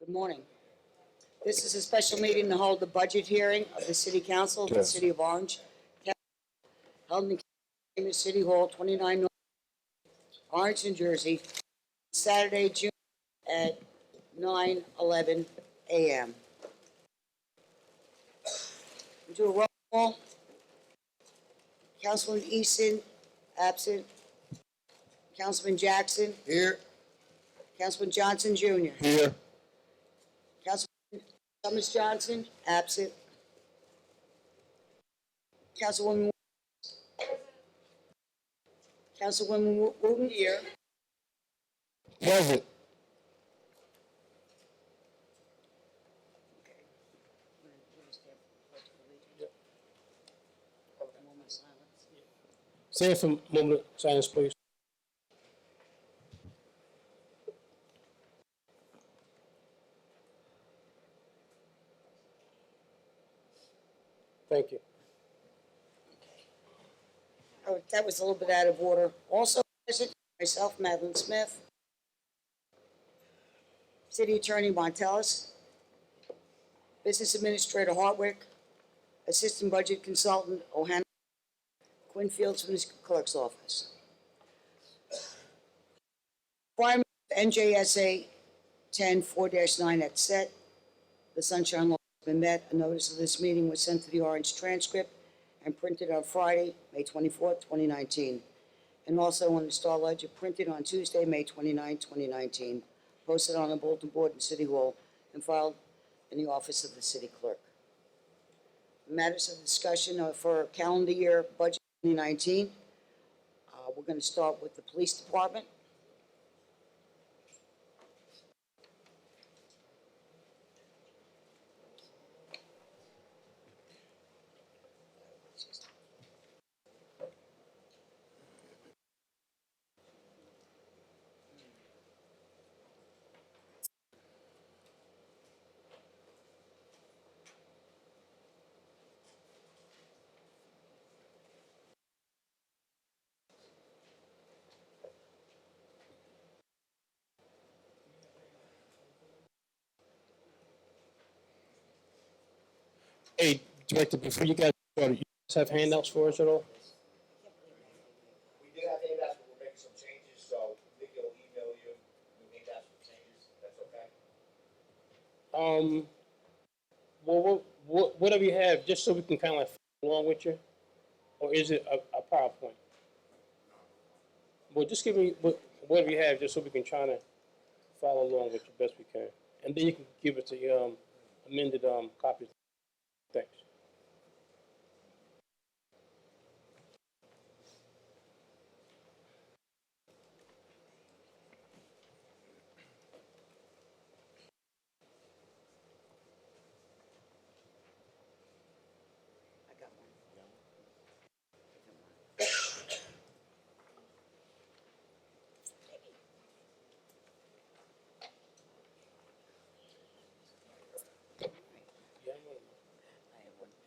Good morning. This is a special meeting to hold the budget hearing of the City Council of the Yes. City of Orange, held in the City Hall, 29 North Orange, New Jersey, Saturday, June at 9:11 a.m. We do a roll call. Councilman Easton, absent. Councilman Jackson, Here. Councilman Johnson Jr., Here. Councilman Thomas Johnson, absent. Councilwoman, Councilwoman Wooten here. Present. Stand for a moment of silence, please. Thank you. Oh, that was a little bit out of order. Also present, myself, Madeline Smith, City Attorney Montellis, Business Administrator Hartwick, Assistant Budget Consultant O'Hana, Quinn Fields from the Clerk's Office. Requirement of NJSA 10-4-9 at set. The Sunshine Law has been met. A notice of this meeting was sent to the Orange Transcript and printed on Friday, May 24th, 2019. And also on the Star Ledger, printed on Tuesday, May 29, 2019. Posted on the bulletin board in City Hall and filed in the office of the City Clerk. Matters of discussion are for calendar year budget 2019. We're going to start with the Police Department. Hey, Director, before you guys start, you guys have handouts for us at all? We did have handouts, but we're making some changes, so Vicky will email you new handouts with changes, if that's okay? Well, whatever you have, just so we can kind of like follow along with you, or is it a PowerPoint? Well, just give me whatever you have, just so we can try to follow along with you best we can, and then you can give us the amended copies. Thanks. I got one. Yeah, I have one.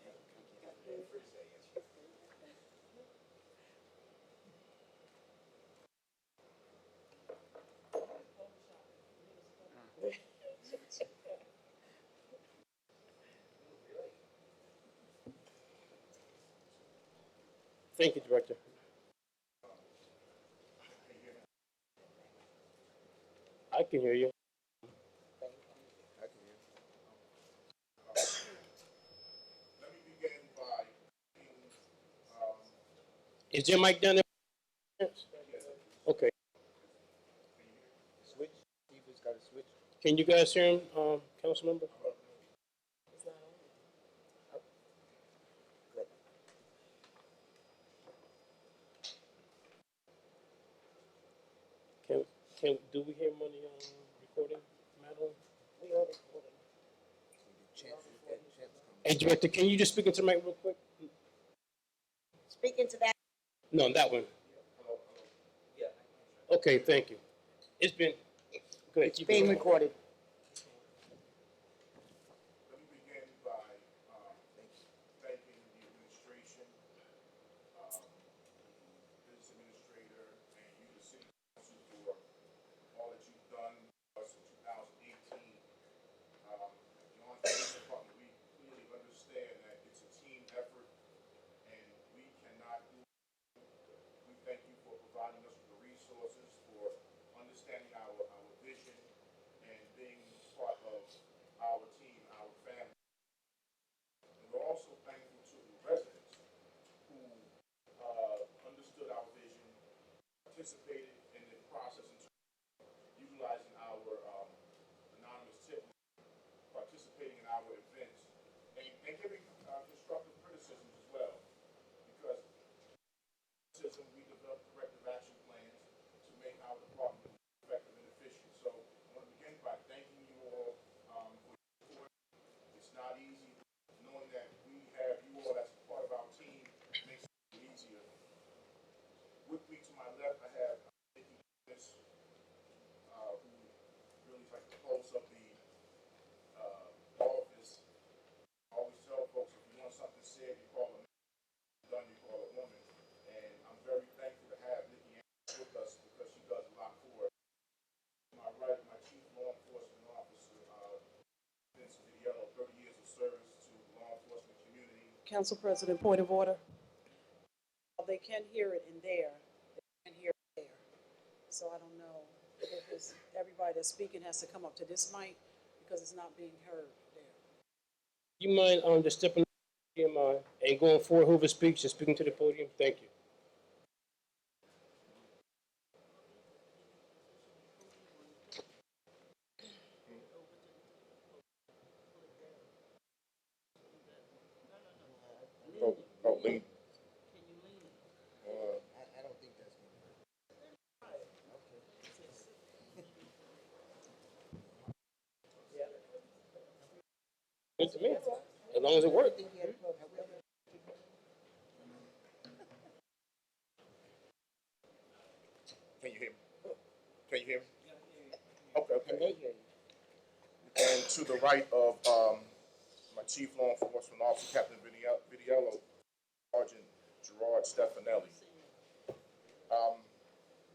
Thank you, Director. I can hear you. Let me begin by, um, Is your mic down there? Okay. switch, Steve's got a switch. Can you guys hear him, council member? Good. Can do we hear him on the recording, Madeline? We are recording. Hey, Director, can you just speak into the mic real quick? Speaking to that, No, that one. Okay, thank you. It's been good. it's being recorded. Let me begin by, thanking the administration, business administrator, and you, the city council, for all that you've done for us in 2018. Council President, point of order. They can hear it in there, they can hear it there. So I don't know if it's, everybody that's speaking has to come up to this mic because it's not being heard there. You mind just stepping up to your mind and going forward, whoever speaks, just speaking to the podium? Thank you. Oh, lean. Good to me, as long as it works. Can you hear me? Can you hear me? Okay, okay. And to the right of my Chief Law Enforcement Officer, Captain Vidiello, Sergeant Gerard Stefanelli.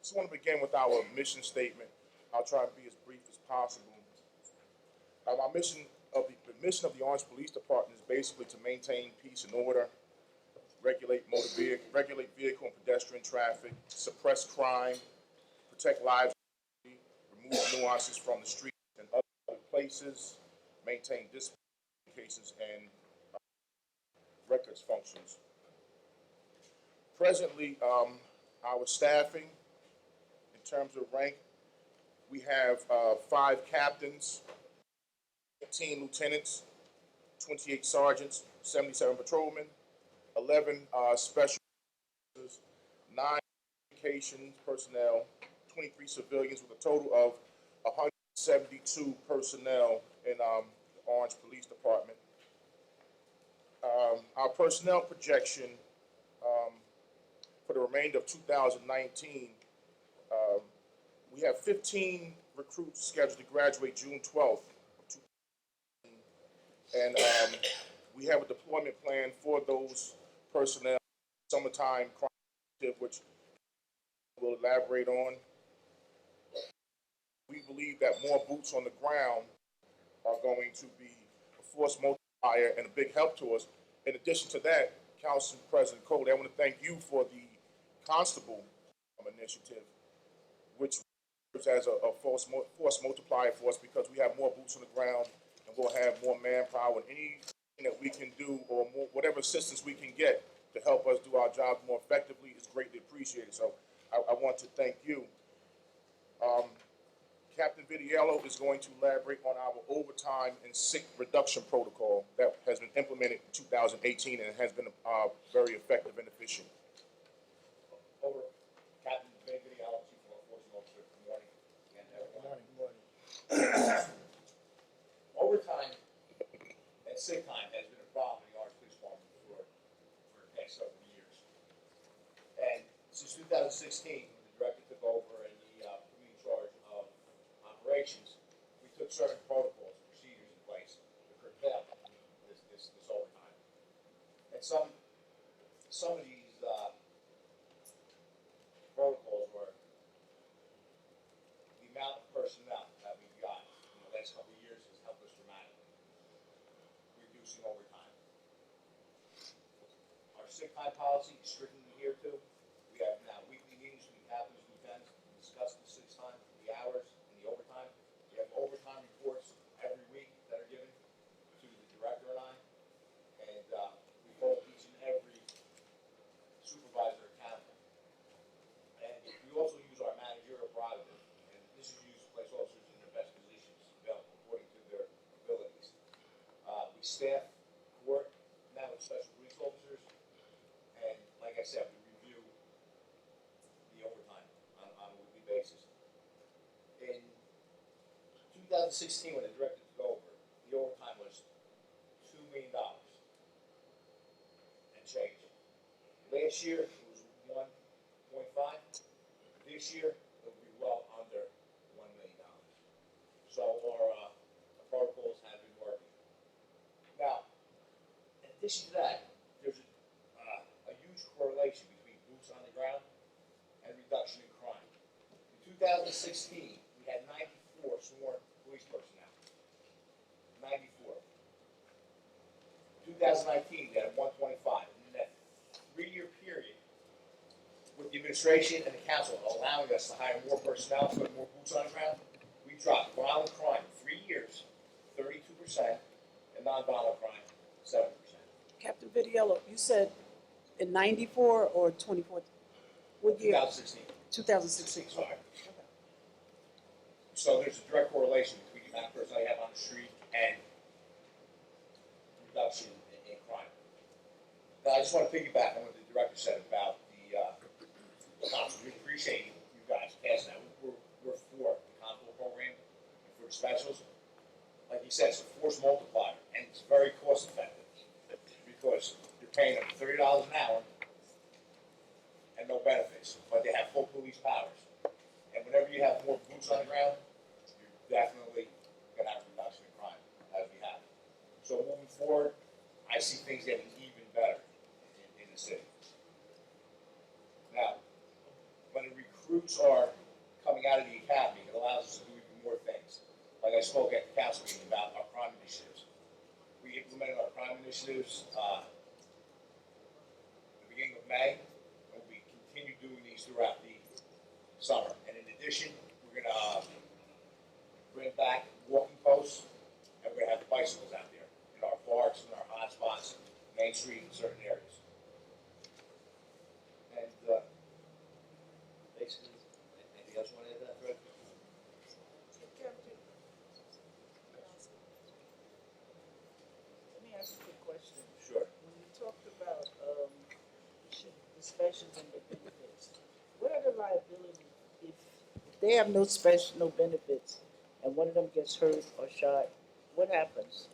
Just want to begin with our mission statement. I'll try to be as brief as possible. Our mission the mission of the Orange Police Department is basically to maintain peace and order, regulate vehicle and pedestrian traffic, suppress crime, protect lives, remove nuances from the street and other places, maintain discipline cases and records functions. Presently, our staffing, in terms of rank, we have 5 captains, 15 lieutenants, 28 sergeants, 77 patrolmen, 11 special officers, 9 communications personnel, 23 civilians, with a total of 172 personnel in the Orange Police Department. Our personnel projection for the remainder of 2019, we have 15 recruits scheduled to graduate June 12th, and we have a deployment plan for those personnel, summertime crime initiative, which we'll elaborate on. We believe that more boots on the ground are going to be a force multiplier and a big help to us. In addition to that, Council President Cole, I want to thank you for the Constable initiative, which serves as a force multiplier for us because we have more boots on the ground and we'll have more manpower, and anything that we can do or more, whatever assistance we can get to help us do our job more effectively is greatly appreciated. So I want to thank you. Captain Vidiello is going to elaborate on our overtime and sick reduction protocol that has been implemented in 2018 and has been very effective and efficient. Over. Captain Ben Vidiello, Chief Law Enforcement Officer. Good morning. Again, everyone. Overtime and sick time has been a problem in the Orange Police Department for the past several years. And since 2016, when the director took over and he put me in charge of operations, we took certain protocols and procedures in place to curtail this overtime. And some of these protocols were the amount of personnel that we've got in the last couple of years has helped us dramatically, reducing overtime. Our sick time policy is strictly adhered to. We have now weekly meetings with the captains and lieutenants to discuss the sick time, the hours, and the overtime. We have overtime reports every week that are given to the director and I, and we hold each and every supervisor accountable. And we also use our managerial prerogative, and this is used to place officers in their best positions according to their abilities. We staff court now with special police officers, and like I said, we review the overtime on a weekly basis. In 2016, when the director took over, the overtime was $2 million and change. Last year, it was 1.5. This year, it'll be well under $1 million. So our protocols have been working. Now, in addition to that, there's a huge correlation between boots on the ground and reduction in crime. In 2016, we had 94 sworn police personnel. 94. In 2019, we had 125. administration and the council allowing us to hire more personnel, put more boots on the ground, we dropped violent crime in 3 years, 32%, and nonviolent crime, 7%. Captain Vitiello, you said in 94 or 24? What year? 2016. 2016. Sorry. Okay. So there's a direct correlation between the amount of personnel you have on the street and reduction in crime. Now, I just want to piggyback on what the director said about the constable. We appreciate you guys passing that. We're for the constable program and for the specials. Like you said, it's a force multiplier, and it's very cost effective because you're paying them $30 an hour and no benefits, but they have full police powers. And whenever you have more boots on the ground, you're definitely going to have a reduction in crime, as we have. So moving forward, I see things getting even better in the city. Now, when the recruits are coming out of the academy, it allows us to do even more things. Like I spoke at the council meeting about our crime initiatives. We implemented our crime initiatives at the beginning of May, and we continue doing these throughout the summer. And in addition, we're gonna bring back walking posts, and we're gonna have bicycles out there in our parks, in our hotspots, Main Street, in certain areas. And basically, anything else you want to add to that, Fred? Let me ask you a question. Sure. When you talked about the specials and the benefits, what are the liabilities if they have no special, no benefits, and one of them gets hurt or shot? What happens?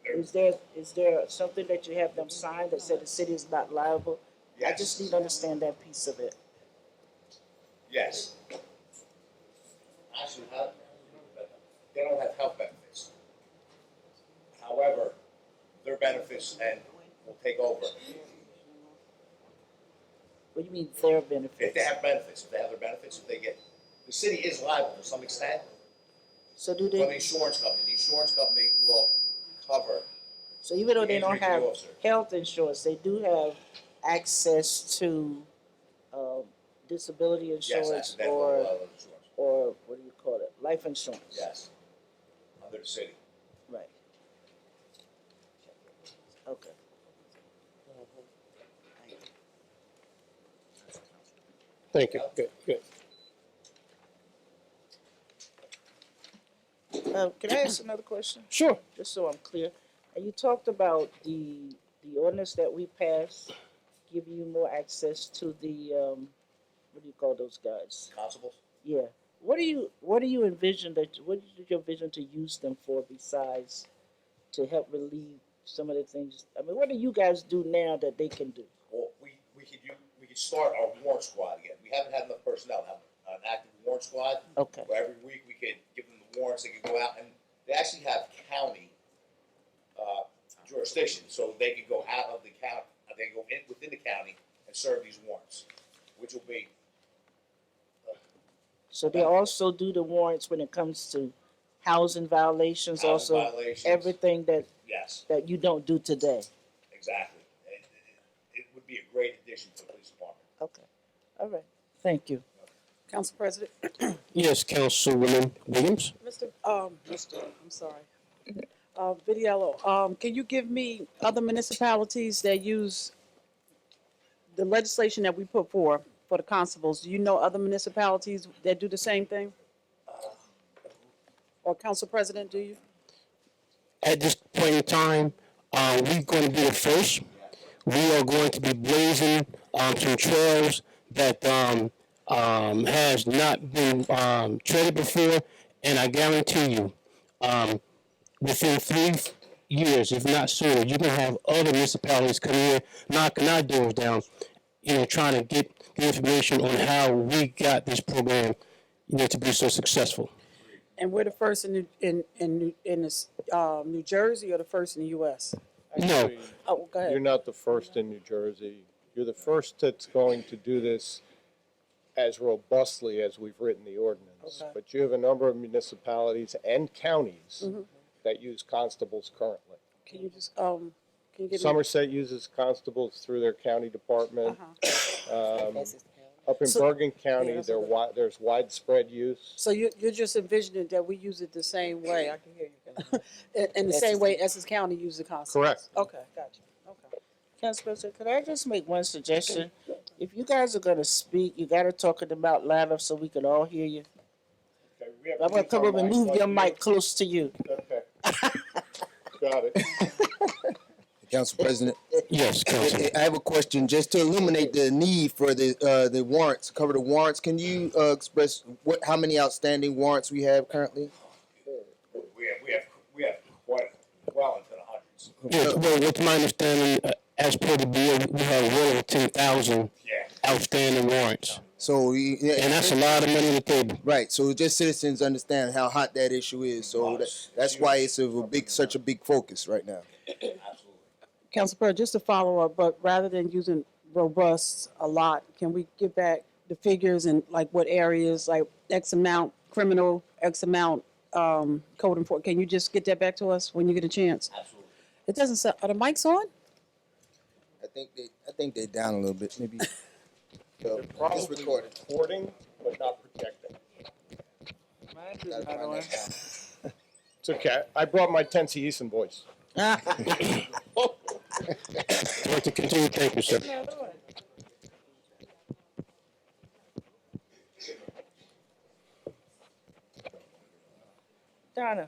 Is there something that you have them sign that said the city is not liable? I just need to understand that piece of it. Yes. Actually, they don't have health benefits. However, their benefits and will take over. What do you mean their If benefits? they have benefits, if they have their benefits, if they get, the city is liable to some extent, So do but the they? insurance company will cover. So even though the they don't injury to the have officer. health insurance, they do have access to disability Yes, insurance accidental or insurance. or what do you call it? Life insurance. Yes, under the city. Right. Okay. Thank you. Good, good. Can I ask another question? Sure. Just so I'm clear. And you talked about the ordinance that we passed, giving you more access to the what do you call those guys? Constables? Yeah. What do you envision what is your vision to use them for besides to help relieve some of the things? I mean, what do you guys do now that they can do? Well, we could start our warrant squad again. We haven't had enough personnel to have an active warrant squad. Okay. Where every week we could give them the warrants, they could go out, and they actually have county jurisdiction, so they could go out of the county, they go in within the county and serve these warrants, which will be, So they also do the warrants when it comes to housing violations, Housing also violations. everything yes, that you don't do today. exactly. It would be a great addition to the police department. Okay. All right. Thank you. Council President, Yes, Councilwoman Williams. I'm sorry. Vitiello, can you give me other municipalities that use the legislation that we put forth for the constables? Do you know other municipalities that do the same thing? Or Council President, do you? At this point in time, we're going to be the first. We are going to be blazing some trails that has not been treaded before, and I guarantee you, within 3 years, if not sooner, you're going to have other municipalities come here, knocking our doors down, trying to get the information on how we got this program, to be so successful. And we're the first in New Jersey or the first in the U.S.? No. Actually, Oh, go you're ahead. not the first in New Jersey. You're the first that's going to do this as robustly as we've written the ordinance. Okay. But you have a number of municipalities and counties that use constables currently. Can you just, can you give me? Somerset uses constables through their county department. Up in So- Bergen County, that's a good- there's widespread use. So you're just envisioning that we use it the same way, I can hear you. In the same way Essex County uses the concepts? Correct. Okay, gotcha, okay. Council President, could I just make one suggestion? If you guys are gonna speak, you gotta talk in the mouth louder so we can all hear you. Okay, we have I'm gonna to come use up our and mics move like your you. mic close to you. Okay. Got it. Council President, Yes, Councilman. I have a question, just to illuminate the need for the warrants, cover the warrants, can you, express how many outstanding warrants we have currently? We have quite well into the hundreds. Yes, well, with my understanding, as per the bill, we have well over 10,000 Yeah. outstanding warrants. So, And yeah, that's a lot of money on the table. right, so just citizens understand how hot that issue is, so that's why it's such a big focus right now. Absolutely. Council President, just to follow up, but rather than using robust a lot, can we get back the figures and like what areas, like X amount criminal, X amount, code enforcement? Can you just get that back to us when you get a chance? Absolutely. It doesn't sound, are the mics on? I think they down a little bit, maybe. So, They're just probably recorded. recording, but not protecting. Mine is Gotta not find on. that down. It's okay. I brought my Tensi Eason voice. Want to continue? Thank you, sir. Donna,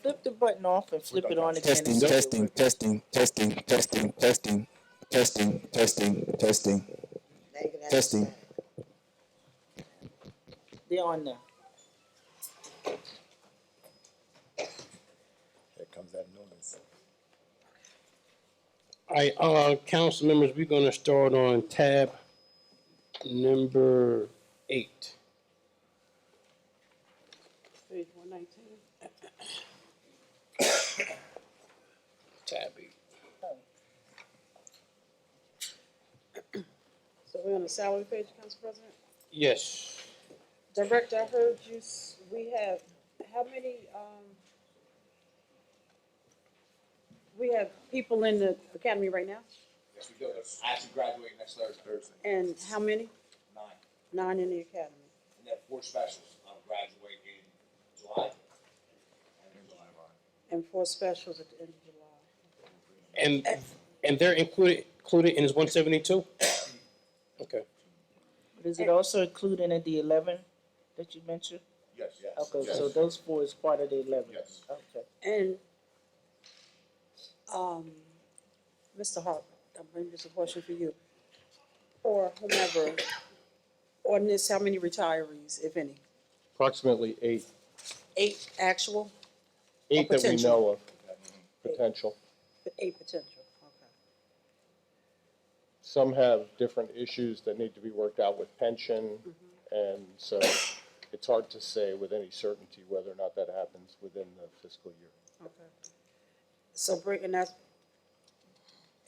flip the button off and flip it on again. Testing, testing, testing, testing, testing, testing, testing, testing, testing. Now you can have Testing. that. They're on now. Here comes that noise. All right, council members, we're gonna start on tab number 8. Page 119. Tab 8. So we're on the salary page, Council President? Yes. Director, I heard you, we have, how many, we have people in the academy right now? Yes, we do. That's actually graduating next Thursday. And how many? 9. 9 in the academy. And then 4 specials graduate in July. And in July. And 4 specials at the end of July. And they're included in his 172? Okay. But is it also included in the 11 that you mentioned? Yes, yes. Okay, yes, so those 4 is part of the 11? Yes. Okay. And, Mr. Harper, I'm bringing this a question for you, or whomever, on this, how many retirees, if any? Approximately 8 8 actual, that we potential. know of, potential. but 8 potential, okay. Some have different issues that need to be worked out with pension, and so it's hard to say with any certainty whether or not that happens within the fiscal year. Okay. So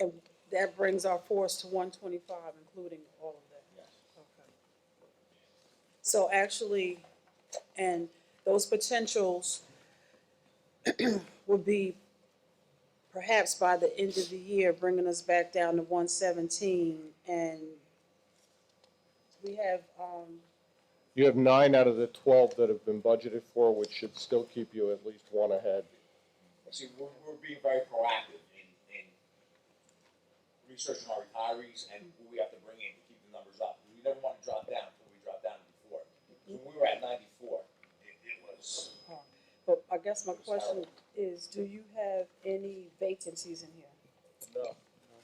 and that brings our force to 125, including all of that? Yes. Okay. So actually, and those potentials would be perhaps by the end of the year, bringing us back down to 117, and we have, You have 9 out of the 12 that have been budgeted for, which should still keep you at least 1 ahead. See, we're being very proactive in researching our retirees and who we have to bring in to keep the numbers up. We never want to drop down until we drop down before. When we were at 94, it was, but I guess my question is, do you have any vacancies in here? No.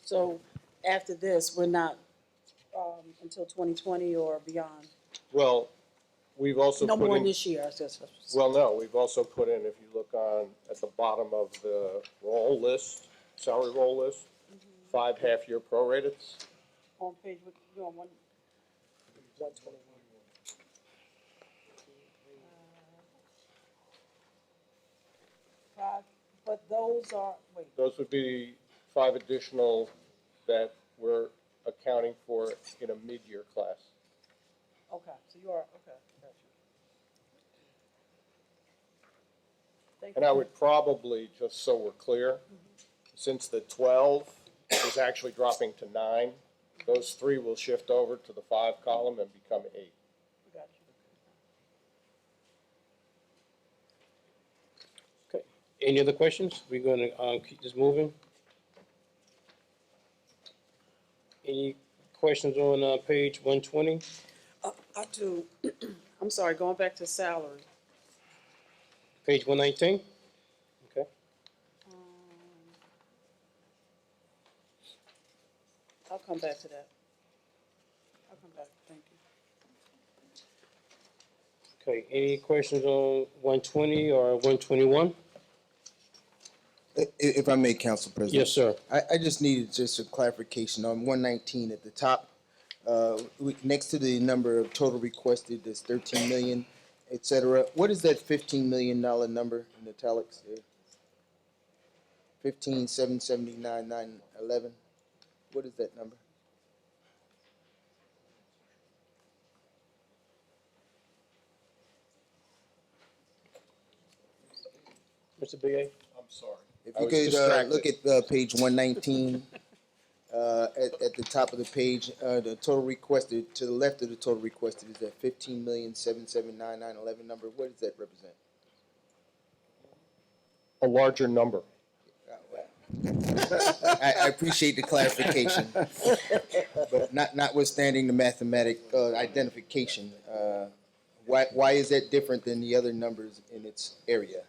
So after this, we're not, until 2020 or beyond? Well, we've also No put more in, this year, I guess. well, no, we've also put in, if you look at the bottom of the roll list, salary roll list, 5 half-year prorateds. On page, you're on 121. Five, but those are, wait, Those would be 5 additional that we're accounting for in a mid-year class. okay, so you are, okay, got you. Thank And I you. would probably, just so we're clear, since the 12 is actually dropping to 9, Those 3 will shift over to the 5 column and become 8. Got you. Okay. Any other questions? We're gonna, keep this moving. Any questions on, page 120? I do, I'm sorry, going back to salary. Page 119? Okay. I'll come back to that. I'll come back, thank you. Okay, any questions on 120 or 121? If I may, Council President. Yes, sir. I just needed just a clarification on 119 at the top. Next to the number of total requested, there's 13 million, et cetera. What is that $15 million number in italics there? 15,779,911. What is that number? Mr. B.A.? I'm sorry. If I you was could distracted. look at page 119, at the top of the page, the total requested, to the left of the total requested is that 15,779,911 number. What does that represent? A larger number. I appreciate the clarification, but notwithstanding the mathematic identification, why is that different than the other numbers in its area?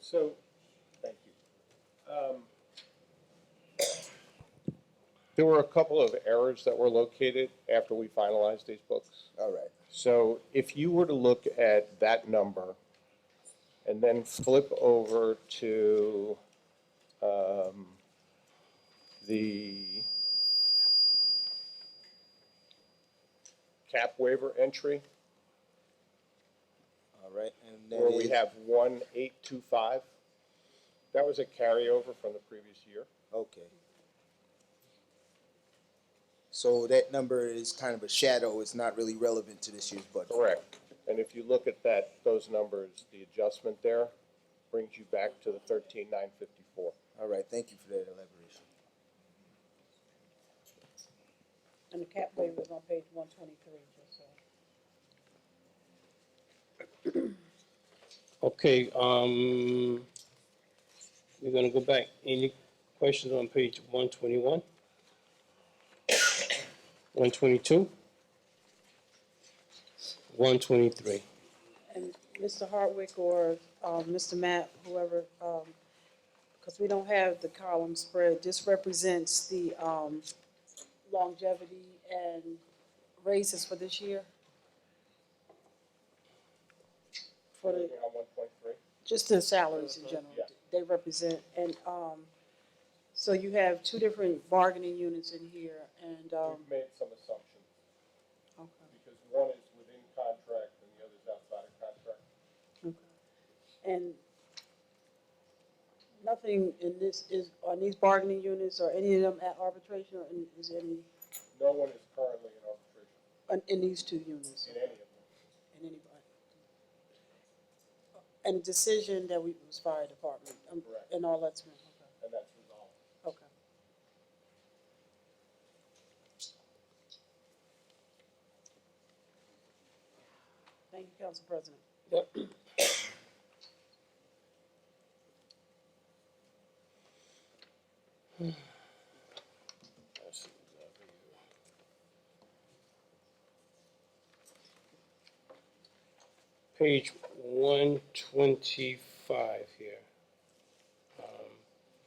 So, thank you. There were a couple of errors that were located after we finalized these books. All right. So if you were to look at that number and then flip over to the cap waiver entry, All right. And where we have 1825, that was a carryover from the previous year. Okay. So that number is kind of a shadow. It's not really relevant to this year's budget. Correct. And if you look at that, those numbers, the adjustment there brings you back to the 13,954. All right. Thank you for that elaboration. And the cap waiver is on page 123, just so. Okay, we're gonna go back. Any questions on page 121? 122? 123? And Mr. Hardwick or Mr. Matt, whoever, because we don't have the column spread, this represents the longevity and raises for this year? For the, On 1.3? just the salaries in general, Yeah. they represent, and so you have two different bargaining units in here, and, We've made some assumptions, okay. because one is within contract and the other is outside of contract. And nothing in this is, on these bargaining units, or any of them at arbitration, or is any, No one is currently in arbitration in these two units, in any of them. in anybody? And the decision that we, was fire department, Correct. and all that's, okay, And that's resolved. okay. Thank you, Council President. Yep. Page 125 here.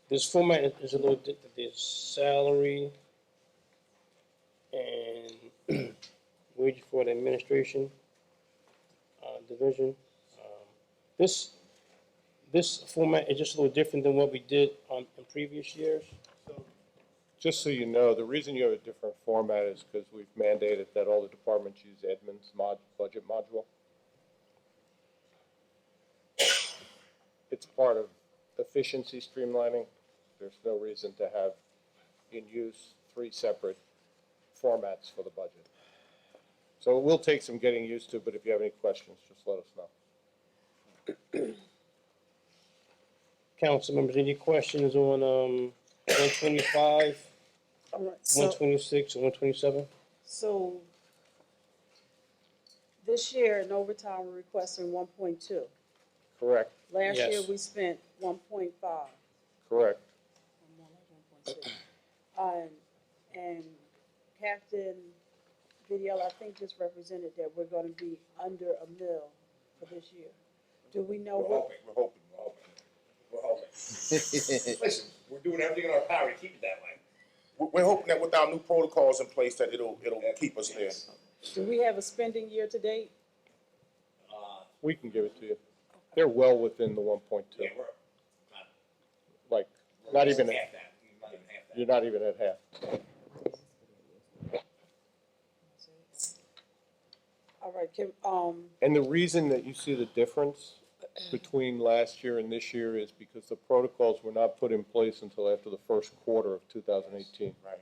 This format is a little different. There's salary and wage for the administration division. This format is just a little different than what we did in previous years. Just so you know, the reason you have a different format is because we've mandated that all the departments use Edmunds budget module. It's part of efficiency streamlining. There's no reason to have in use 3 separate formats for the budget. So it will take some getting used to, but if you have any questions, just let us know. Council members, any questions on 125, All right, so, 126, and 127? so this year in overtime, we're requesting 1.2. Correct, Last year, Yes. we spent 1.5. correct. And Captain Vidal, I think just represented that we're gonna be under a mil for this year. Do we know We're what? hoping. Listen, we're doing everything in our power to keep it that way. We're hoping that with our new protocols in place, that it'll keep us there. Do we have a spending year to date? We can give it to you. They're well within the 1.2. Yeah, we're not. Like, not even, Half that, not even half that. you're not even at half. All right, Kim, And the reason that you see the difference between last year and this year is because the protocols were not put in place until after the first quarter of 2018. Right.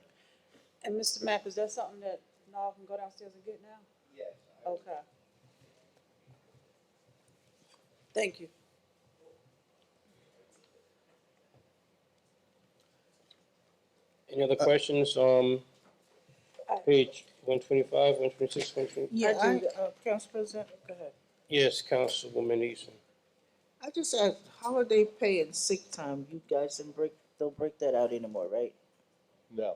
and Mr. Mapp, is that something that Noel can go downstairs and get now? Yes. Okay. Thank you. Any other questions? Page 125, 126, 120? Yeah, I do. Council President, Go ahead. Yes, Councilwoman Eason. I just asked, holiday pay and sick time, you guys don't break that out anymore, right? No.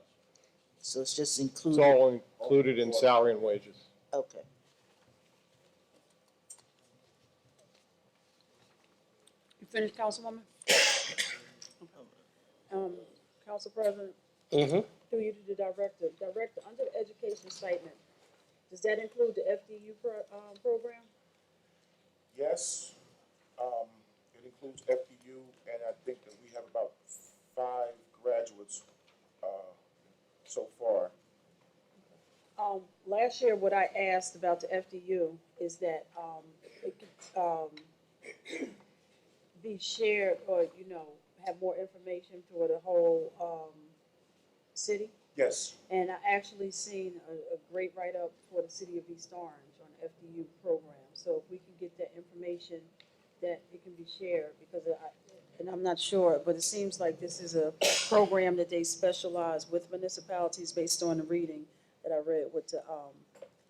So it's just It's included? all included in salary and wages. Okay. You finished, Councilwoman? Council President, Mm-hmm. through you to the director. Director, under the education statement, does that include the FDU program? Yes, it includes FDU, and I think that we have about 5 graduates, so far. Last year, what I asked about the FDU is that, it could, be shared or, have more information for the whole, city. Yes, And I actually seen a great write-up for the city of East Orange on the FDU program. So if we can get that information, that it can be shared, because and I'm not sure, but it seems like this is a program that they specialize with municipalities based on the reading that I read with the,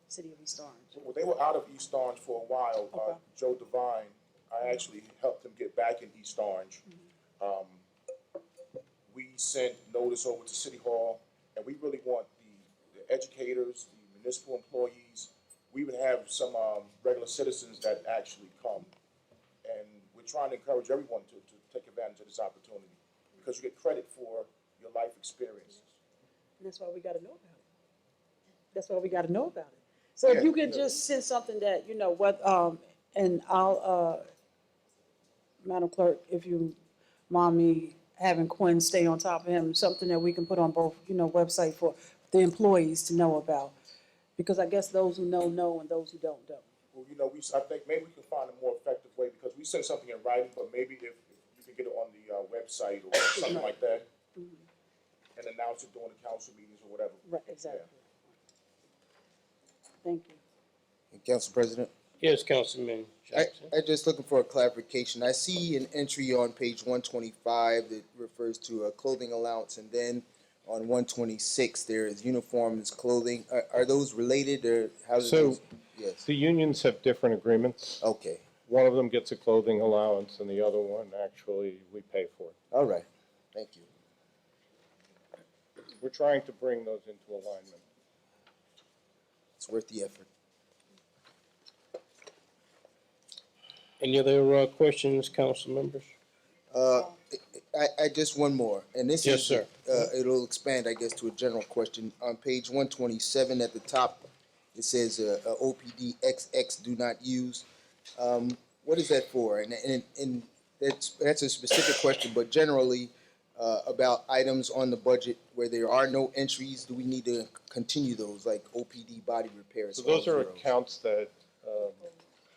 city of East Orange. well, they were out of East Orange for a while. Okay. Joe Devine, I actually helped him get back in East Orange. We sent notice over to City Hall, and we really want the educators, the municipal employees. We even have some regular citizens that actually come. And we're trying to encourage everyone to take advantage of this opportunity, because you get credit for your life experiences. And that's why we gotta know about it. That's why we gotta know about it. So if Yeah, you could yeah. just send something that, and I'll, Madam Clerk, if you mind me having Quinn stay on top of him, something that we can put on both, website for the employees to know about. Because I guess those who know, and those who don't. Well, I think maybe we can find a more effective way, because we send something in writing, but maybe if you can get it on the website or something like that, and announce it during the council meetings or whatever. Right, exactly. Thank you. Council President, Yes, Councilman Jackson. I just looking for a clarification. I see an entry on page 125 that refers to a clothing allowance, and then on 126 there is uniforms, clothing. Are those related, or how does So- those? Yes. The unions have different agreements. Okay. One of them gets a clothing allowance, and the other one, actually, we pay for it. All right. Thank you. We're trying to bring those into alignment. It's worth the effort. Any other questions, council members? I just one more, and this Yes, is, sir. it'll expand, I guess, to a general question. On page 127 at the top, it says, OPD XX do not use. What is that for? And that's a specific question, but generally, about items on the budget where there are no entries, do we need to continue those, like OPD body repairs? So those are all zeros? accounts that,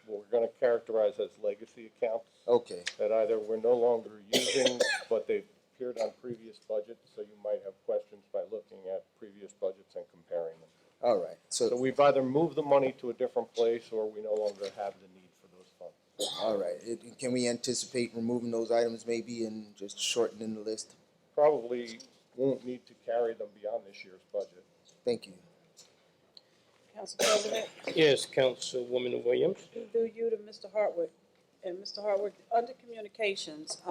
we're gonna characterize as legacy accounts, Okay, that either we're no longer using, but they've appeared on previous budgets, so you might have questions by looking at previous budgets and comparing them. all right. So we've either moved the money to a different place or we no longer have the need for those funds. All right, can we anticipate removing those items maybe and just shortening the list? Probably won't need to carry them beyond this year's budget. Thank you. Council President, Yes, Councilwoman Williams. through you to Mr. Hartwick. And Mr. Hartwick, under communications,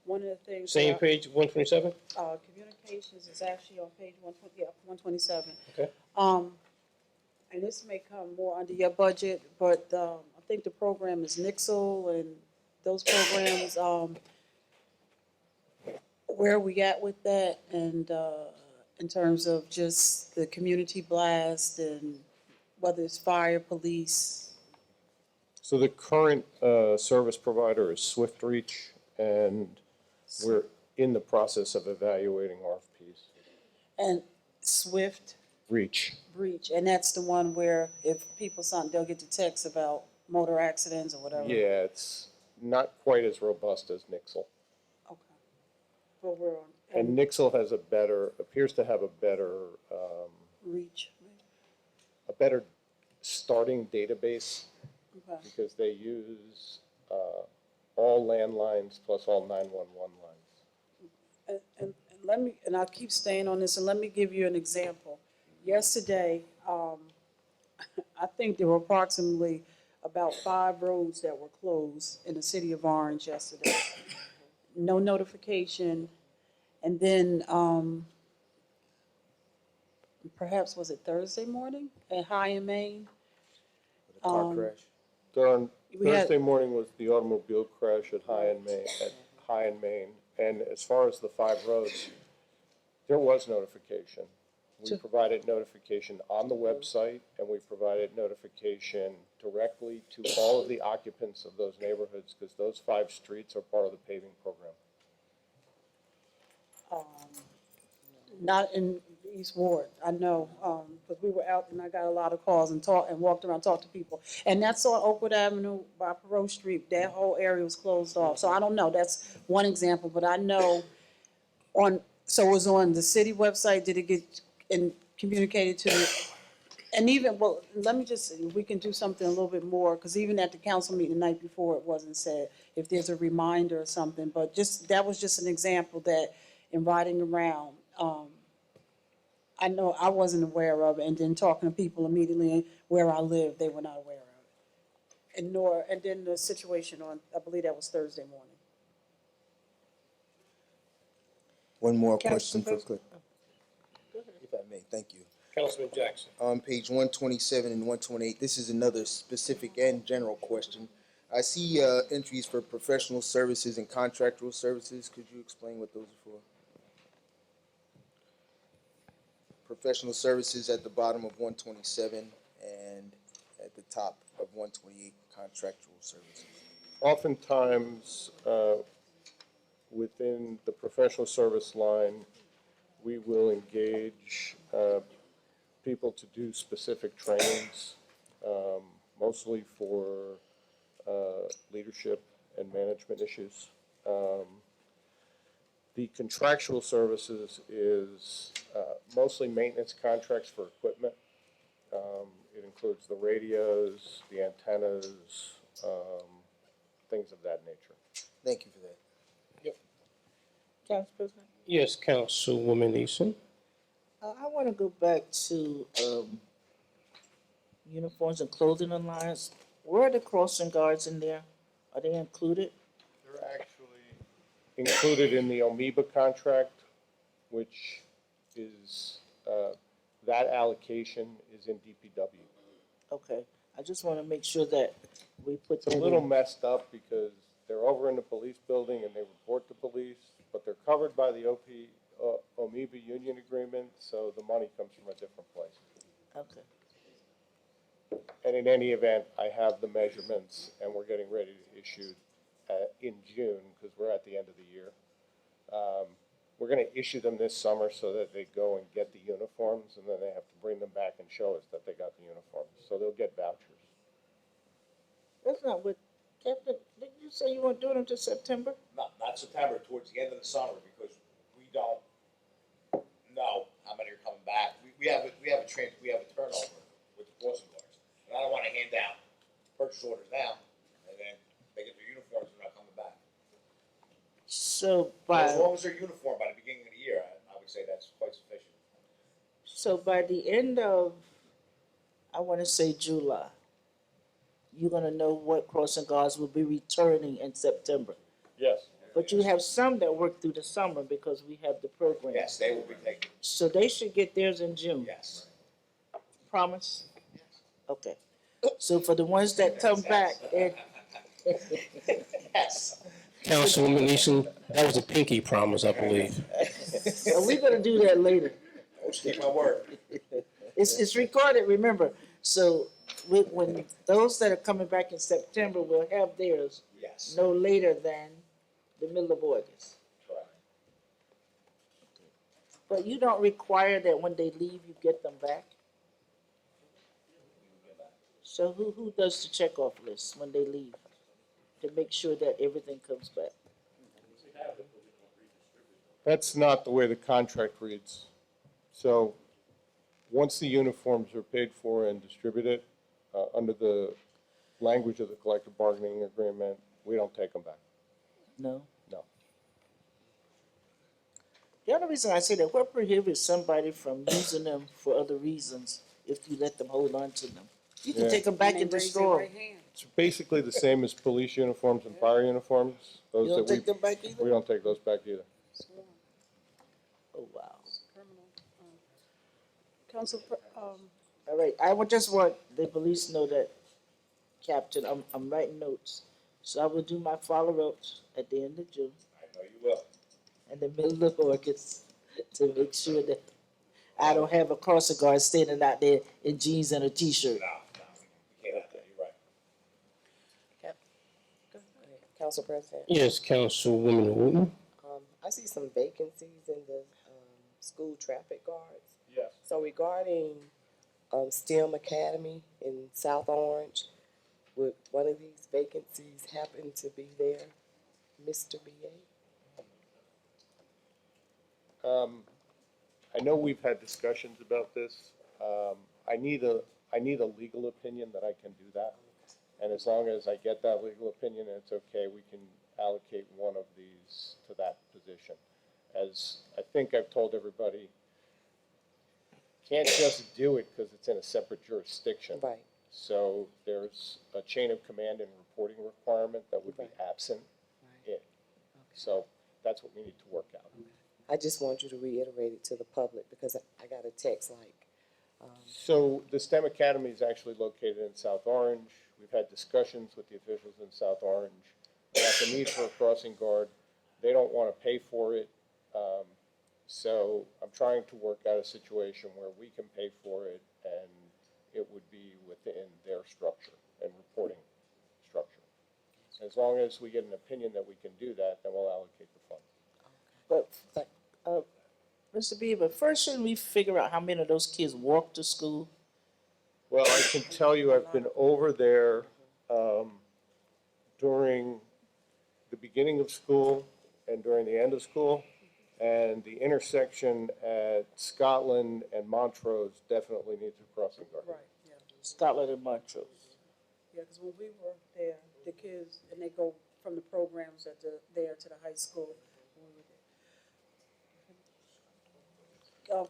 one of the things. Same that- page, 127? Communications is actually on page 127. Okay. And this may come more under your budget, but, I think the program is Nixle and those programs, where are we at with that? And, in terms of just the community blast and whether it's fire, police? So the current service provider is Swift Reach, and we're in the process of evaluating RFPs. And Swift Reach. Breach, and that's the one where if people something, they'll get the text about motor accidents or whatever? Yeah, it's not quite as robust as Nixle. Okay. But we're on. And Nixle has appears to have a better Reach. starting database Okay. because they use all landlines plus all 911 lines. And let me, and I'll keep staying on this, and let me give you an example. Yesterday, I think there were approximately about 5 roads that were closed in the city of Orange yesterday. No notification, and then, perhaps was it Thursday morning at High and Main? The car crash. We had- Thursday morning was the automobile crash at High and Main. And as far as the 5 roads, there was notification. We provided notification on the website, and we provided notification directly to all of the occupants of those neighborhoods, because those 5 streets are part of the paving program. Not in the East Ward, I know, because we were out and I got a lot of calls and walked around, talked to people. And that's on Oakwood Avenue by Perot Street, that whole area was closed off. So I don't know, that's one example, but I know so it was on the city website, did it get communicated to, and even, well, let me just, we can do something a little bit more, because even at the council meeting the night before, it wasn't said, if there's a reminder or something, but that was just an example that in riding around, I know I wasn't aware of it, and then talking to people immediately where I live, they were not aware of it. And then the situation on, I believe that was Thursday morning. One more Council question for President. Cliff. If I may, thank you. Councilman Jackson. On page 127 and 128, this is another specific and general question. I see entries for professional services and contractual services. Could you explain what those are for? Professional services at the bottom of 127 and at the top of 128, contractual services. Oftentimes, within the professional service line, we will engage people to do specific trainings, mostly for leadership and management issues. The contractual services is mostly maintenance contracts for equipment. It includes the radios, the antennas, things of that nature. Thank you for that. Council President? Yes, Councilwoman Eason. I want to go back to uniforms and clothing alliance. Where are the crossing guards in there? Are they included? They're actually included in the Amoeba contract, which is, that allocation is in DPW. Okay, I just want to make sure that we put It's that a in. little messed up because they're over in the police building and they report to police, but they're covered by the Amoeba union agreement, so the money comes from a different place. Okay, And in any event, I have the measurements and we're getting ready to issue in June because we're at the end of the year. We're going to issue them this summer so that they go and get the uniforms and then they have to bring them back and show us that they got the uniforms. So they'll get vouchers. that's not what, Captain, didn't you say you weren't doing them until September? Not September, towards the end of the summer, because we don't know how many are coming back. We have a So As by, long as they're uniform by the beginning of the year, I would say that's quite sufficient. so by the end of, I wanna say July, you're gonna know what crossing guards will be returning in September. Yes. But you have some that work through the summer because we have the program. Yes, they will be taken, So they should get theirs in June. yes. Promise? Okay. So for the ones that come back, then, Yes. Councilwoman Easton, that was a pinky promise, I believe. well, we're gonna do that later. I'll just keep my word. It's recorded, remember. So when those that are coming back in September will have theirs Yes, no later than the middle of August. correct. But you don't require that when they leave, you get them back? So who does the checkoff list when they leave? To make sure that everything comes back? That's not the way the contract reads. So, once the uniforms are paid for and distributed, under the language of the collective bargaining agreement, we don't take them back. No? No. The other reason I say that, what prohibits somebody from using them for other reasons if you let them hold on to them? You can Yeah. take them back And and they raise destroy their them. right hand. It's basically the same as police uniforms and fire uniforms. You Those don't that take them back either? we don't take those back either. Sworn, Oh, wow. criminal. Council, All right, I would just want the police to know that, Captain, I'm writing notes. So I will do my follow-ups at the end of June I know you will. and the middle of August to make sure that I don't have a crossing guard standing out there in jeans and a t-shirt. No, we can't have that, you're right. Council President, Yes, Councilwoman Wooten. I see some vacancies in the, school traffic guards. Yes. So regarding, STEM Academy in South Orange, would one of these vacancies happen to be there, Mr. BA? I know we've had discussions about this. I need a legal opinion that I can do that. And as long as I get that legal opinion and it's okay, we can allocate one of these to that position. As I think I've told everybody, can't just do it because it's in a separate jurisdiction. Right, So there's a chain of command and reporting requirement that would be Right. absent. right. It. So that's what we need to work out. I just want you to reiterate it to the public because I got a text like, So the STEM Academy is actually located in South Orange. We've had discussions with the officials in South Orange about the need for a crossing guard. They don't want to pay for it. So I'm trying to work out a situation where we can pay for it and it would be within their structure and reporting structure. As long as we get an opinion that we can do that, then we'll allocate the fund. But, Mr. Beaver, first shouldn't we figure out how many of those kids walk to school? Well, I can tell you, I've been over there during the beginning of school and during the end of school. And the intersection at Scotland and Montrose definitely needs a crossing guard. right, yeah. Scotland and Montrose. Yeah, because when we were there, the kids, and they go from the programs at there to the high school.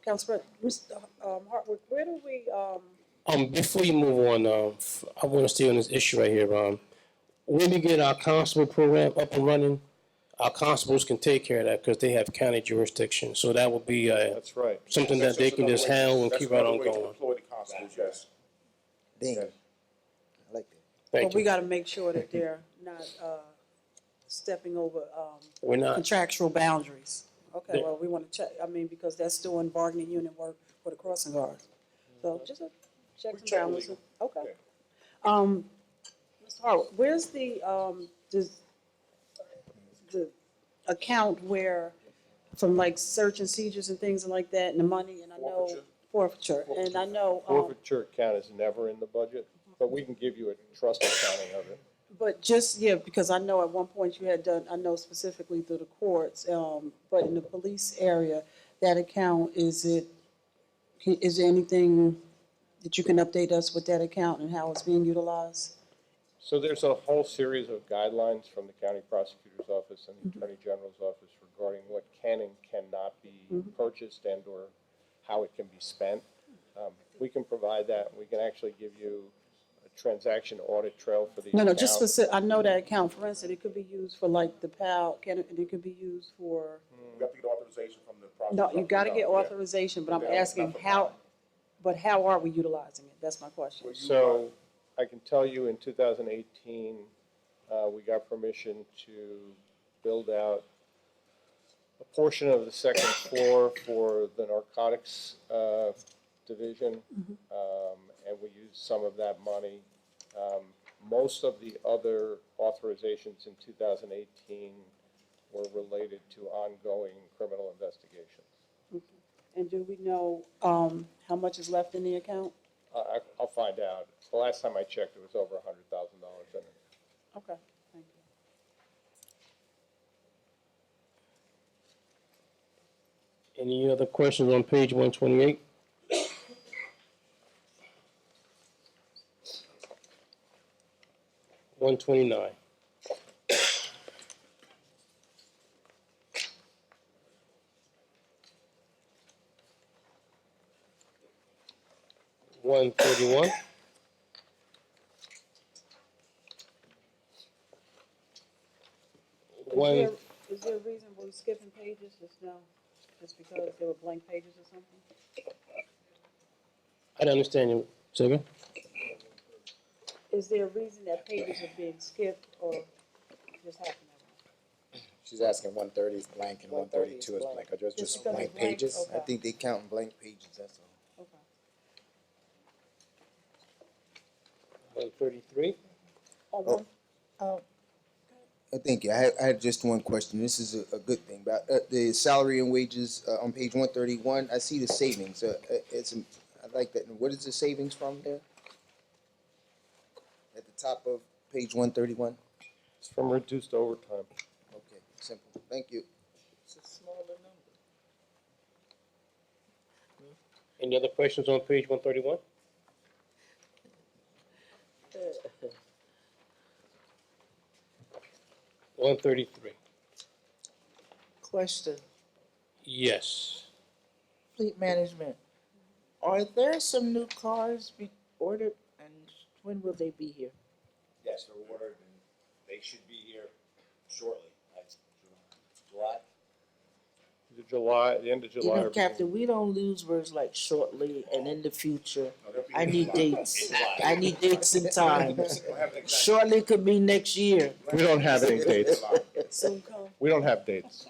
Council President, Mr. Hartwick, where do we, Before you move on, I want to stay on this issue right here. When we get our constable program up and running, our constables can take care of that because they have county jurisdiction. So that would be That's right. something that they can just handle and That's keep right another on way to going. deploy the constables, yes. Dang, Yes. I like that. but Thank we you. gotta make sure that they're not, stepping over, We're not. contractual boundaries. Okay, Yeah. well, we wanna check, I mean, because that's doing bargaining unit work for the crossing guards. So just a check and check balance. legal. Okay. Mr. Harwood, where's the account where, from like search and seizures and things like that, and the money, and I know forfeiture, and I know, Forfeiture account is never in the budget, but we can give you a trust accounting of it. but just, yeah, because I know at one point you had done, I know specifically through the courts, but in the police area, that account, is there anything that you can update us with that account and how it's being utilized? So there's a whole series of guidelines from the county prosecutor's office and the attorney general's office regarding what can and cannot be purchased and or how it can be spent. We can provide that. We can actually give you a transaction audit trail for the No, account. just specific, I know that account, for instance, it could be used for like the PAL, it could be used for, You have to get authorization from the prosecutor's no, office. you gotta get Yeah. authorization, but I'm Yeah, asking not for how, now. but how are we utilizing it? That's my question. So I can tell you in 2018, we got permission to build out a portion of the second floor for the narcotics division, and we used some of that money. Most of the other authorizations in 2018 were related to ongoing criminal investigations. And do we know, how much is left in the account? I'll find out. The last time I checked, it was over $100,000 in it. Okay, thank you. Any other questions on page 128? $129. $131. One, Is there a reason we're skipping pages, just now, just because there were blank pages or something? I don't understand you, Sylvia. Is there a reason that pages are being skipped or just happened that way? She's asking 130 is blank and 132 is blank, or just Just because blank it's blank? pages? Okay. I think they counting blank pages, that's all. Okay. 133. Oh, one, Thank you. I had just one question. This is a good thing. About the salary and wages on page 131, I see the savings. I like that. What is the savings from there? At the top of page 131? It's from reduced overtime. Okay, simple. Thank you. It's a smaller number. Any other questions on page 131? Uh, 133. Question, Yes. fleet management. Are there some new cars be ordered and when will they be here? Yes, they're ordered and they should be here shortly. July? The end of July. You or know, Captain, we don't lose words like shortly and in the future. No, they'll be I here need in July. dates. I need dates and times. We'll have an exact- Shortly could be next year. We don't have any dates. soon come. We don't have dates.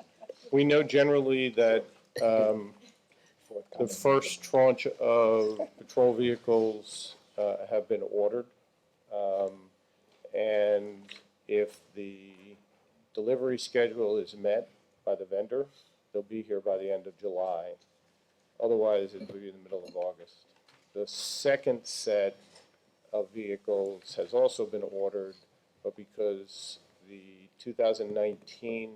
We know generally that the first tranche of patrol vehicles have been ordered. And if the delivery schedule is met by the vendor, they'll be here by the end of July. Otherwise, it will be in the middle of August. The second set of vehicles has also been ordered, but because the 2019,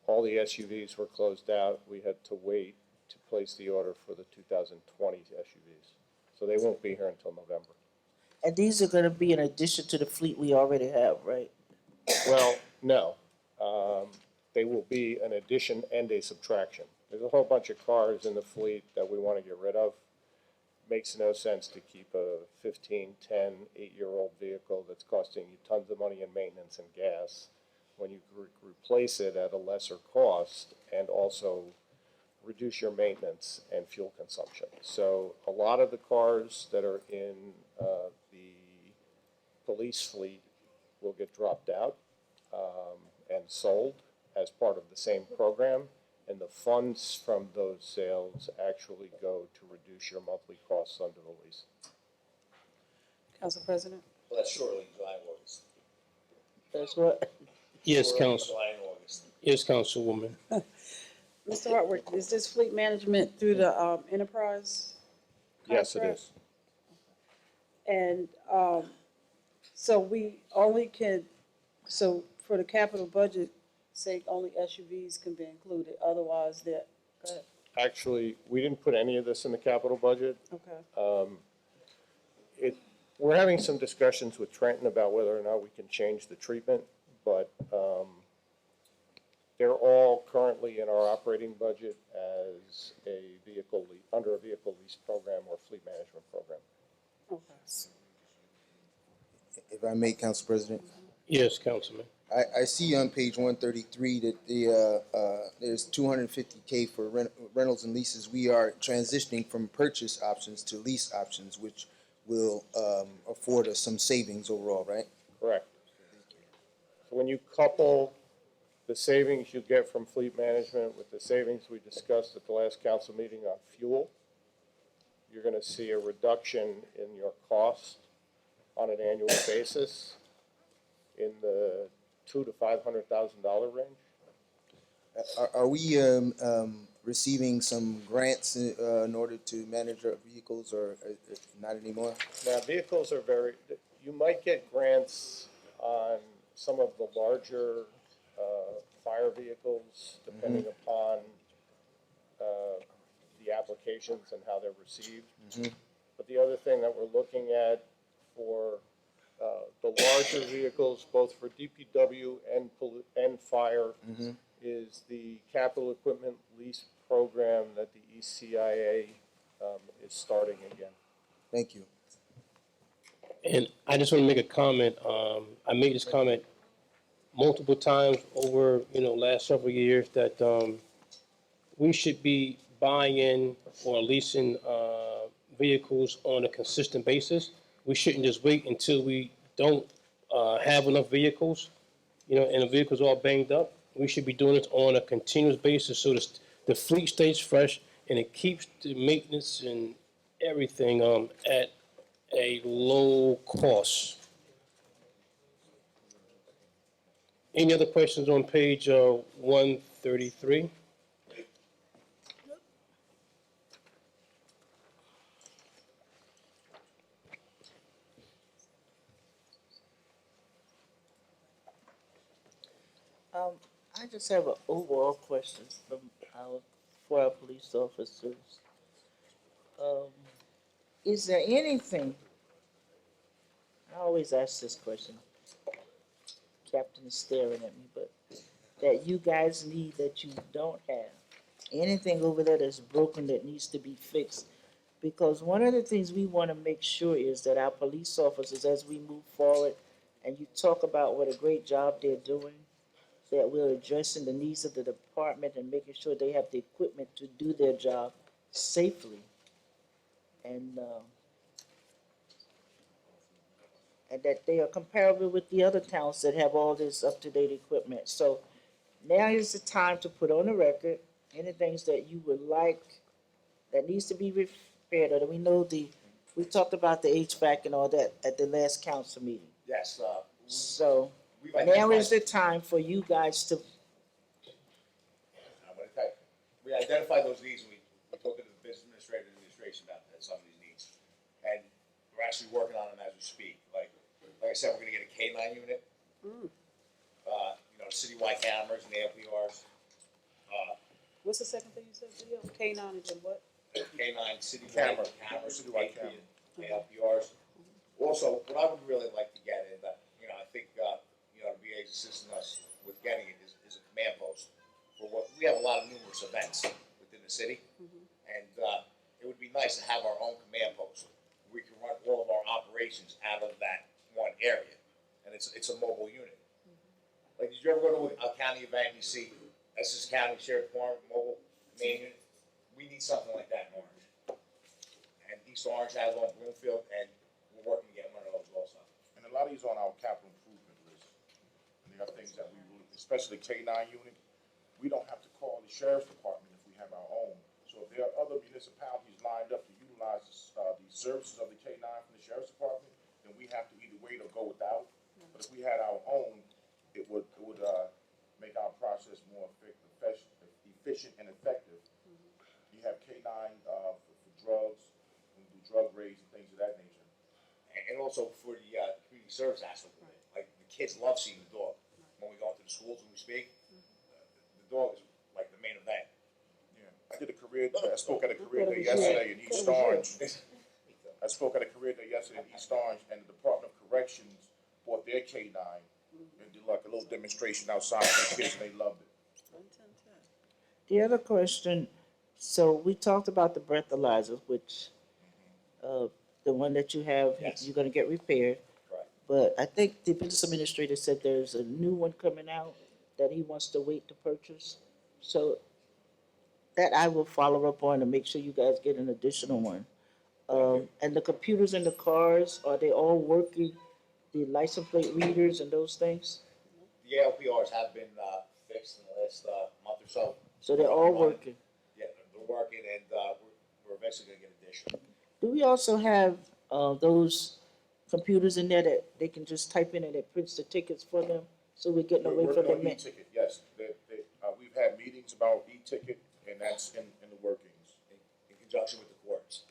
all the SUVs were closed out, we had to wait to place the order for the 2020 SUVs. So they won't be here until November. And these are gonna be in addition to the fleet we already have, right? Well, no. They will be an addition and a subtraction. There's a whole bunch of cars in the fleet that we want to get rid of. Makes no sense to keep a 15, 10, 8-year-old vehicle that's costing you tons of money in maintenance and gas when you replace it at a lesser cost and also reduce your maintenance and fuel consumption. So a lot of the cars that are in the police fleet will get dropped out and sold as part of the same program. And the funds from those sales actually go to reduce your monthly costs under the lease. Council President? Well, that's shortly, July and August. That's what, Yes, Shortly, Council. July and August. Yes, Councilwoman. Mr. Hartwick, is this fleet management through the, enterprise? Yes, it contract? is. And, so we only can, so for the capital budget sake, only SUVs can be included, otherwise they're, go ahead. Actually, we didn't put any of this in the capital budget. Okay, We're having some discussions with Trenton about whether or not we can change the treatment, but they're all currently in our operating budget as a vehicle, under a vehicle lease program or fleet management program. Okay. If I may, Council President, Yes, Councilman. I see on page 133 that there's 250K for rentals and leases. We are transitioning from purchase options to lease options, which will afford us some savings overall, right? Correct. So when you couple the savings you get from fleet management with the savings we discussed at the last council meeting on fuel, you're gonna see a reduction in your cost on an annual basis in the $200,000 to $500,000 range. Are we receiving some grants in order to manage our vehicles, or not anymore? Now, vehicles are you might get grants on some of the larger fire vehicles, depending upon the applications and how they're received. But the other thing that we're looking at for the larger vehicles, both for DPW and fire, is the capital equipment lease program that the ECIA is starting again. Thank you. And I just want to make a comment. I made this comment multiple times over, last several years that we should be buying or leasing vehicles on a consistent basis. We shouldn't just wait until we don't have enough vehicles, and the vehicles are all banged up. We should be doing it on a continuous basis so the fleet stays fresh and it keeps the maintenance and everything at a low cost. Any other questions on page 133? I just have an overall question for our police officers. Is there anything, I always ask this question, Captain is staring at me, but that you guys need that you don't have? Anything over there that's broken that needs to be fixed? Because one of the things we want to make sure is that our police officers, as we move forward, and you talk about what a great job they're doing, that we're addressing the needs of the department and making sure they have the equipment to do their job safely. And that they are comparable with the other towns that have all this up-to-date equipment. So now is the time to put on the record any things that you would like that needs to be repaired. Or we know we talked about the HVAC and all that at the last council meeting. Yes, So we've now identified. is the time for you guys to, I'm gonna tell you, we identified those needs, and we talked to the business administration about some of these needs. And we're actually working on them as we speak. Like I said, we're gonna get a K-9 unit. Citywide cameras and ALPRs. What's the second thing you said, video? K9 and then what? K-9 citywide cameras, Citywide camera. ALPRs. Also, what I would really like to get is that, I think, the VA is assisting us with getting it is a command post. We have a lot of numerous events within the city, and it would be nice to have our own command post. We can run all of our operations out of that one area, and it's a mobile unit. Like, did you ever go to a county event and you see Essex County Sheriff Department mobile command unit? We need something like that in Orange. And East Orange has one, Bloomfield, and we're working to get one of those also. And a lot of these on our capital improvement list. And there are things that we really, especially the K-9 unit, we don't have to call the sheriff's department if we have our own. So if there are other municipalities lined up to utilize the services of the K-9 from the sheriff's department, then we have to either wait or go without. But if we had our own, it would make our process more efficient and effective. You have K-9 for drugs, we do drug raids and things of that nature. And also for the community service aspect of it. Like, the kids love seeing the dog. When we go into the schools and we speak, the dog is like the main event. Yeah, I spoke at a career day yesterday in East Orange, I spoke at a career day yesterday in East Orange, and the Department of Corrections bought their K-9 and did like a little demonstration outside for the kids, and they loved it. The other question, so we talked about the breathalyzers, which, the one that you have, Yes. you're gonna get repaired. Right. But I think the business administrator said there's a new one coming out that he wants to wait to purchase. So that I will follow up on to make sure you guys get an additional one. And the computers in the cars, are they all working? The license plate readers and those things? The ALPRs have been, fixed in the last, month or so. So they're all working? Yeah, they're working, and, we're eventually gonna get additional. Do we also have, those computers in there that they can just type in and it prints the tickets for them? So we're getting away We're from the working on e-ticket, yes. We've had meetings about e-ticket, and that's in the workings. In conjunction with the courts.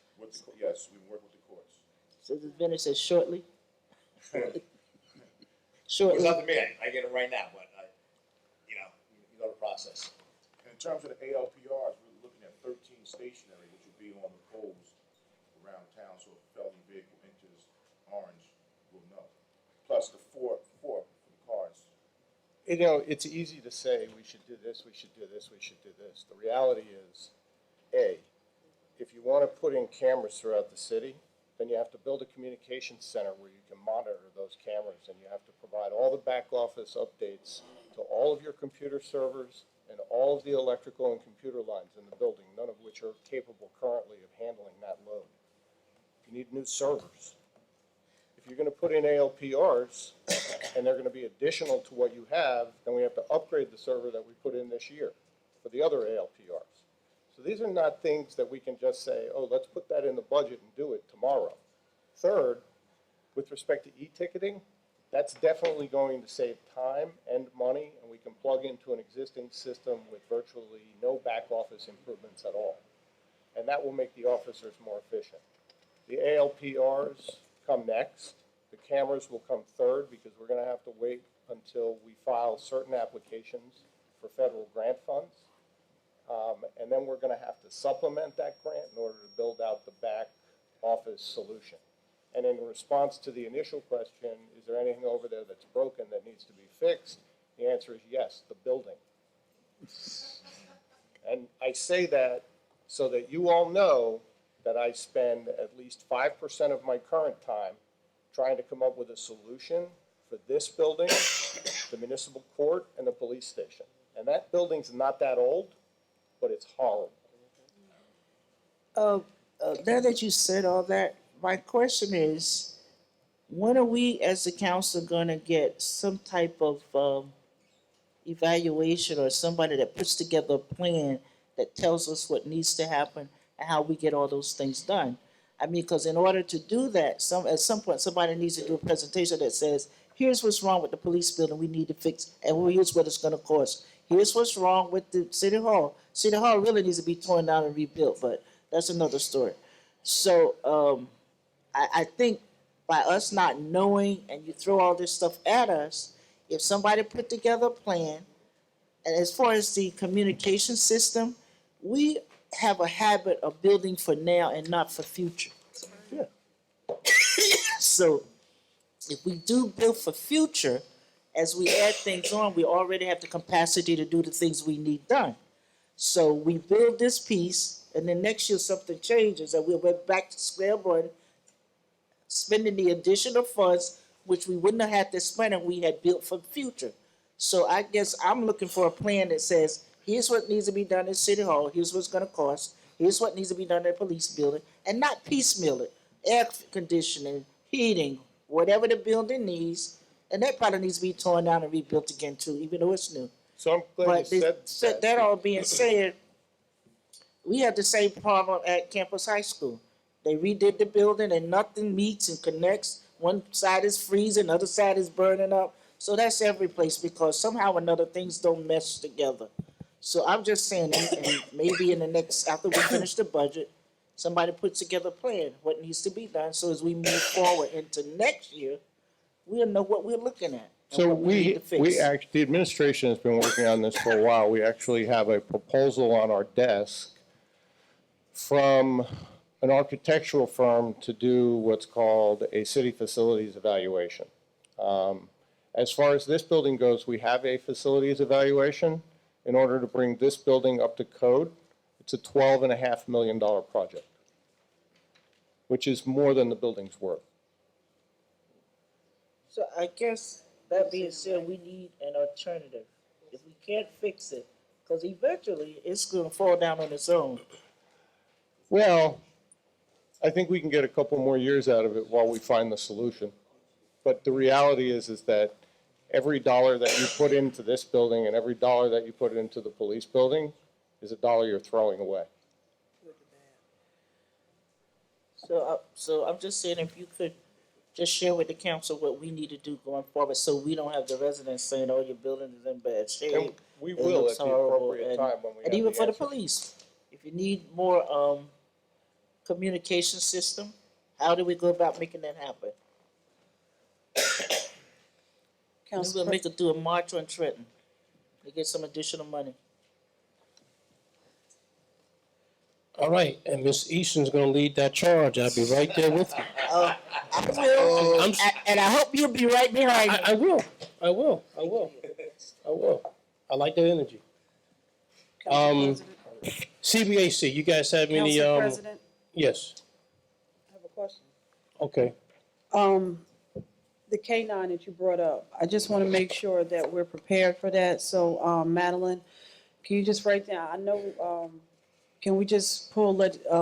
Yes, we work with the courts. So the vendor says shortly? It's Shortly? up to me, I get it right now, but, you know the process. In terms of the ALPRs, we're looking at 13 stationary, which will be on the poles around town, so if a felony vehicle enters Orange, we'll know. Plus the four for the cars. You know, it's easy to say, we should do this, we should do this, we should do this. The reality is, A, if you want to put in cameras throughout the city, then you have to build a communications center where you can monitor those cameras, and you have to provide all the back office updates to all of your computer servers and all of the electrical and computer lines in the building, none of which are capable currently of handling that load. You need new servers. If you're going to put in ALPRs, and they're going to be additional to what you have, then we have to upgrade the server that we put in this year for the other ALPRs. So these are not things that we can just say, oh, let's put that in the budget and do it tomorrow. Third, with respect to e-ticketing, that's definitely going to save time and money, and we can plug into an existing system with virtually no back office improvements at all. And that will make the officers more efficient. The ALPRs come next. The cameras will come third, because we're going to have to wait until we file certain applications for federal grant funds. And then we're going to have to supplement that grant in order to build out the back office solution. And in response to the initial question, is there anything over there that's broken that needs to be fixed? The answer is yes, the building. And I say that so that you all know that I spend at least 5% of my current time trying to come up with a solution for this building, the municipal court, and the police station. And that building's not that old, but it's horrible. Now that you said all that, my question is, when are we as the council gonna get some type of, evaluation or somebody that puts together a plan that tells us what needs to happen and how we get all those things done? I mean, because in order to do that, at some point, somebody needs to do a presentation that says, here's what's wrong with the police building we need to fix, and here's what it's gonna cost. Here's what's wrong with the city hall. City hall really needs to be torn down and rebuilt, but that's another story. So, I think by us not knowing and you throw all this stuff at us, if somebody put together a plan, and as far as the communication system, we have a habit of building for now and not for future. Yeah. So if we do build for future, as we add things on, we already have the capacity to do the things we need done. So we build this piece, and then next year something changes, and we're back to square one, spending the additional funds, which we wouldn't have had to spend if we had built for the future. So I guess I'm looking for a plan that says, here's what needs to be done in City Hall, here's what's gonna cost, here's what needs to be done in the police building, and not piecemeal it. Air conditioning, heating, whatever the building needs, and that probably needs to be torn down and rebuilt again too, even though it's new. So I'm glad But you said that all being said, we had the same problem at Campus High School. They redid the building and nothing meets and connects. One side is freezing, the other side is burning up. So that's every place, because somehow or another things don't mesh together. So I'm just saying, and maybe in the next, after we finish the budget, somebody puts together a plan, what needs to be done, so as we move forward into next year, we'll know what we're looking at. and So what need to fix. the administration has been working on this for a while. We actually have a proposal on our desk from an architectural firm to do what's called a city facilities evaluation. As far as this building goes, we have a facilities evaluation. In order to bring this building up to code, it's a $12.5 million project, which is more than the building's worth. So I guess that being said, we need an alternative. If we can't fix it, because eventually it's gonna fall down on its own. Well, I think we can get a couple more years out of it while we find the solution. But the reality is that every dollar that you put into this building and every dollar that you put into the police building is a dollar you're throwing away. So I'm just saying, if you could just share with the council what we need to do going forward, so we don't have the residents saying, "Oh, your building is in bad shape." And we It will looks at the horrible," appropriate time when we have And even the for the answer. police, if you need more communication system, how do we go about making that happen? We're Council gonna do a march on Trenton to get some additional money. All right, and Ms. Easton's gonna lead that charge. I'll be right there with you. I will, I'm- and I hope you'll be right behind me. I will. I will. I will. I will. I like that energy. Council President. CBAC, you guys have any, Council President, yes, I have a question. okay. The K-9 that you brought up, I just want to make sure that we're prepared for that. So, Madeline, can you just write down, I know, can we just pull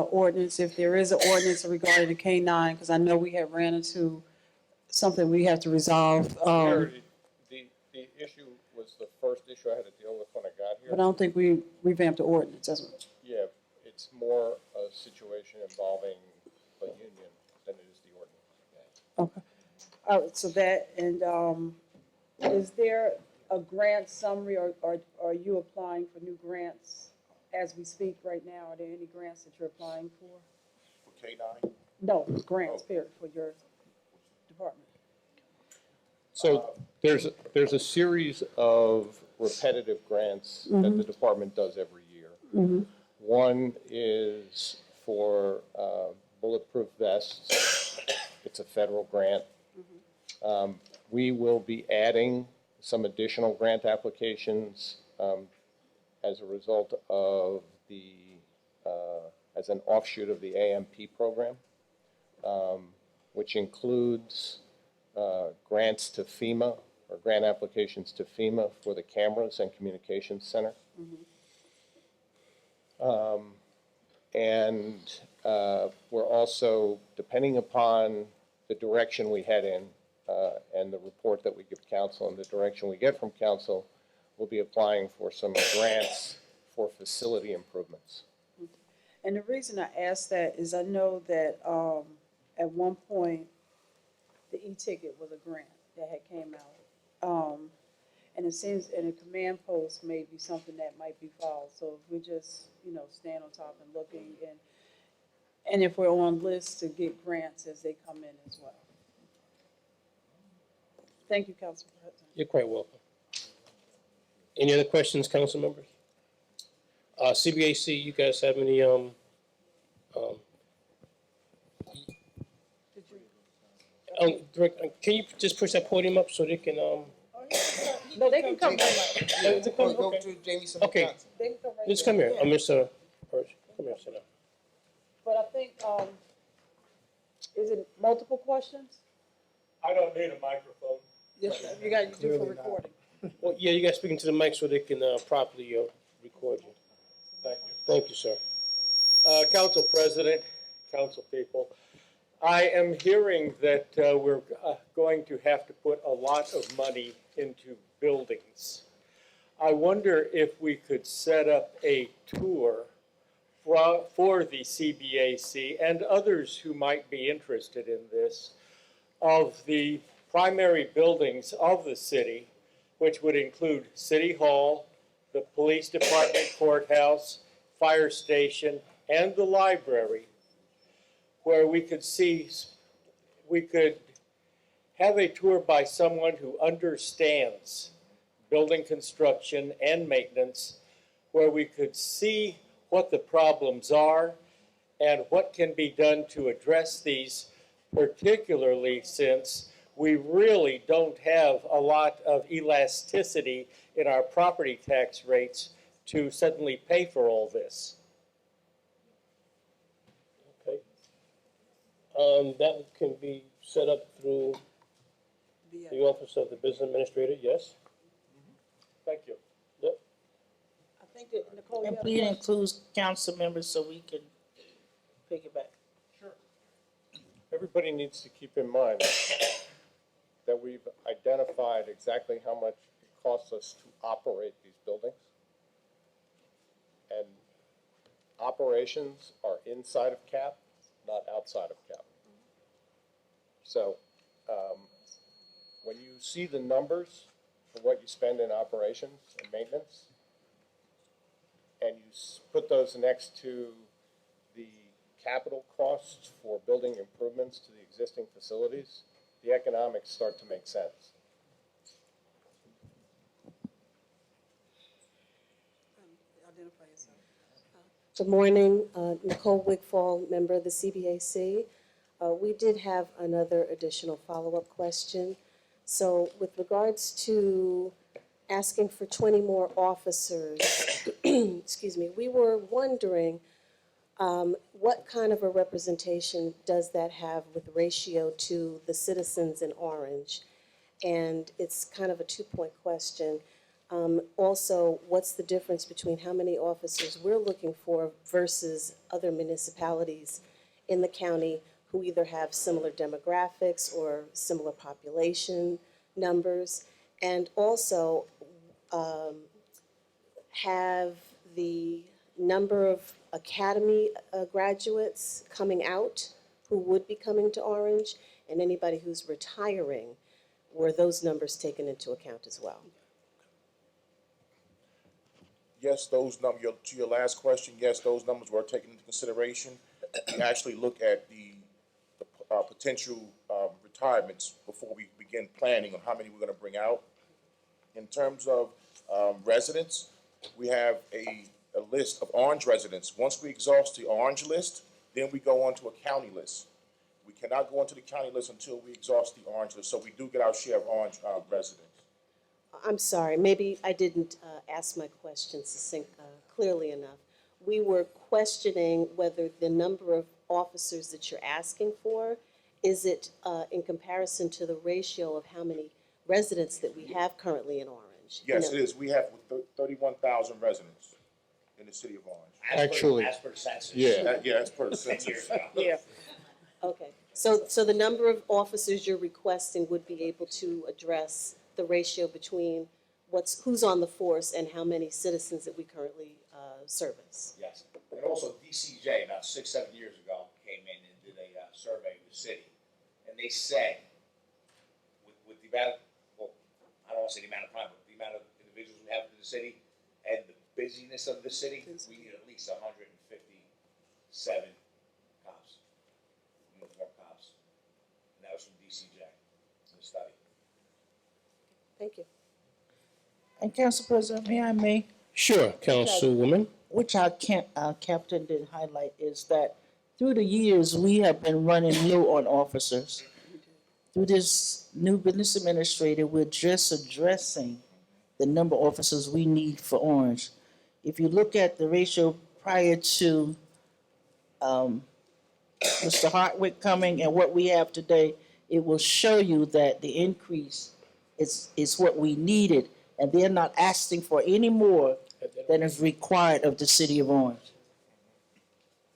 ordinance, if there is an ordinance regarding the K-9, because I know we have ran into something we have to resolve. The issue was the first issue I had to deal with when I got here. But I don't think we revamped the ordinance, that's what. Yeah, it's more a situation involving a union than it is the ordinance. Okay. All right, so that, and, is there a grant summary, or are you applying for new grants as we speak right now? Are there any grants that you're applying for? For K9? No, grants, period, for your department. So there's a series of repetitive grants that the department does every year. One is for bulletproof vests. It's a federal grant. We will be adding some additional grant applications as a result of as an offshoot of the AMP program, which includes grants to FEMA, or grant applications to FEMA for the cameras and communications center. And we're also, depending upon the direction we head in and the report that we give council and the direction we get from council, we'll be applying for some grants for facility improvements. And the reason I ask that is I know that, at one point, the e-ticket was a grant that had came out. And it seems, and a command post may be something that might be filed. So if we just, stand on top and looking, and if we're on lists to get grants as they come in as well. Thank you, Council President. You're quite welcome. Any other questions, council members? CBAC, you guys have any, Did you? Direct, can you just push that podium up so they can, No, they can come right. Go to Jamie Simon Okay. Johnson. They can come right. just there. come here, Mr. Perch, come here, sit down. But I think, is it multiple questions? I don't need a microphone. Yes, you got, you do for recording. Well, yeah, you guys speak into the mic so they can, properly, record you. Thank you. Thank you, sir. Council President, council people, I am hearing that we're going to have to put a lot of money into buildings. I wonder if we could set up a tour for the CBAC and others who might be interested in this of the primary buildings of the city, which would include City Hall, the Police Department Courthouse, Fire Station, and the library, where we could have a tour by someone who understands building construction and maintenance, where we could see what the problems are and what can be done to address these, particularly since we really don't have a lot of elasticity in our property tax rates to suddenly pay for all this. Okay. That can be set up through the Office of the Business Administrator, yes? Thank you. Yep. I think that Nicole, you And have a please question? include council members so we can piggyback. Everybody needs to keep in mind that we've identified exactly how much it costs us to operate these buildings. And operations are inside of CAP, not outside of CAP. So, when you see the numbers for what you spend in operations and maintenance, and you put those next to the capital costs for building improvements to the existing facilities, the economics start to make sense. Identify yourself. Good morning, Nicole Wigfall, member of the CBAC. We did have another additional follow-up question. So with regards to asking for 20 more officers, excuse me, we were wondering what kind of a representation does that have with ratio to the citizens in Orange? And it's kind of a two-point question. Also, what's the difference between how many officers we're looking for versus other municipalities in the county who either have similar demographics or similar population numbers? And also, have the number of academy graduates coming out who would be coming to Orange and anybody who's retiring, were those numbers taken into account as well? Yes, those numbers, to your last question, yes, those numbers were taken into consideration. We actually look at the potential retirements before we begin planning on how many we're gonna bring out. In terms of residents, we have a list of Orange residents. Once we exhaust the Orange list, then we go on to a county list. We cannot go onto the county list until we exhaust the Orange list, so we do get our share of Orange residents. I'm sorry, maybe I didn't ask my question clearly enough. We were questioning whether the number of officers that you're asking for, is it in comparison to the ratio of how many residents that we have currently in Orange? Yes, it is. We have 31,000 residents in the city of Orange. Actually, As per the census. Yeah, that's per the 10 census. years ago. Yeah. Okay, so the number of officers you're requesting would be able to address the ratio between who's on the force and how many citizens that we currently service? Yes, and also DCJ about 6-7 years ago came in and did a survey of the city, and they said with the amount, well, I don't want to say the amount of crime, but the amount of individuals we have in the city and the busyness of the city, we need at least 157 cops, uniformed cops, and that was from DCJ in the study. Thank you. And Council President, may? Sure, Councilwoman. Which our captain did highlight is that through the years, we have been running low on officers. Through this new business administrator, we're just addressing the number of officers we need for Orange. If you look at the ratio prior to Mr. Hartwick coming and what we have today, it will show you that the increase is what we needed, and they're not asking for any more than is required of the city of Orange.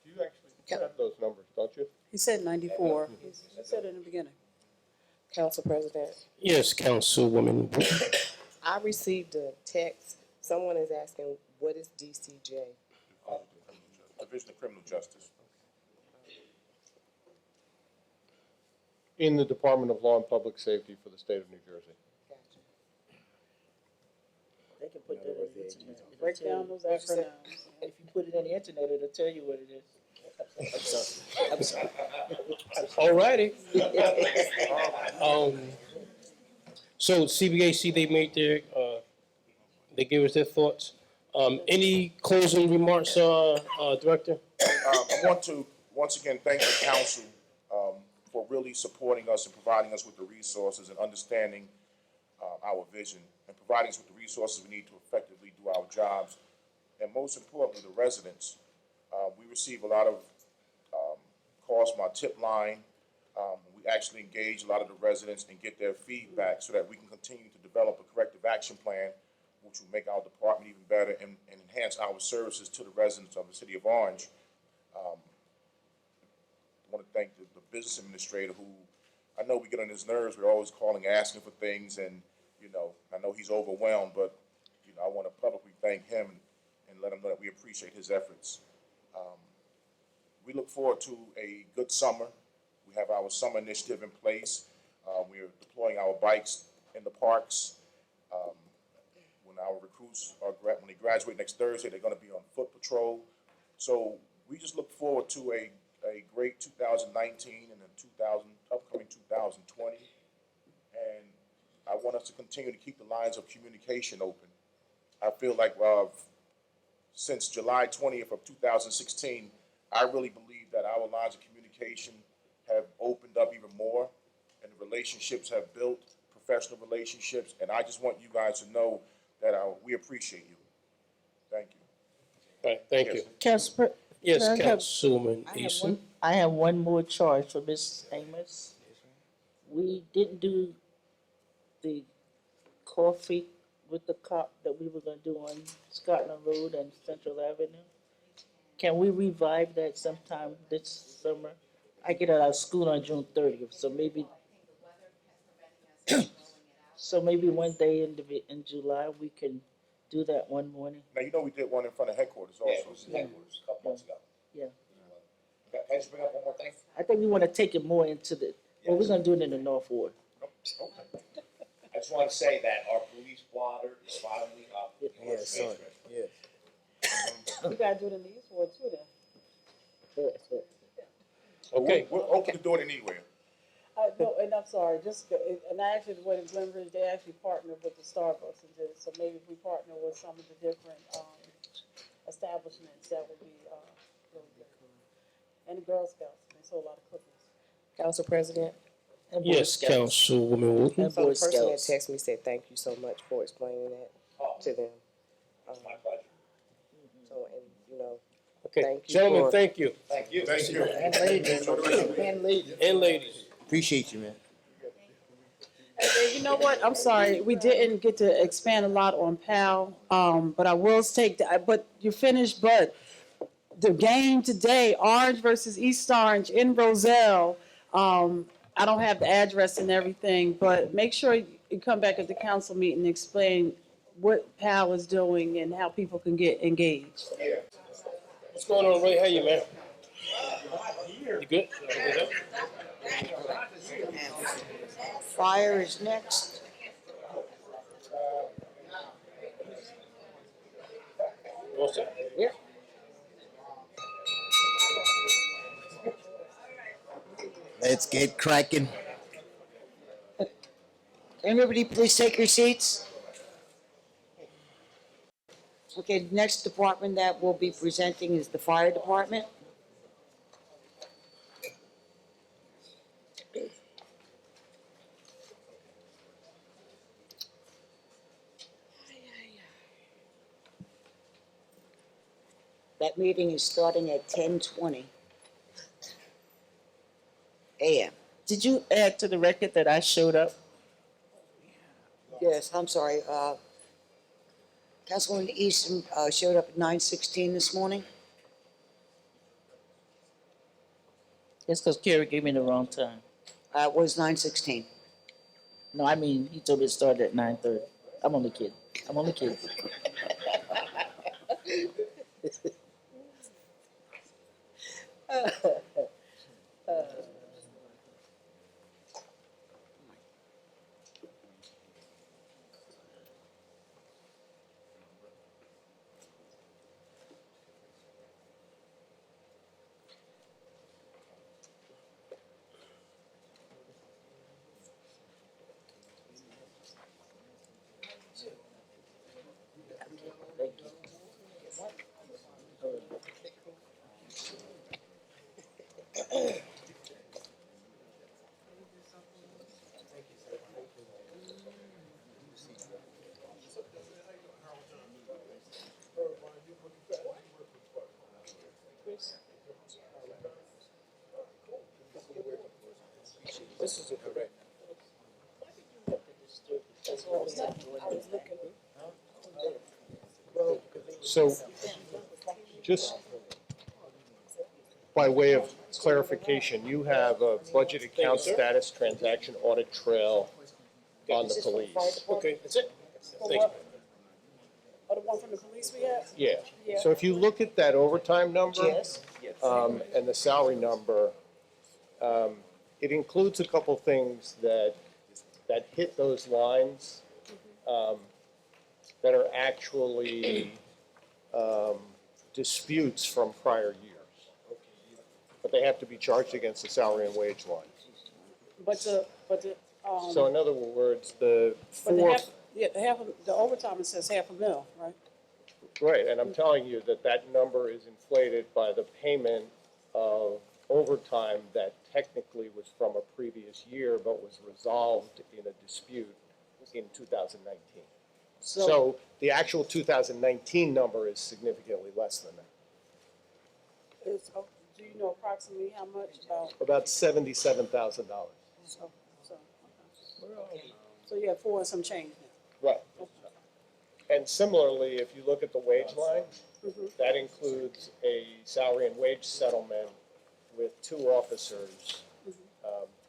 you actually have those numbers, don't you? He said 94. He said it in the beginning. Council President, Yes, Councilwoman. I received a text. Someone is asking, what is DCJ? Division of Criminal Justice. In the Department of Law and Public Safety for the state of New Jersey. Gotcha. They can put that on the internet. It'll Break tell down you. those acronyms. If you put it on the internet, it'll tell you what it is. I'm sorry. All righty. So CBAC, they made their, they gave us their thoughts. Any closing remarks, Director? I want to once again thank the council for really supporting us and providing us with the resources and understanding our vision and providing us with the resources we need to effectively do our jobs. And most importantly, the residents. We receive a lot of calls from our tip line. We actually engage a lot of the residents and get their feedback so that we can continue to develop a corrective action plan, which will make our department even better and enhance our services to the residents of the city of Orange. I want to thank the business administrator who, I know we get on his nerves. We're always calling, asking for things, and, I know he's overwhelmed, but, I want to publicly thank him and let him know that we appreciate his efforts. We look forward to a good summer. We have our summer initiative in place. We're deploying our bikes in the parks. When our recruits when they graduate next Thursday, they're going to be on foot patrol. So we just look forward to a great 2019 and upcoming 2020. And I want us to continue to keep the lines of communication open. I feel like since July 20th of 2016, I really believe that our lines of communication have opened up even more and the relationships have built, professional relationships, and I just want you guys to know that we appreciate you. Thank you. Right, thank Yes. you. Council, Yes, Can I have- Councilwoman Easton. I have one more charge for Ms. Amos. We didn't do the coffee with the cop that we were gonna do on Scotland Road and Central Avenue. Can we revive that sometime this summer? I get out of school on June 30th, so maybe. So maybe one day in July, we can do that one morning. Now, we did one in front of headquarters also. Yeah, it was headquarters a couple months ago. Yeah. Can I just bring up one more thing? I think we wanna take it more into well, we're gonna do it in the North Ward. Okay. I just want to say that our police blotter is finally up. in Yeah, North sorry, Main Street. yes. We gotta do it in the East Ward too then. Okay. We're open to doing it anywhere. No, and I'm sorry, and I actually went in Glenbridge, they actually partnered with the Starbucks and did it, so maybe if we partner with some of the different, establishments, that would be, really good. And the Girl Scouts, they sold a lot of cookies. Council President? and Boy Yes, Scouts. Councilwoman Wooten. And so the Boy person that Scouts. texted me said, thank you so much for explaining that Oh, to them. it's my pleasure. So, and, Okay, Thank you gentlemen, for- thank you. Thank you. Thank you. And ladies, and ladies. And ladies. Appreciate you, man. And you know what, I'm sorry, we didn't get to expand a lot on PAL, but I will take, but you're finished, but the game today, Orange versus East Orange in Roselle, I don't have the address and everything, but make sure you come back at the council meeting and explain what PAL is doing and how people can get engaged. What's going on, Ray? How you, man? You good? Fire is next. What's that? Let's get cracking. Everybody, please take your seats. Okay, the next department that we'll be presenting is the fire department. That meeting is starting at 10:20 a.m. Did you add to the record that I showed up? Yes, I'm sorry, Councilwoman Easton, showed up at 9:16 this morning. It's because Kerry gave me the wrong time. It was 9:16. No, I mean, he told me it started at 9:30. I'm only kidding. Thank you. This is correct. Why did you have to disturb it? That's all we have to. I was looking. So, just by way of clarification, you have a budget account status transaction audit trail on the police. Okay, that's it. For Thank you. what? Oh, the one from the police we had? Yeah. Yeah. So if you look at that overtime number, Yes. and the salary number, it includes a couple things that hit those lines, that are actually, disputes from prior years. But they have to be charged against the salary and wage line. But the, So in other words, the but the fourth, half, yeah, the overtime, it says $500,000, right? right, and I'm telling you that that number is inflated by the payment of overtime that technically was from a previous year, but was resolved in a dispute in 2019. So the actual 2019 number is significantly less than that, It's, oh, do you know approximately how much about $77,000. So, okay. So you have four and some change now. Right. And similarly, if you look at the wage line, that includes a salary and wage settlement with 2 officers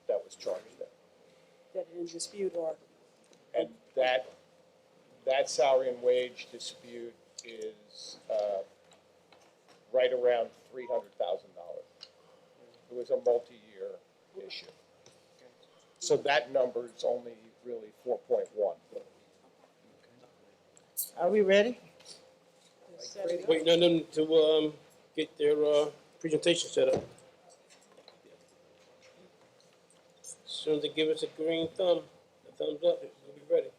that was charged there. That in dispute or, And that salary and wage dispute is right around $300,000. It was a multi-year issue. So that number is only really 4.1. Are we ready? Waiting on them to get their presentation set up. As soon as they give us a green thumb, a thumbs up, we'll be ready.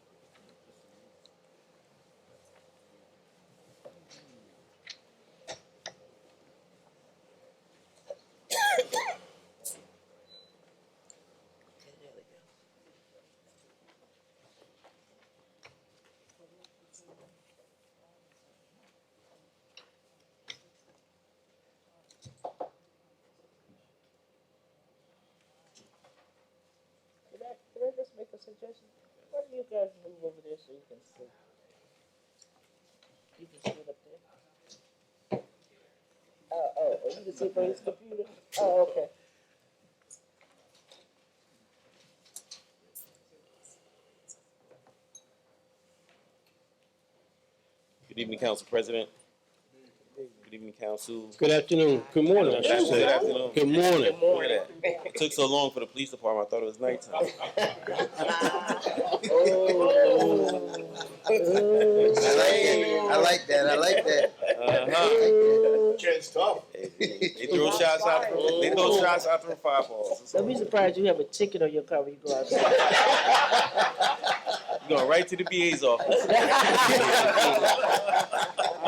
Can I just make a suggestion? Why don't you guys move over there so you can see? You can sit up there. Oh, you can see from his computer? Oh, okay. Good evening, Council President. Good evening, Council. Good afternoon. Good morning, I should say. Good afternoon. Good morning. Look at that. It took so long for the police department, I thought it was nighttime. I like that. I like that. Uh-huh. Kid's tough. They throw shots out. They throw shots out through fireballs. Don't be surprised you have a ticket on your car when you go outside. You're going right to the BA's office.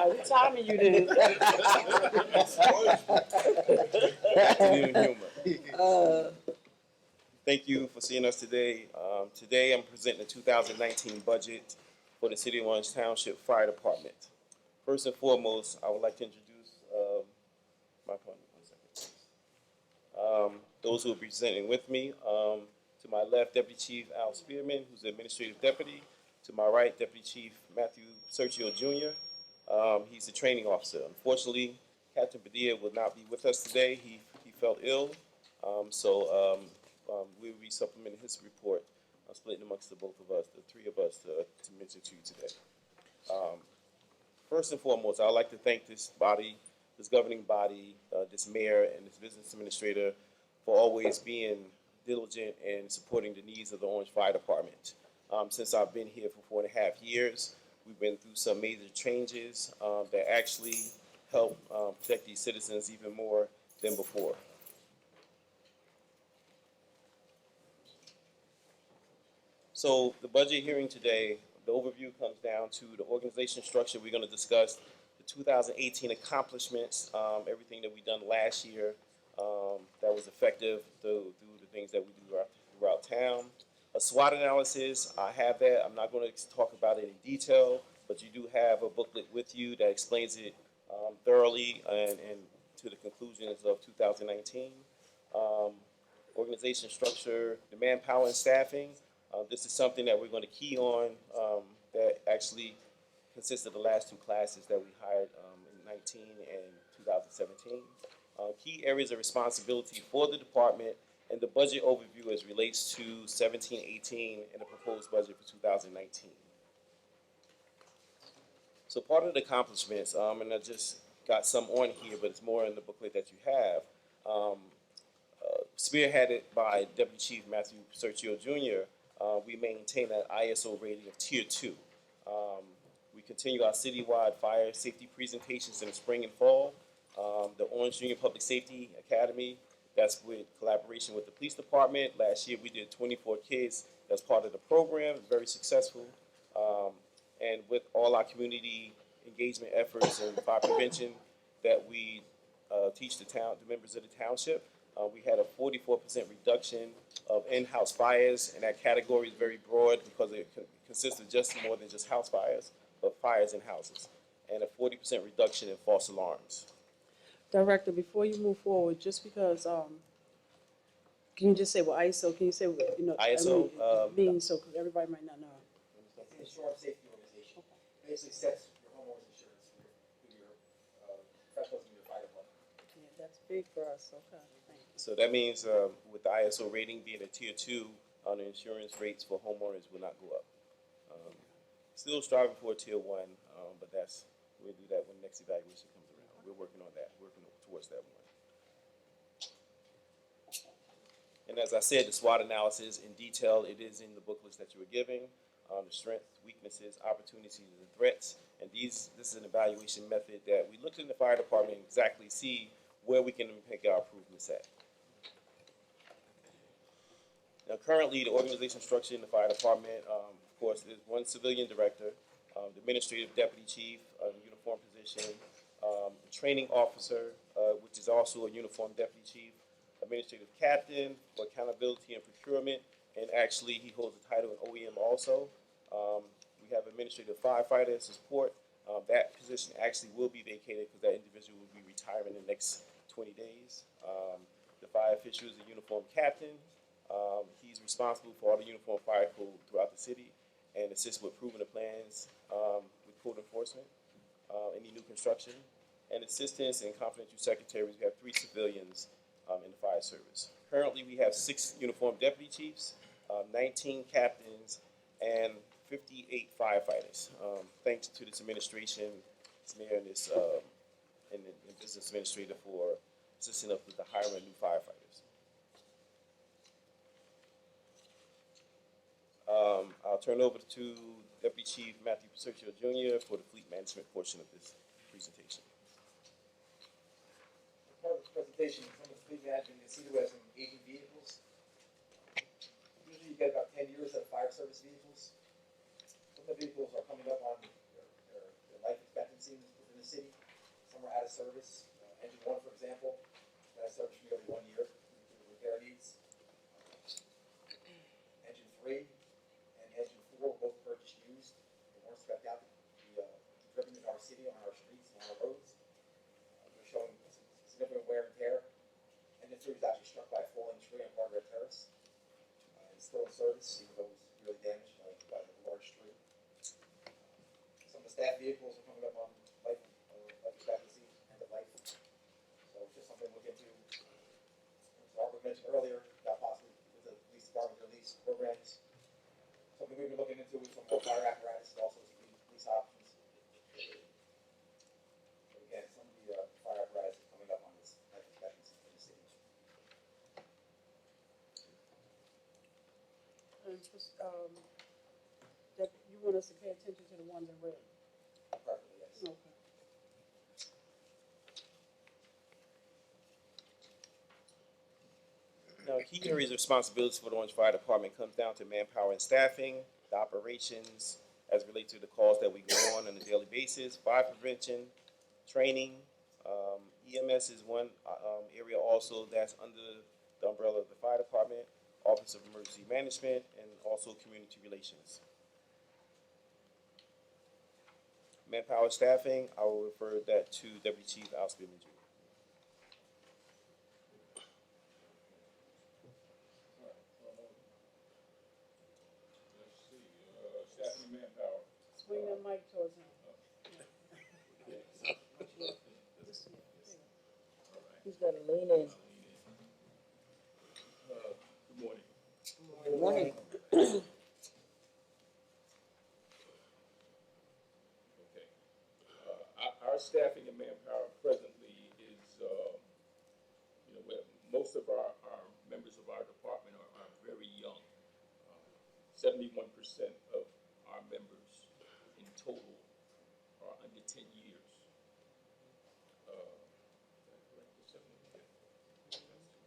What time are you then? Afternoon humor. Thank you for seeing us today. Today I'm presenting the 2019 budget for the City of Orange Township Fire Department. First and foremost, I would like to introduce my partner. Those who will be presenting with me. To my left, Deputy Chief Al Spearman, who's the Administrative Deputy. To my right, Deputy Chief Matthew Sergio Jr. He's the training officer. Unfortunately, Captain Padilla will not be with us today. He felt ill, so we will be supplementing his report, splitting amongst the both of us, the three of us, to mention to you today. First and foremost, I'd like to thank this body, this governing body, this mayor, and this business administrator for always being diligent and supporting the needs of the Orange Fire Department. Since I've been here for 4.5 years, we've been through some major changes that actually help protect these citizens even more than before. So the budget hearing today, the overview comes down to the organization structure. We're going to discuss the 2018 accomplishments, everything that we done last year that was effective through the things that we do throughout town. A SWOT analysis, I have that. I'm not going to talk about it in detail, but you do have a booklet with you that explains it thoroughly and to the conclusions of 2019. organization structure, the manpower and staffing. This is something that we're going to key on that actually consists of the last two classes that we hired in 19 and 2017. Key areas of responsibility for the department and the budget overview as relates to 17-18 and the proposed budget for 2019. So part of the accomplishments, and I just got some on here, but it's more in the booklet that you have, spearheaded by Deputy Chief Matthew Sergio Jr., we maintain an ISO rating of Tier 2. We continue our citywide fire safety presentations in the spring and fall. The Orange Junior Public Safety Academy, that's with collaboration with the police department. Last year we did 24 kids as part of the program, very successful. And with all our community engagement efforts and fire prevention that we teach the members of the township, we had a 44% reduction of in-house fires, and that category is very broad because it consists of just more than just house fires, but fires in houses, and a 40% reduction in false alarms. Director, before you move forward, just because, can you just say what ISO, can you say what, ISO, it means, so everybody might not know. It's an insurance safety organization. Basically sets your homeowner's insurance for your professionals in your fire department. Yeah, that's big for us, okay, thank you. So that means with the ISO rating being a Tier 2, the insurance rates for homeowners will not go up. Still striving for a Tier 1, but we'll do that when the next evaluation comes around. We're working on that, working towards that one. And as I said, the SWOT analysis in detail, it is in the booklets that you were giving, the strengths, weaknesses, opportunities, and threats. And this is an evaluation method that we looked in the fire department and exactly see where we can make our improvements at. Now, currently, the organization structure in the fire department, of course, is one civilian director, the administrative deputy chief, a uniform position, training officer, which is also a uniform deputy chief, administrative captain for accountability and procurement, and actually he holds the title in OEM also. We have administrative firefighter support. That position actually will be vacated because that individual will be retiring in the next 20 days. The fire official is a uniform captain. He's responsible for all the uniform fire code throughout the city and assists with approving the plans with code enforcement, any new construction, and assistants and confidential secretaries. We have 3 civilians in the fire service. Currently, we have 6 uniformed deputy chiefs, 19 captains, and 58 firefighters. Thanks to this administration, this mayor, and this and the business administrator for assisting us with the hiring of new firefighters. I'll turn over to Deputy Chief Matthew Sergio Jr. for the fleet management portion of this presentation. Part of this presentation, some of the fleet management, you can see that we have some aging vehicles. Usually you get about 10 years of fire service vehicles. Some of the vehicles are coming up on their life expectancy within the city. Some are out of service. Engine 1, for example, is out of service for nearly 1 year due to repair needs. Engine 3 and Engine 4 were both purchased used. They weren't spec'd out to be driven in our city, on our streets, and on our roads. They're showing significant wear and tear. Engine 3 was actually struck by a falling tree on Margaret Terrace. It's still in service, even though it was really damaged by the large tree. Some of the staff vehicles are coming up on life expectancy, end of life. So it's just something to look into. As Barbara mentioned earlier, about possibly with the police department release programs. Something we've been looking into with some more fire apparatus and also some police options. But again, some of the fire apparatus is coming up on this life expectancy in the city. And just, that you want us to pay attention to the ones in red? Perfectly, yes. Okay. Now, key areas of responsibilities for the Orange Fire Department comes down to manpower and staffing, the operations as it relates to the calls that we go on a daily basis, fire prevention, training. EMS is one area also that's under the umbrella of the fire department, Office of Emergency Management, and also community relations. Manpower staffing, I will refer that to Deputy Chief Al Spearman Jr. Bring the mic towards him. He's gonna lean in. Good morning. Good morning. Okay. Our staffing and manpower presently is, most of our members of our department are very young. 71% of our members in total are under 10 years. Is that correct? The 71?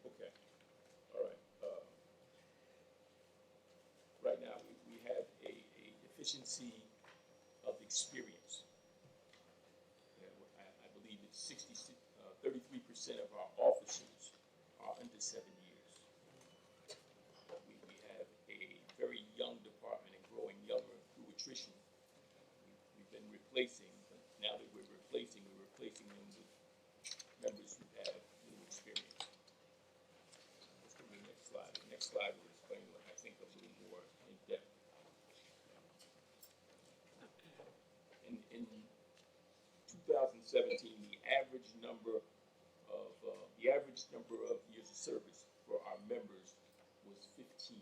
Okay, all right. Right now, we have a deficiency of experience. I believe it's 33% of our officers are under 7 years. We have a very young department and growing younger through attrition. We've been replacing, but now that we're replacing them with members who have new experience. Let's go to the next slide. The next slide will explain what I think a little more in depth. In 2017, the average number of years of service for our members was 15.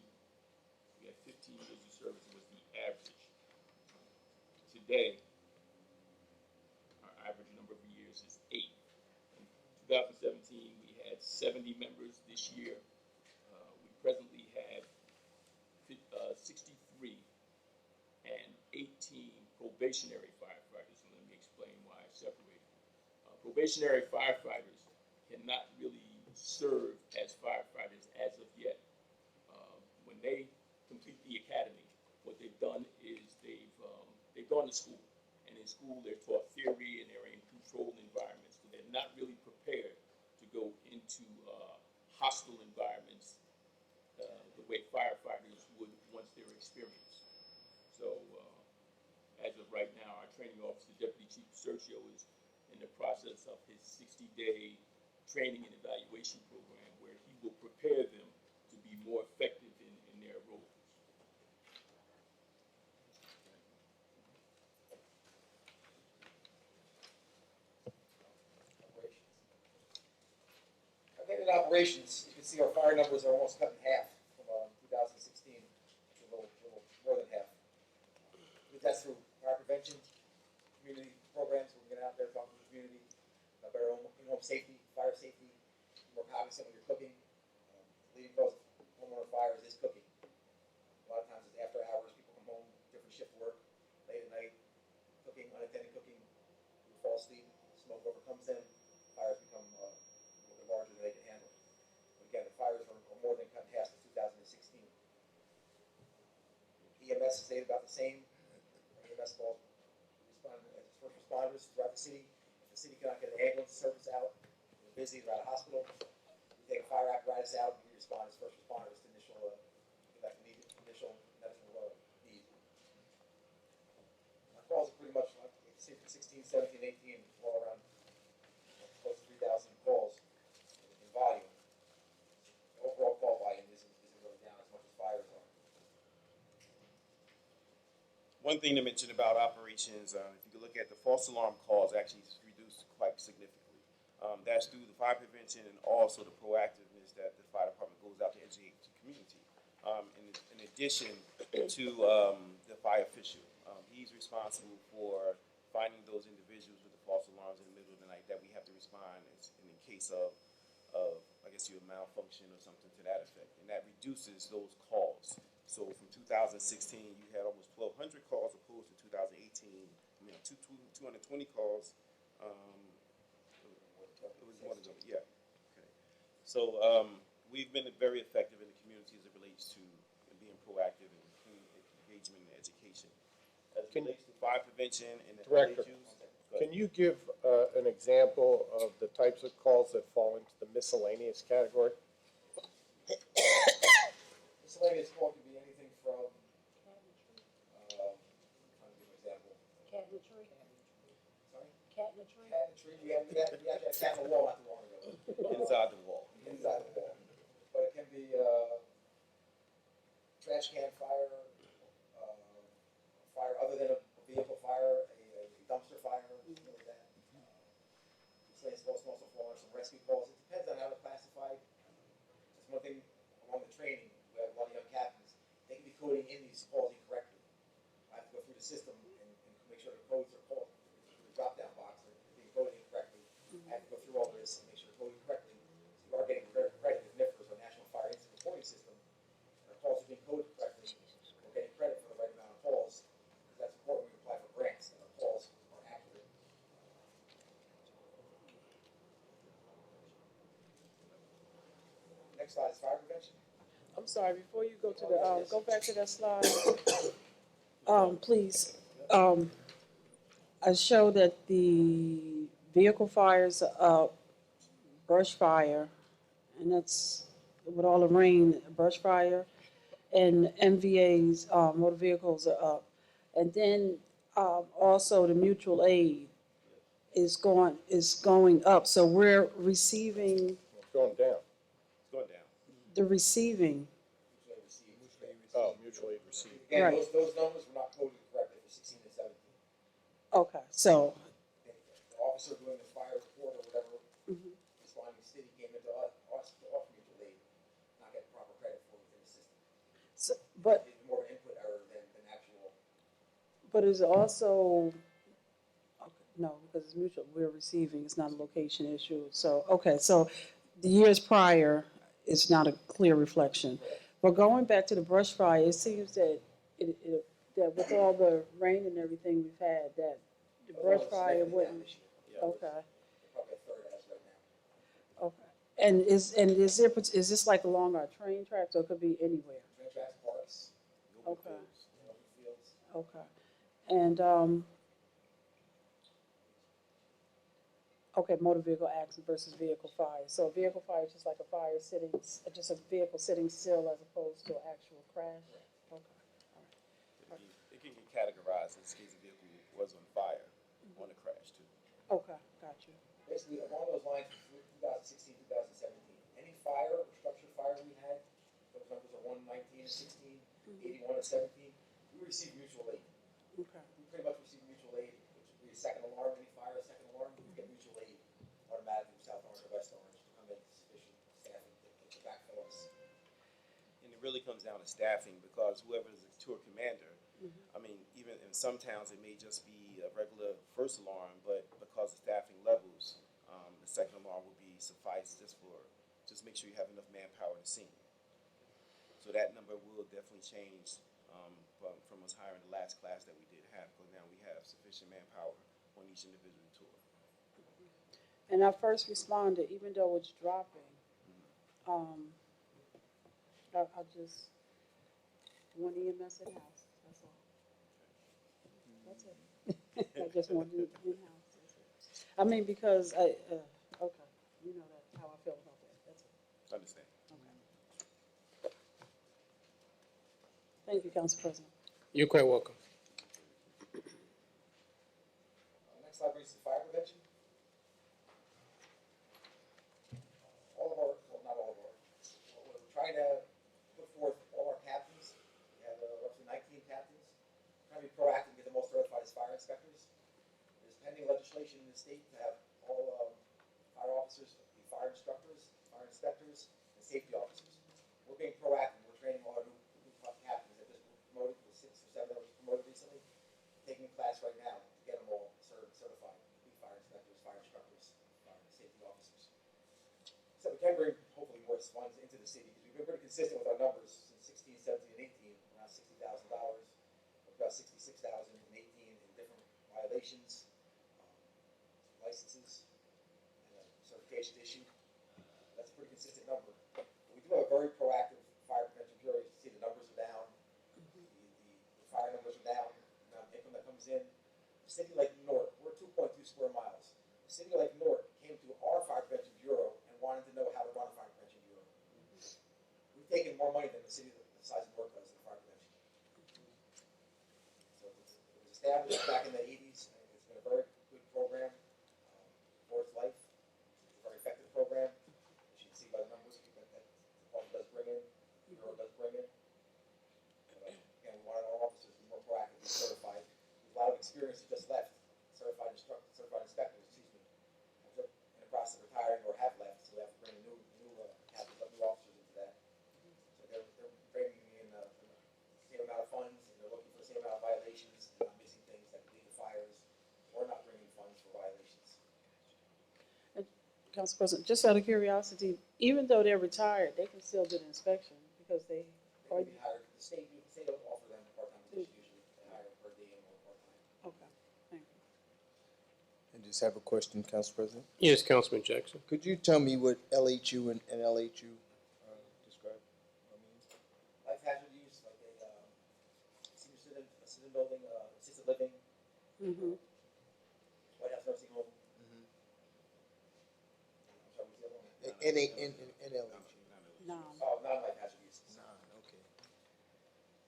We had 15 years of service was the average. Today, our average number of years is 8. In 2017, we had 70 members. This year, we presently have 63 and 18 probationary firefighters. And let me explain why I separated. Probationary firefighters cannot really serve as firefighters as of yet. When they complete the academy, what they've done is they've gone to school, and in school they're taught theory and they're in controlled environments. So they're not really prepared to go into hostile environments the way firefighters would once they're experienced. So as of right now, our training officer, Deputy Chief Sergio, is in the process of his 60-day training and evaluation program where he will prepare them to be more effective in their roles. In operations, you can see our fire numbers are almost cut in half from 2016, a little more than half. That's through fire prevention, community programs, we're getting out there talking to the community about better in-home safety, fire safety, more cognizant when you're cooking. Leading cause of homeowner fires is cooking. A lot of times it's after hours, people come home, different shift work, late at night, cooking, unattended cooking, people fall asleep, smoke overcomes them, fires become a little bit larger than they can handle. But again, the fires are more than cut in half since 2016. EMS stayed about the same. EMS calls first responders throughout the city. If the city cannot get an ambulance service out, we're busy, they're at a hospital. We take a fire apparatus out, we respond as first responders to initial medical need. Our calls are pretty much like 16, 17, 18, all around close to 3,000 calls in volume. The overall call volume isn't really down as much as fires are. One thing to mention about operations, if you could look at the false alarm calls, actually reduced quite significantly. That's through the fire prevention and also the proactiveness that the fire department goes out to educate the community. In addition to the fire official, he's responsible for finding those individuals with the false alarms in the middle of the night that we have to respond in case of I guess your malfunction or something to that effect, and that reduces those calls. So from 2016, you had almost 1,200 calls opposed to 2018. 220 calls. It was more than that, yeah. Okay. So we've been very effective in the community as it relates to being proactive and engagement in education. As it relates to fire prevention and the Director, issues. can you give an example of the types of calls that fall into the miscellaneous category? Miscellaneous call can be anything from, I'll give you an example. Cat in the tree. Sorry? Cat in the tree. Cat in the tree, we actually had a cat in the wall not too long ago. Inside the wall. Inside the wall. But it can be trash can fire, fire other than a vehicle one thing along the training, we have a lot of young captains, they can be coding in these calls incorrectly. I have to go through the system and make sure the codes are called, the drop-down box, are being coded incorrectly. I have to go through all this and make sure they're coded correctly. So you are getting credit with NIFRS, our National Fire Incident Reporting System. And our calls are being coded correctly. We're getting credit for the right amount of calls. Because that's important when we apply for grants, that our calls are accurate. Next slide is fire prevention. I'm sorry, before you go to the, go back to that slide. Please, I show that the vehicle fires are up, brush fire, and that's with all the rain, brush fire, and MVA's, motor vehicles are up. And then, also the mutual aid is going up, so we're receiving, It's going down. It's going down. the receiving, Oh, mutual aid received. Again, Right. those numbers were not coded correctly for 16 and 17. okay, so, The officer doing the fire report or whatever, responding to the city came into us to offer mutual aid, not getting proper credit for within the system. but, It's more of an input error than actual. but is it also, okay, no, because it's mutual, we're receiving, it's not a location issue, so, okay, so the years prior, it's not a clear reflection. But going back to the brush fire, it seems that that with all the rain and everything we've had, that the brush fire wouldn't, okay, They're probably a third as right now. okay. And is this like along our train tracks, or it could be anywhere? Train tracks, parks, Okay, open fields. okay. And, okay, motor vehicle accident versus vehicle fire. So a vehicle fire is just like a fire sitting, just a vehicle sitting still as opposed to an actual crash? Okay, all right. It can get categorized as case the vehicle was on fire on a crash too. Okay, got you. Basically, along those lines, 2016, 2017, any fire or structure fire we had, those numbers are 119 and 16, 81 and 17, we receive mutual aid. Okay, We pretty much receive mutual aid, which would be a second alarm, any fire, a second alarm, we get mutual aid automatically from South Orange or West Orange to come in sufficient staffing to backfill us. And it really comes down to staffing because whoever is the tour commander, I mean, even in some towns, it may just be a regular first alarm, but because of staffing levels, the second alarm would be suffice just make sure you have enough manpower in the scene. So that number will definitely change from us hiring the last class that we did have, because now we have sufficient manpower on each individual tour. and our first responder, even though it's dropping, I just, one EMS in-house, that's all. That's it. I just want it in-house, that's it. I mean, because okay, you know that, how I feel about that, that's it, Understand? okay. Thank you, Council President. You're quite welcome. Next slide brings us to fire prevention. All of our, well, not all of our, we're trying to put forth all our captains. We have roughly 19 captains. Trying to be proactive and get them all certified as fire inspectors. There's pending legislation in the state to have all fire officers be fire instructors, fire inspectors, and safety officers. We're being proactive. We're training all our new captains that just were promoted, with 6 or 7 that were promoted recently. Taking a class right now to get them all certified to be fire inspectors, fire instructors, fire safety officers. So we can bring hopefully more funds into the city because we've been pretty consistent with our numbers since 16, 17, and 18, around $60,000, about 66,000 and 18 in different violations, licenses, and certifications issued. That's a pretty consistent number. But we do have a very proactive fire prevention bureau. You can see the numbers are down. The fire numbers are down. The amount of income that comes in. The city like Newark, we're 2.2 square miles. The city like Newark came to our fire prevention bureau and wanted to know how to run a fire prevention bureau. We've taken more money than the city the size of Newark does in fire prevention. So it was established back in the 80s. And it's been a very good program for its life. It's a very effective program. As you can see by the numbers that the department does bring in, the bureau does bring in. But again, we wanted our officers to be more proactive, be certified. There's a lot of experience that just left, certified inspectors, in the process of retiring or have left, so we have to bring new captains, new officers into that Council President, just out of curiosity, even though they're retired, they can still do the inspection because they, They can be hired, the state will offer them a part-time position usually, they hire per diem or part-time. okay, thank you. I just have a question, Council President. Yes, Councilman Jackson. Could you tell me what LHU and NLHU describe? Life hazard use, like a, senior citizen, assisted building, assisted living, Mm-hmm. White House nursing home. Mhm. I'm sorry, what's the other one? NLHU. No. Oh, non-life hazard use. Okay.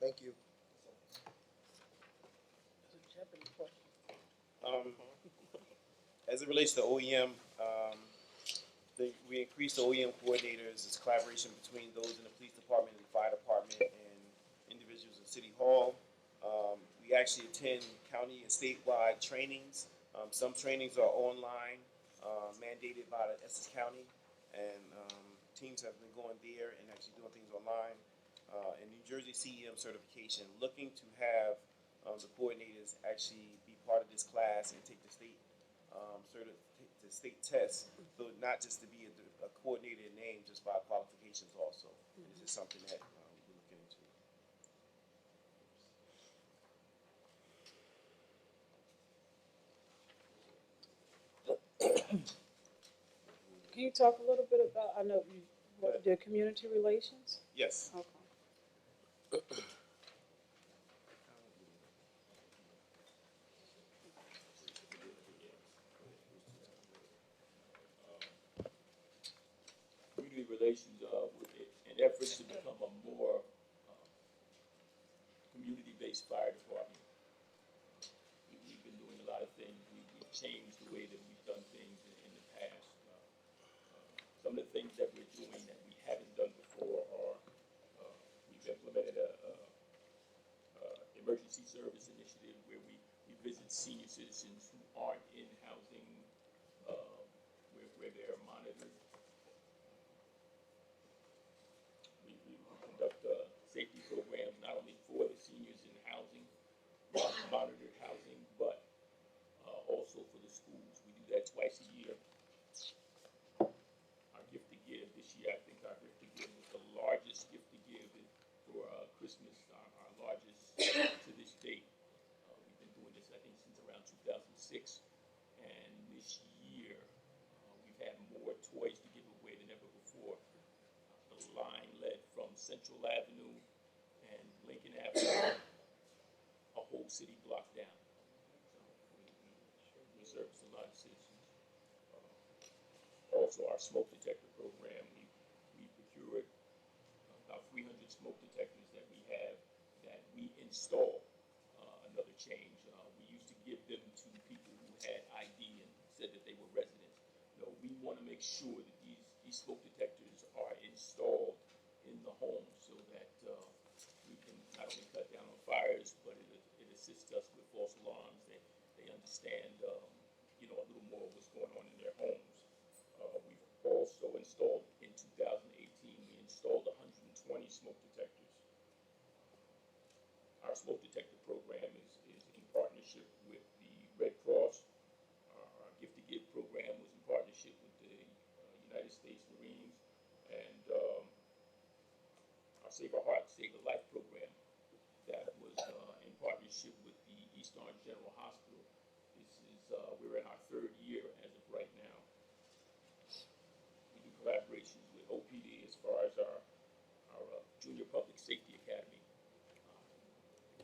Thank you. Jeopardy question. As it relates to OEM, we increased the OEM coordinators. It's collaboration between those in the police department and the fire department and individuals in City Hall. We actually attend county and statewide trainings. Some trainings are online, mandated by the Essex County, and teams have been going there and actually doing things online. And New Jersey CEM certification, looking to have the coordinators actually be part of this class and take the state the state test, so not just to be a coordinator in name, just by qualifications also. And this is something that we're looking into. Can you talk a little bit about, I know you, what, the community relations? Yes. Okay. Community relations with an effort to become a more community-based fire department. We've been doing a lot of things. We've changed the way that we've done things in the past. Some of the things that we're doing that we haven't done before are we've implemented a emergency service initiative where we visit senior citizens who aren't in housing where they're monitored. We conduct safety programs not only for the seniors in housing, monitored housing, but also for the schools. We do that twice a year. Our gift to give this year, I think our gift to give was the largest gift to give for Christmas, our largest to this date. We've been doing this, I think, since around 2006. And this year, we've had more toys to give away than ever before. The line led from Central Avenue and Lincoln Avenue, a whole city block down. So we service a lot of citizens. Also, our smoke detector program, we procured about 300 smoke detectors that we have that we install. Another change, we used to give them to people who had ID and said that they were residents. No, we want to make sure that these smoke detectors are installed in the home so that we can not only cut down on fires, but it assists us with false alarms. They understand, a little more of what's going on in their homes. We've also installed, in 2018, we installed 120 smoke detectors. Our smoke detector program is in partnership with the Red Cross. Our Gift to Give program was in partnership with the United States Marines, and our Save Our Heart, Save a Life program that was in partnership with the East Orange General Hospital. This is, we're in our third year as of right now. We do collaborations with OPD as far as our Junior Public Safety Academy.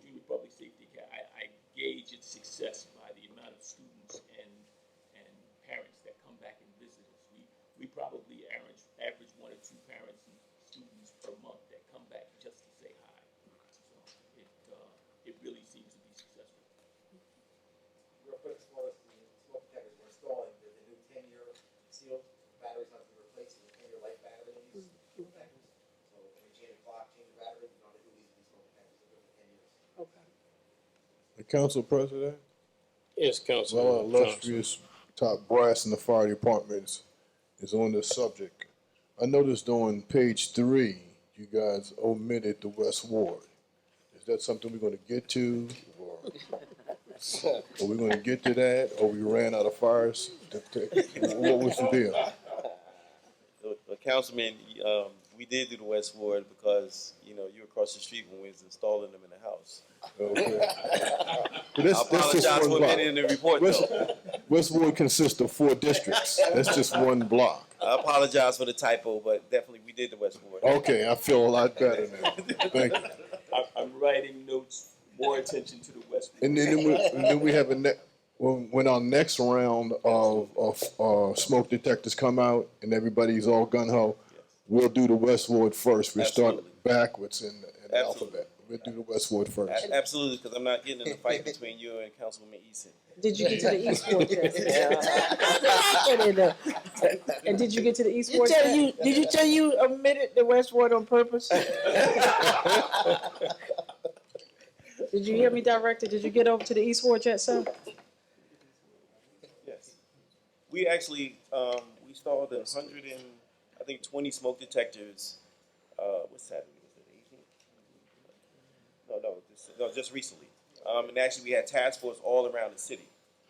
Junior Public Safety Academy, I gauge its success by the amount of students and parents that come back and visit us. We probably average 1 or 2 parents and students per month that come back just to say hi. So it really seems to be successful. Real quick, as far as the smoke detectors we're installing, the new 10-year sealed batteries not to be replaced, the 10-year life batteries, smoke detectors. So when you change the clock, change the battery, you don't have to do these smoke detectors, they're good for 10 years. Okay. The council president, Yes, well, Councilman our Johnson. illustrious top brass in the fire departments is on this subject. I noticed on page 3, you guys omitted the West Ward. Is that something we're gonna get to, or are we gonna get to that, or we ran out of fires? What was the deal? Councilman, we did do the West Ward because, you know, you were across the street when we was installing them in the house. Okay. I apologize for omitting in the report, though. West Ward consists of 4 districts. That's just one block. I apologize for the typo, but definitely we did the West Ward. Okay, I feel a lot better now. Thank you. I'm writing notes, more attention to the West. And then we have when our next round of smoke detectors come out and everybody's all gun ho, we'll do the West Ward first. We'll start backwards in the alphabet. We'll do the West Ward first. Absolutely, because I'm not getting in a fight between you and Councilwoman Eason. Did you get to the East Ward yet? And did you get to the East Ward yet? Did you tell you omitted the West Ward on purpose? Did you hear me, Director? Did you get over to the East Ward yet, sir? Yes. We actually, we installed 120 smoke detectors, what's Saturday, was it 18? No, just recently. And actually we had task force all around the city.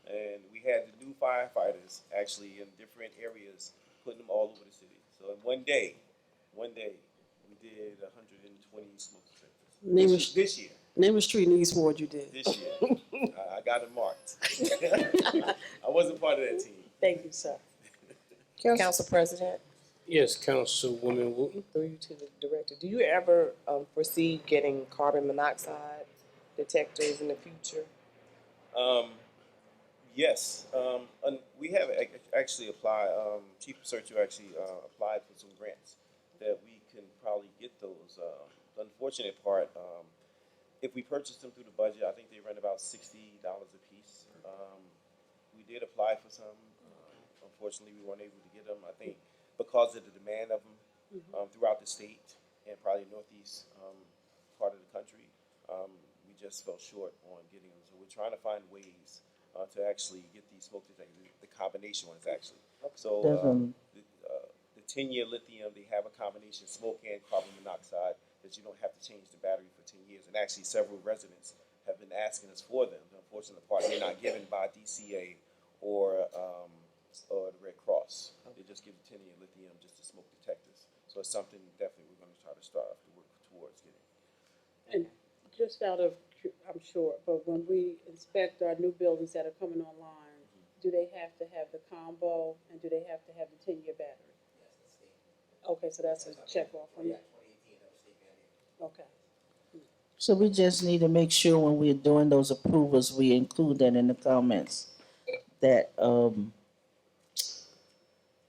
And we had the new firefighters actually in different areas, putting them all over the city. So in one day, we did 120 smoke detectors. This year. Name a street in the East Ward you did. This year. I got it marked. I wasn't part of that team. Thank you, sir. Council President, Yes, Councilwoman Wooten. through you to the director, do you ever foresee getting carbon monoxide detectors in the future? Yes, and we have actually applied, Chief Searcher actually applied for some grants that we can probably get those. The unfortunate part, if we purchase them through the budget, I think they run about $60 a piece. We did apply for some. Unfortunately, we weren't able to get them. I think because of the demand of them throughout the state and probably northeast part of the country, we just fell short on getting them. So we're trying to find ways to actually get these smoke detectors, the combination ones actually. So the 10-year lithium, they have a combination smoke and carbon monoxide that you don't have to change the battery for 10 years. And actually several residents have been asking us for them. The unfortunate part, they're not given by DCA or the Red Cross. They just give the 10-year lithium just to smoke detectors. So it's something definitely we're going to try to strive to work towards getting. And just out of, I'm sure, but when we inspect our new buildings that are coming online, do they have to have the combo and do they have to have the 10-year battery? Okay, so that's a check off on that. Okay. So we just need to make sure when we're doing those approvals, we include that in the comments. That,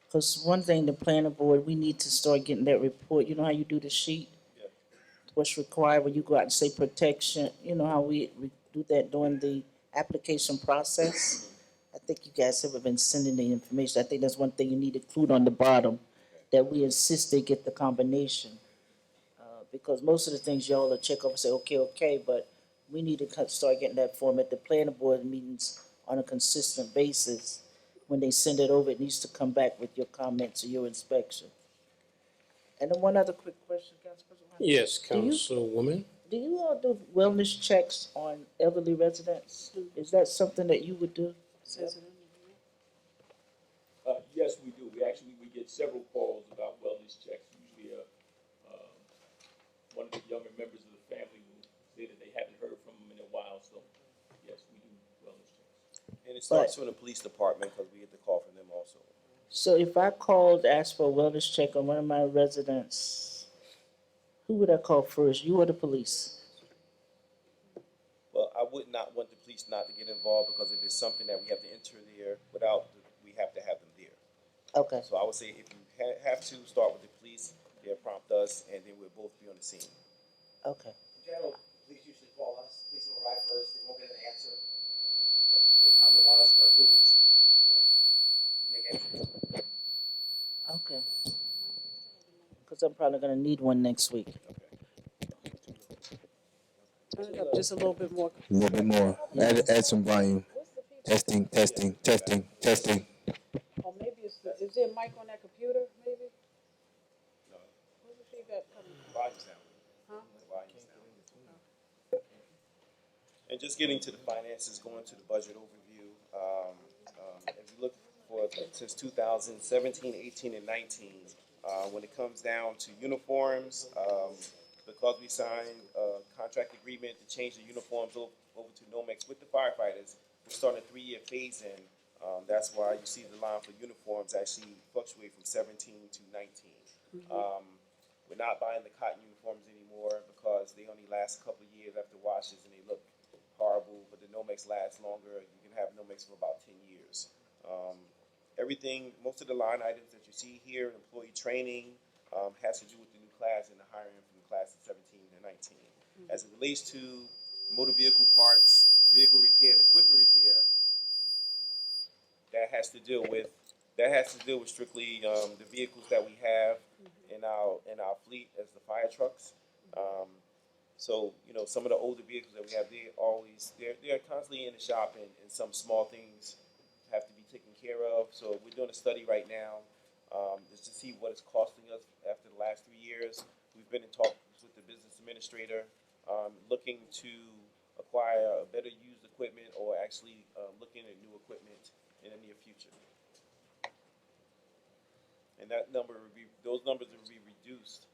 because one thing, the planning board, we need to start getting that report. You know how you do the sheet? Yeah. What's required when you go out and say protection, you know how we do that during the application process? I think you guys have been sending the information. I think that's one thing you need to include on the bottom, that we insist they get the combination. Because most of the things y'all will check off and say, okay, but we need to start getting that form at the planning board meetings on a consistent basis. When they send it over, it needs to come back with your comments or your inspection. And then one other quick question, Council President. Yes, Councilwoman. Do you all do wellness checks on elderly residents? Is that something that you would do? Yes, we do. We get several calls about wellness checks. Usually, one of the younger members of the family will say that they haven't heard from them in a while. So, yes, we do wellness checks. And it starts from the police department because we get the call from them also. So if I called to ask for a wellness check on one of my residents, who would I call first, you or the police? Well, I would not want the police not to get involved because if it's something that we have to enter there we have to have them there. Okay. So I would say if you have to start with the police, they'll prompt us and then we'll both be on the scene. Okay. In general, police usually call us, police will arrive first, they won't get an answer. They come and want us for our tools to make anything. Okay. Because I'm probably gonna need one next week. Turn it up just a little bit more. A little bit more. Add some volume. Testing. Or maybe is there a mic on that computer, maybe? No. Where's the feedback coming from? Volume sound. Huh? Volume sound. And just getting to the finances, going to the budget overview. If you look for since 2017, 18, and 19, When it comes down to uniforms, because we signed a contract agreement to change the uniforms over to Nomex with the firefighters, we're starting a 3-year phase-in. That's why you see the line for uniforms actually fluctuate from 17 to 19. We're not buying the cotton uniforms anymore because they only last a couple of years after washes and they look horrible, but the Nomex lasts longer. You can have Nomex for about 10 years. Everything, most of the line items that you see here, employee training, has to do with the new class and the hiring from the class of 17 and 19. As it relates to motor vehicle parts, vehicle repair and equipment repair, that has to deal with strictly the vehicles that we have in our fleet as the fire trucks. So some of the older vehicles that we have, they're constantly in the shop, and some small things have to be taken care of. So we're doing a study right now just to see what it's costing us after the last 3 years. We've been in talks with the business administrator, looking to acquire a better used equipment or actually looking at new equipment in the near future. And those numbers will be reduced.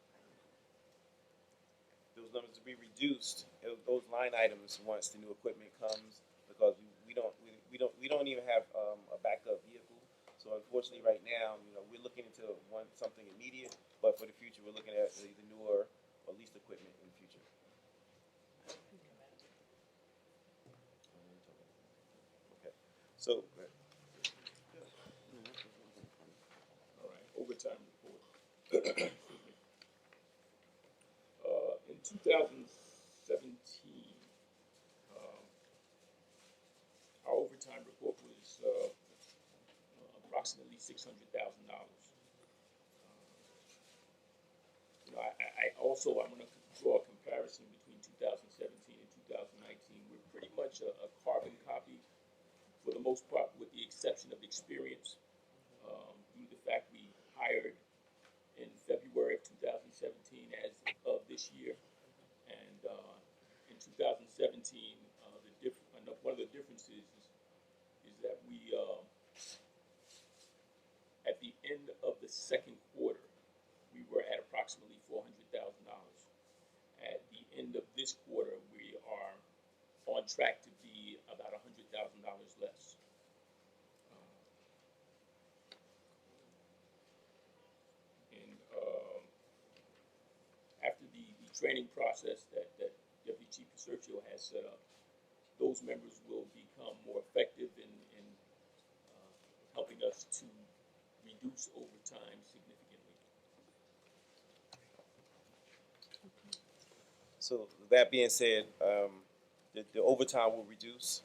Those line items once the new equipment comes, because we don't even have a backup vehicle. So unfortunately, right now, we're looking into something immediate, but for the future, we're looking at the newer or leased equipment in the future. Okay, so. All right, overtime report. In 2017, our overtime report was approximately $600,000. I'm going to draw a comparison between 2017 and 2019. We're pretty much a carbon copy for the most part, with the exception of experience. Due to the fact we hired in February of 2017 as of this year, and in 2017, one of the differences is that we at the end of the second quarter, we were at approximately $400,000. At the end of this quarter, we are on track to be about $100,000 less. After the training process that Deputy Chief Caserchio has set up, those members will become more effective in helping us to reduce overtime significantly. So that being said, the overtime will reduce.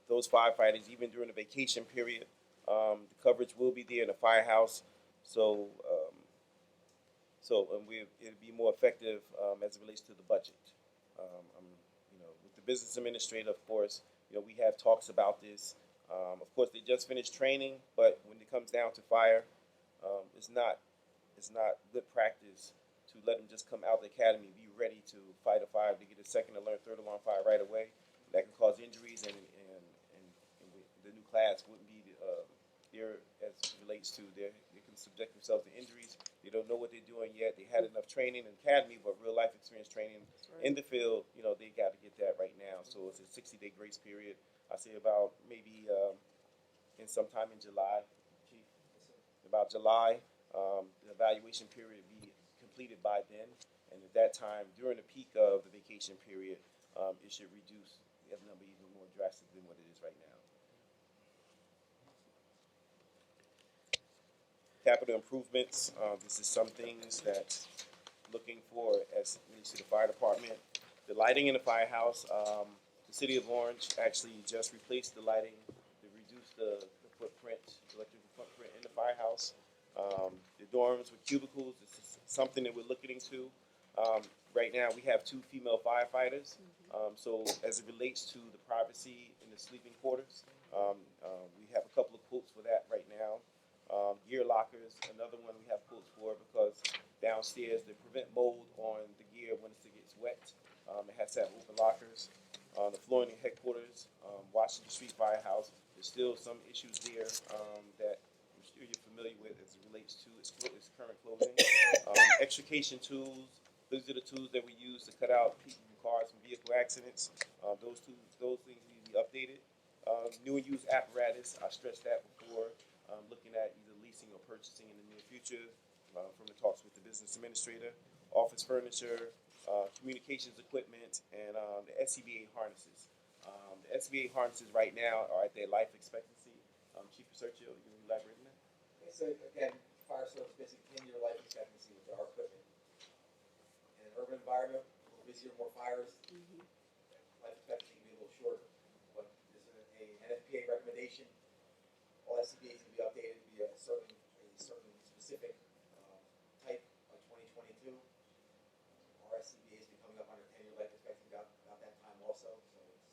Those firefighters, even during the vacation period, the coverage will be there in the firehouse. So it'll be more effective as it relates to the budget. With the business administrator, of course, we have talks about this. Of course, they just finished training, but when it comes down to fire, it's not good practice to let them just come out of the academy, be ready to fight a fire, to get a second alarm, third alarm fire right away. That can cause injuries, and the new class wouldn't be there as it relates to they can subject themselves to injuries. They don't know what they're doing yet. They had enough training in the academy, but real life experience training in the field, they got to get that right now. So it's a 60-day grace period. I say about maybe in sometime in July, Chief, about July, the evaluation period be completed by then, and at that time, during the peak of the vacation period, it should reduce the number even more drastic than what it is right now. Capital improvements, this is some things that looking for as it relates to the fire department. The lighting in the firehouse, the city of Orange actually just replaced the lighting to reduce the footprint, electrical footprint in the firehouse. The dorms with cubicles, this is something that we're looking into. Right now, we have 2 female firefighters. So as it relates to the privacy in the sleeping quarters, we have a couple of quotes for that right now. Gear lockers, another one we have quotes for, because downstairs they prevent mold on the gear when it gets wet. It has to have open lockers. The flooring in headquarters, Washington Street Firehouse, there's still some issues there that I'm sure you're familiar familiar with as it relates to its current closing. Extrication tools, those are the tools that we use to cut out people from cars and vehicle accidents. Those things need to be updated. New and used apparatus, I stressed that before, looking at either leasing or purchasing in the near future from the talks with the business administrator. Office furniture, communications equipment, and the SCBA harnesses. The SCBA harnesses right now are at their life expectancy. Chief Researcher, you can elaborate on that? Okay, so again, fire service basically 10-year life expectancy with our equipment. In an urban environment, a little busier, more fires, life expectancy can be a little shorter. But there's an NFPA recommendation, all SCBA's can be updated to be a certain specific type by 2022. Our SCBA is becoming up on their 10-year life expectancy about that time also, so it's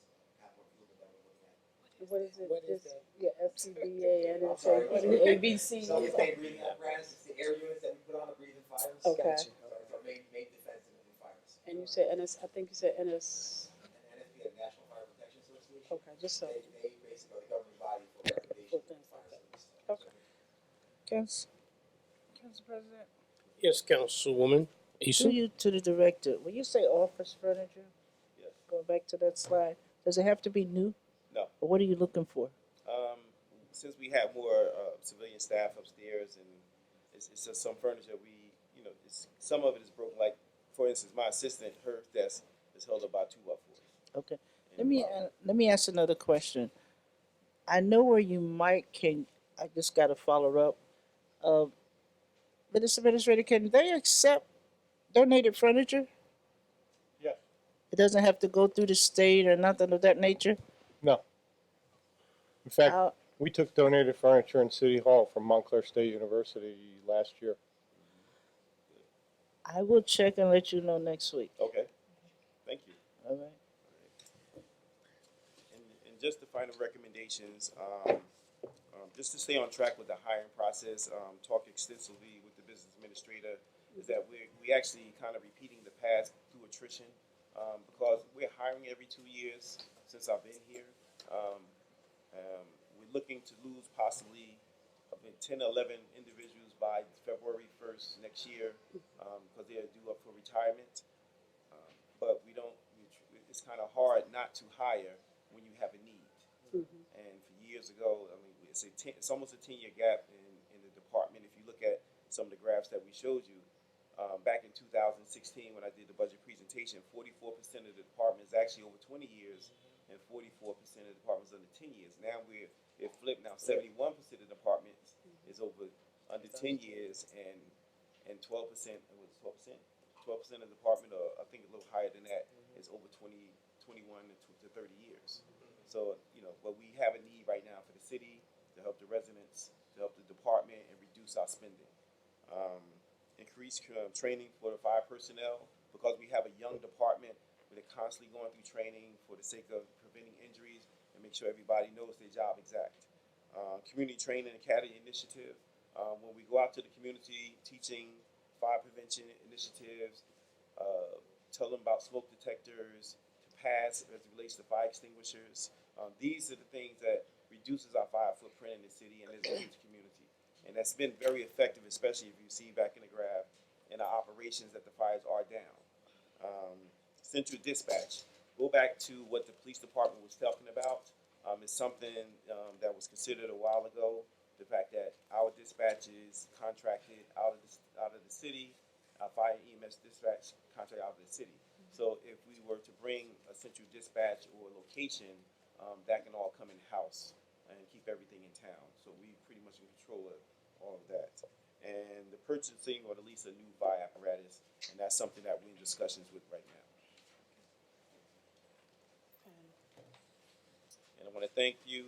capital improvement that we're looking at. What is it? What is that? Yeah, FCBA, I'm sorry, ABC. So it's the breathing apparatus, it's the air units that we put on to breathe in fires. Okay. So it's our main defense in fires. And you said I think you said NS. And NFPA, the National Fire Protection Association. Okay, just so. They basically are the governing body for recommendations for fire service. Okay. Council President, Yes, Councilwoman to you, to the director, when you say office furniture, Yes. going back to that slide, does it have to be new? No. Or what are you looking for? Since we have more civilian staff upstairs, and it's just some furniture some of it is broken. Like, for instance, my assistant, her desk is held up by 2 up-floors. Okay, let me ask another question. I know where you I just gotta follow up. But this administrator, can they accept donated furniture? Yes. It doesn't have to go through the state or nothing of that nature? No. In fact, How- we took donated furniture in City Hall from Montclair State University last year. I will check and let you know next week, Okay, thank you. all right? And just the final recommendations, just to stay on track with the hiring process, talk extensively with the business administrator, is that we actually kind of repeating the past through attrition, because we're hiring every 2 years since I've been here. We're looking to lose possibly 10 or 11 individuals by February 1st next year, because they are due up for retirement. But it's kind of hard not to hire when you have a need. And for years ago, I mean, it's almost a 10-year gap in the department. If you look at some of the graphs that we showed you, back in 2016 when I did the budget presentation, 44% of the department is actually over 20 years, and 44% of the department is under 10 years. Now it flipped. Now 71% of the department is under 10 years, and 12%, was 12%? 12% of the department, or I think a little higher than that, is over 21 to 30 years. So, but we have a need right now for the city to help the residents, to help the department, and reduce our spending. Increase training for the fire personnel, because we have a young department, they're constantly going through training for the sake of preventing injuries and make sure everybody knows their job exact. Community training academy initiative. When we go out to the community teaching fire prevention initiatives, tell them about smoke detectors, to pass as it relates to fire extinguishers. These are the things that reduces our fire footprint in the city and is a huge community. And that's been very effective, especially if you see back in the graph in our operations that the fires are down. Central dispatch. Go back to what the police department was talking about. It's something that was considered a while ago. The fact that our dispatch is contracted out of the city, our fire EMS dispatch contracted out of the city. So if we were to bring a central dispatch or a location, that can all come in-house and keep everything in town. So we pretty much in control of all of that. And the purchasing or the lease of new fire apparatus, and that's something that we're in discussions with right now. And I want to thank you,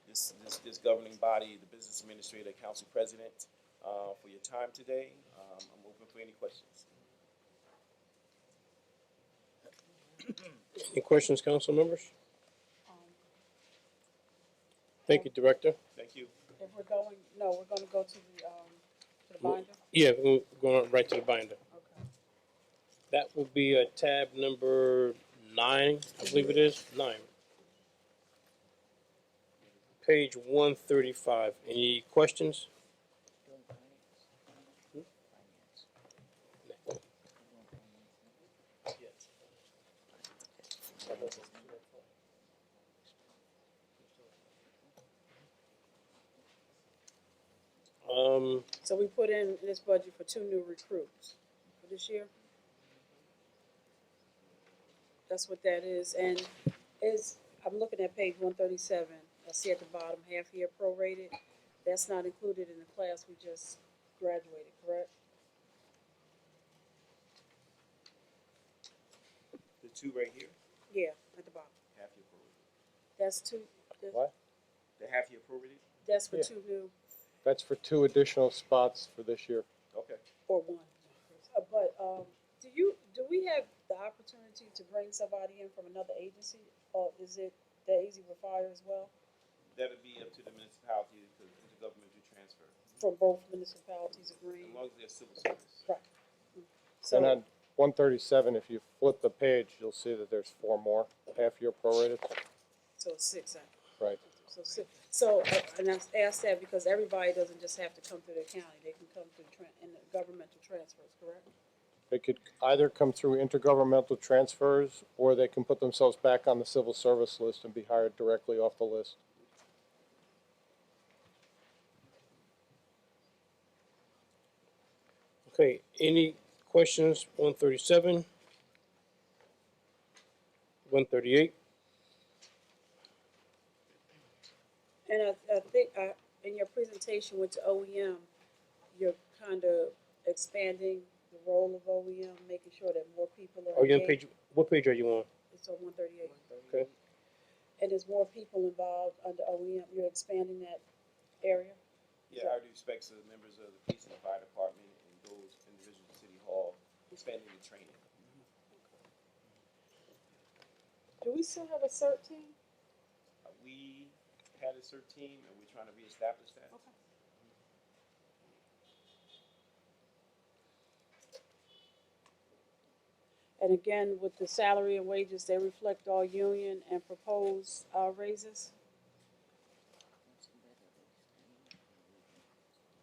this governing body, the business administrator, council president, for your time today. I'm open for any questions. Any questions, council members? Thank you, Director. Thank you. If we're going to go to the binder? Yeah, we're going right to the binder. Okay. That will be tab number 9, I believe it is, 9. page 135. Any questions? So we put in this budget for 2 new recruits for this year. That's what that is, and I'm looking at page 137. I see at the bottom, half-year prorated. That's not included in the class we just graduated, correct? The two right here, Yeah, at the bottom. half year prorated. That's two, What? The half year prorated? that's for Yeah. 2 new, That's for 2 additional spots for this year. Okay. or 1. But, do we have the opportunity to bring somebody in from another agency? Or is it that easy with fire as well? That'd be up to the municipality to intergovernmental transfer, From both municipalities as agreeing? long as they're civil service. Right. And So, on 137, if you flip the page, you'll see that there's 4 more half-year prorated. so it's 6, Right. and I asked that because everybody doesn't just have to come through the county, they can come through in the governmental transfers, correct? They could either come through intergovernmental transfers, or they can put themselves back on the civil service list and be hired directly off the list. Okay, any questions? 137? 138? And I think, in your presentation with the OEM, you're kind of expanding the role of OEM, making sure that more people are Are you on engaged. page, what page are you on? It's on 138. Okay. And there's more people involved under OEM, you're expanding that area? Yeah, I would expect the members of the police and the fire department and those individuals at City Hall expanding the training. Do we still have a CERT team? We had a CERT team and we're trying to reestablish that. Okay. And again, with the salary and wages, they reflect all union and proposed raises?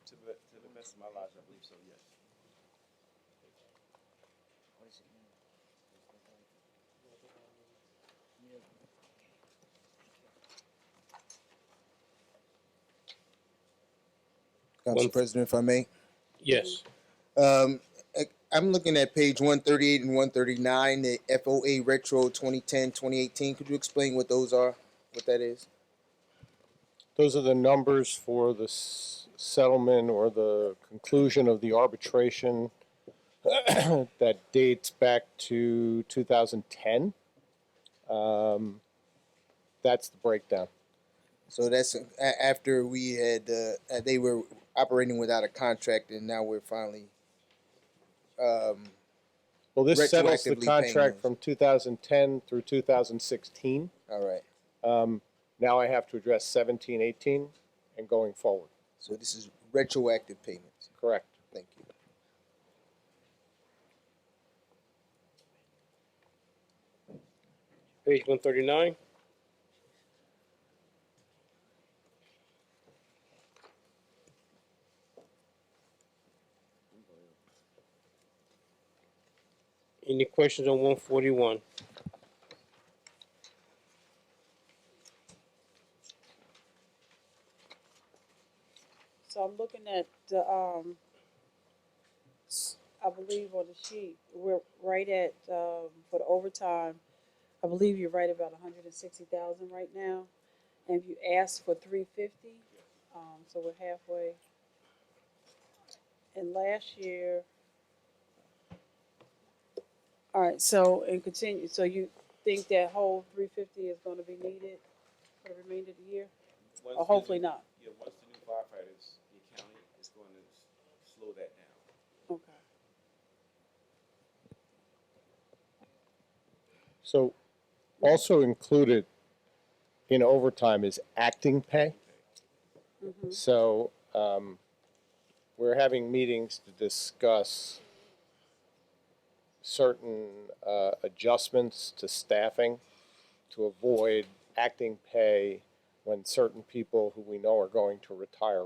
To the best of my knowledge, I believe so, yes. Council President, if I may. Yes. I'm looking at page 138 and 139, the FOA Retro 2010, 2018. Could you explain what those are, what that is? Those are the numbers for the settlement or the conclusion of the arbitration that dates back to 2010. That's the breakdown. So that's after we had, they were operating without a contract, and now we're finally Well, this settles the retroactively paying contract those. from 2010 through 2016. All right. Now I have to address 17, 18, and going forward. So this is retroactive payments. Correct. Thank you. Page 139? Any questions on 141? So I'm looking at the, I believe on the sheet, we're right at, for the overtime, I believe you're right about 160,000 right now. And you asked for 350, so we're halfway. And last year, all right, so, and continue, so you think that whole 350 is gonna be needed for the remainder of the year? Once Or the hopefully new- not? Yeah, once the new firefighters get counted, it's going to slow that down. Okay. So also included in overtime is acting pay. Mhm. So we're having meetings to discuss certain adjustments to staffing to avoid acting pay when certain people who we know are going to retire.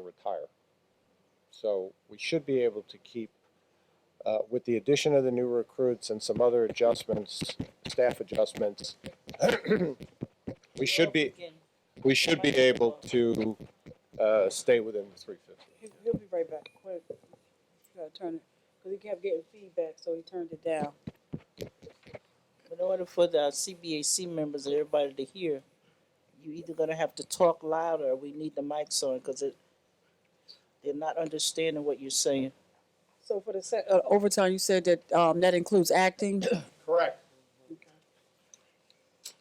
So we should be able to keep, with the addition of the new recruits and some other adjustments, staff adjustments, we should be able to stay within the 350. He'll be right back. Quick. You gotta turn it, because he kept getting feedback, so he turned it down. In order for the CBAC members and everybody to hear, you either gonna have to talk louder or we need the mics on, because they're not understanding what you're saying. So for the overtime, you said that, that includes acting? Correct.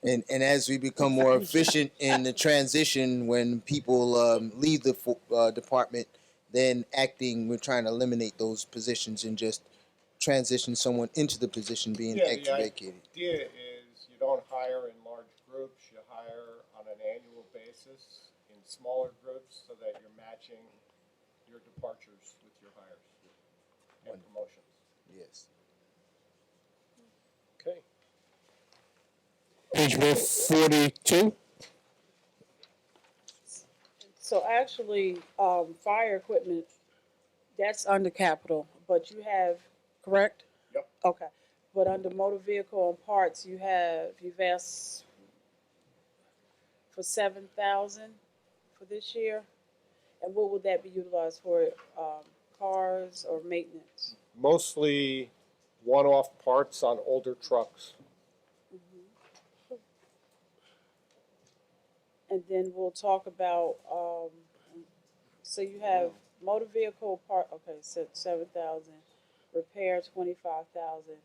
And as we become more efficient in the transition, when people leave the department, then acting, we're trying to eliminate those positions and just transition someone into the position being vacated. The idea is you don't hire in large groups, you hire on an annual basis in smaller groups so that you're matching your departures with your hires and promotions. Yes. Okay. Page 142. So actually, fire equipment, that's under capital, but you have, correct? Yep. Okay, but under motor vehicle and parts, you've asked for 7,000 for this year? And what would that be utilized for, cars or maintenance? Mostly one-off parts on older trucks. And then we'll talk about, so you have motor vehicle part, okay, so 7,000, repair 25,000.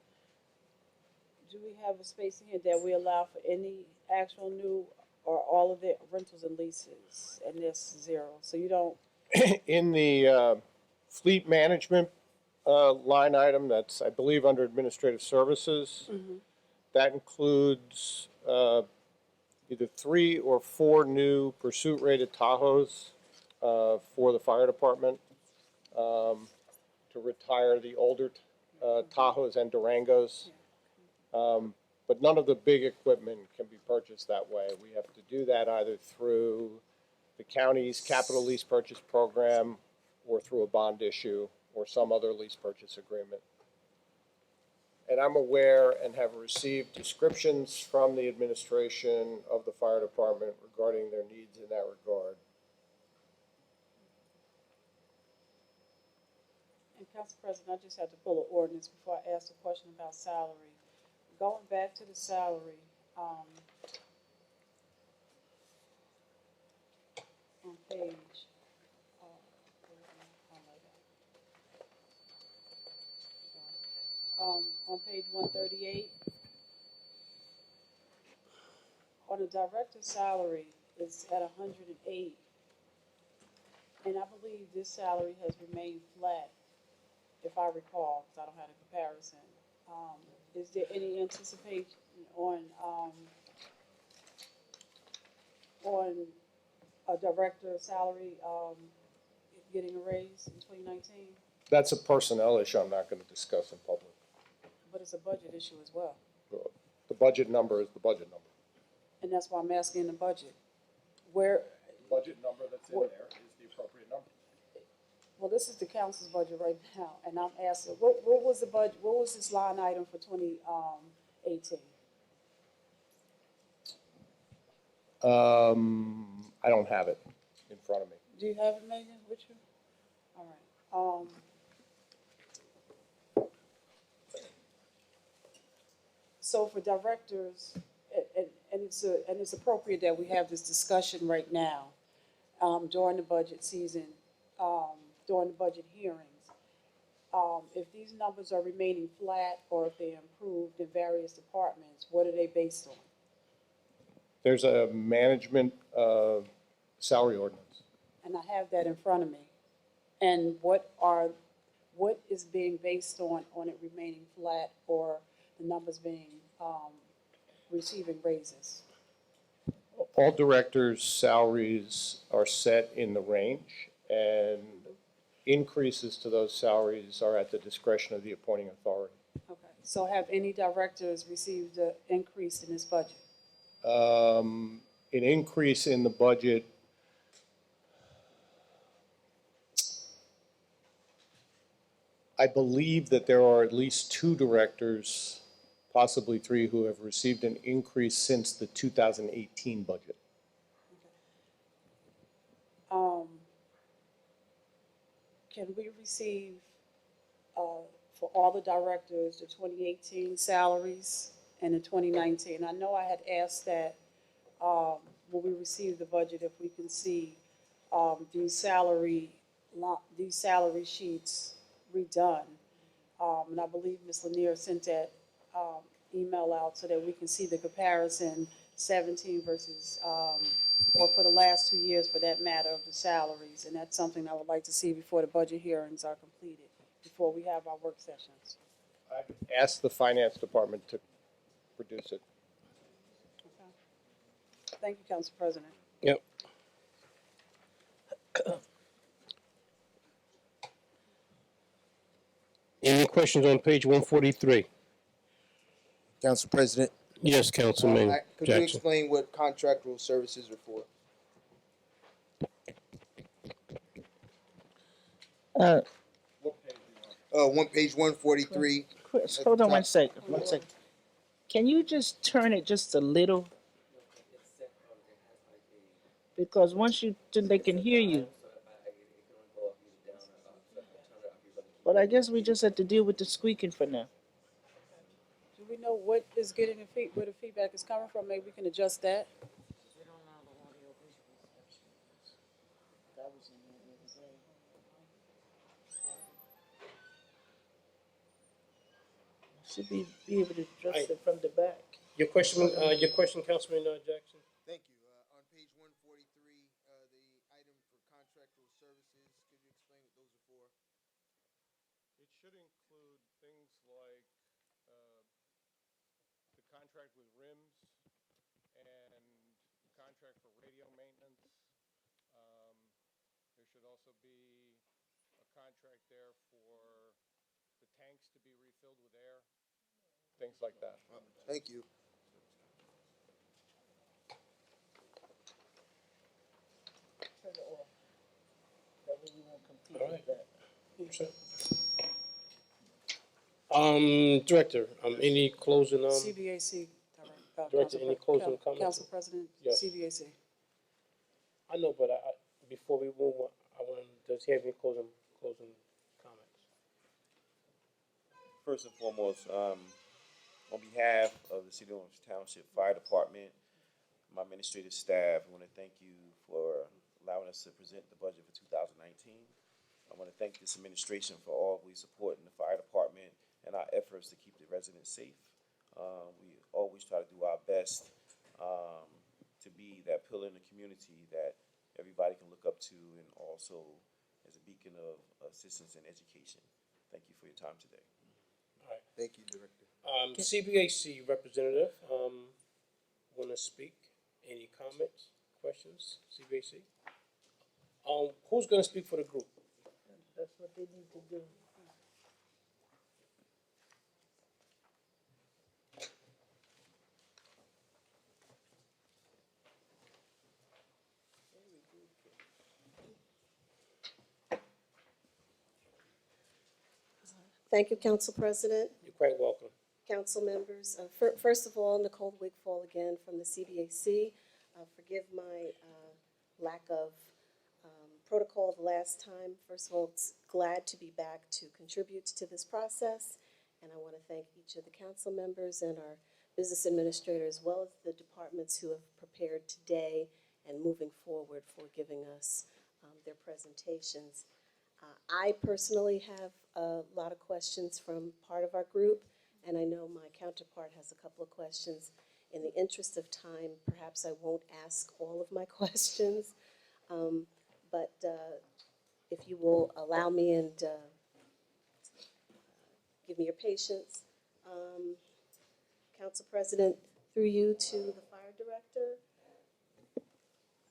Do we have a space in here that we allow for any actual new or all of it rentals and leases? And that's zero, so you don't, In the fleet management line item, that's, I believe, under administrative services, that includes either 3 or 4 new pursuit-rated Tahoes for the fire department to retire the older Tahoes and Durangos. But none of the big equipment can be purchased that way. We have to do that either through the county's capital lease purchase program or through a bond issue or some other lease purchase agreement. And I'm aware and have received descriptions from the administration of the fire department regarding their needs in that regard. and Council President, I just had to pull an ordinance before I ask a question about salary. Going back to the salary, on page, on page 138, on the director's salary, it's at 108. And I believe this salary has remained flat, if I recall, because I don't have a comparison. Is there any anticipation on a director's salary, getting a raise in 2019? That's a personnel issue I'm not going to discuss in public. But it's a budget issue as well. The budget number is the budget number. And that's why I'm asking the budget. Where, The budget number that's in there is the appropriate number. well, this is the council's budget right now, and I'm asking, what was the budget, what was this line item for 2018? I don't have it in front of me. Do you have it, Megan, with you? All right, so for directors, and it's appropriate that we have this discussion right now, during the budget season, during the budget hearings. If these numbers are remaining flat or if they're improved in various departments, what are they based on? There's a management salary ordinance. And I have that in front of me. And what is being based on it remaining flat or the numbers being, receiving raises? All directors' salaries are set in the range, and increases to those salaries are at the discretion of the appointing authority. Okay, so have any directors received an increase in this budget? an increase in the budget. I believe that there are at least 2 directors, possibly 3, who have received an increase since the 2018 budget. Can we receive, for all the directors, the 2018 salaries and the 2019? I know I had asked that, when we receive the budget, if we can see, these salary sheets redone. And I believe Ms. Lanier sent that, email out so that we can see the comparison, 17 versus, or for the last 2 years for that matter, of the salaries. And that's something I would like to see before the budget hearings are completed, before we have our work sessions. I asked the finance department to produce it. Okay. Thank you, Council President. Yep. Any questions on page 143? Council President. Yes, Councilman Could you Jackson. explain what contractual services are for? Page 143. Chris, hold on 1 second, 1 second. Can you just turn it just a little? Because once they can hear you. But I guess we just have to deal with the squeaking for now. Do we know what is getting where the feedback is coming from? Maybe we can adjust that. Should be able to address it from the back. Your question, Councilman Jackson? Thank you. On page 143, the item for contractual services, could you explain what those are for? It should include things like the contract with RIMS and contract for radio maintenance. There should also be a contract there for the tanks to be refilled with air, things like that. Thank you. Turn it off. That way you won't compete All with that. Director, any closing, CBAC, Director, any closing comments? Council President, Yes. CBAC. I know, but before we move on, does he have any closing comments? First and foremost, on behalf of the City of Orange Township Fire Department, my administrative staff, I want to thank you for allowing us to present the budget for 2019. I want to thank this administration for always supporting the fire department and our efforts to keep the residents safe. We always try to do our best to be that pillar in the community that everybody can look up to, and also as a beacon of assistance and education. Thank you for your time today. All right. Thank you, Director. CBAC representative, want to speak? Any comments, questions, CBAC? Who's going to speak for the group? That's what they need to do. Thank you, Council President, You're quite welcome. council members. First of all, Nicole Wigfall again from the CBAC. Forgive my lack of protocol the last time. First of all, it's glad to be back to contribute to this process. And I want to thank each of the council members and our business administrator, as well as the departments who have prepared today and moving forward for giving us their presentations. I personally have a lot of questions from part of our group, and I know my counterpart has a couple of questions. In the interest of time, perhaps I won't ask all of my questions, but if you will allow me and give me your patience. Council President, through you to the fire director.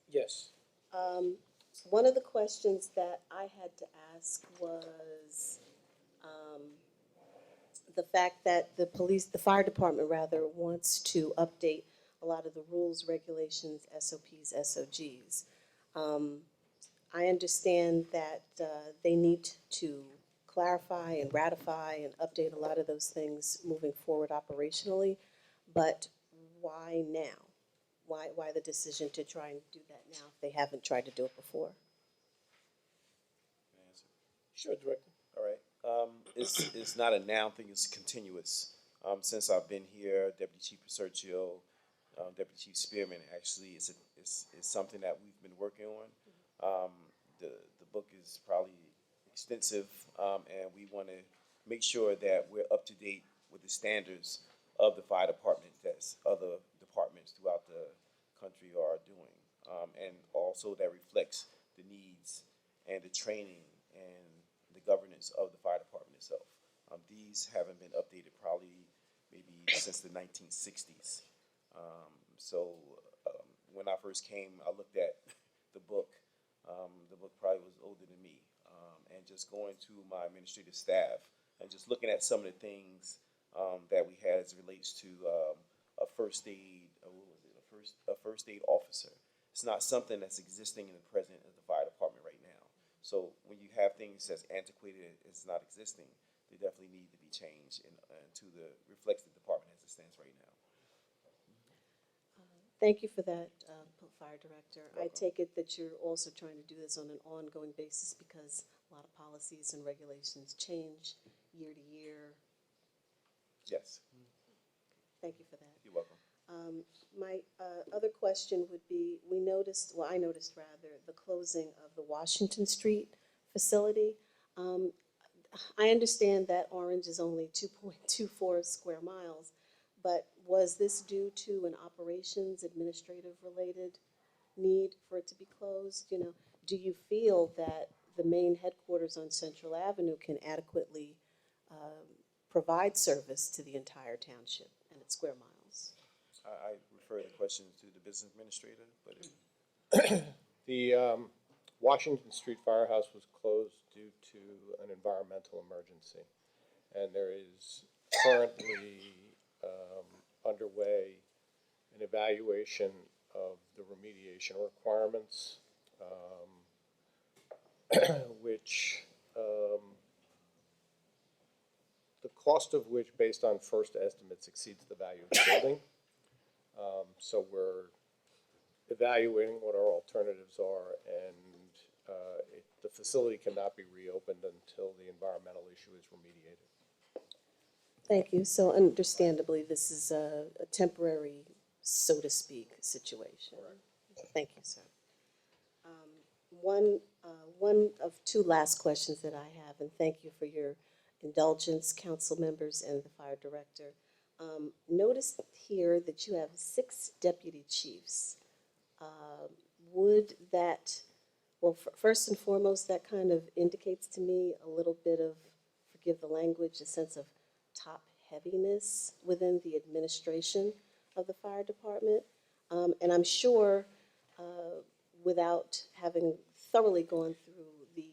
Yes. One of the questions that I had to ask was the fact that the fire department rather, wants to update a lot of the rules, regulations, SOPs, SOGs. I understand that they need to clarify and ratify and update a lot of those things moving forward operationally, but why now? Why the decision to try and do that now if they haven't tried to do it before? Can I answer? Sure, Director. All right. It's not a now thing, it's continuous. Since I've been here, Deputy Chief Paserchio, Deputy Chief Spearman, actually, it's something that we've been working on. The book is probably extensive, and we want to make sure that we're up to date with the standards of the fire department that other departments throughout the country are doing, and also that reflects the needs and the training and the governance of the fire department itself. These haven't been updated probably maybe since the 1960s. When I first came, I looked at the book. The book probably was older than me. And just going to my administrative staff and just looking at some of the things that we had as it relates to a first aid, a first aid officer. It's not something that's existing in the present of the fire department right now. So when you have things that's antiquated, it's not existing, they definitely need to be changed to reflect the department as it stands right now. Thank you for that, Fire Director. I take it that you're also trying to do this on an ongoing basis because a lot of policies and regulations change year to year. Yes. Thank you for that. You're welcome. My other question would be, I noticed rather, the closing of the Washington Street facility. I understand that Orange is only 2.24 square miles, but was this due to an operations administrative related need for it to be closed? You know, do you feel that the main headquarters on Central Avenue can adequately provide service to the entire township and its square miles? I refer the question to the business administrator, but The Washington Street Firehouse was closed due to an environmental emergency. And there is currently underway an evaluation of the remediation requirements, which the cost of which, based on first estimates, exceeds the value of the building. So we're evaluating what our alternatives are, and the facility cannot be reopened until the environmental issue is remediated. Thank you. So understandably, this is a temporary, so to speak, situation. Thank you, sir. One of two last questions that I have, and thank you for your indulgence, council members and the fire director. Notice here that you have 6 deputy chiefs. Would that, well, first and foremost, that kind of indicates to me a little bit of, forgive the language, a sense of top heaviness within the administration of the fire department. And I'm sure, without having thoroughly gone through the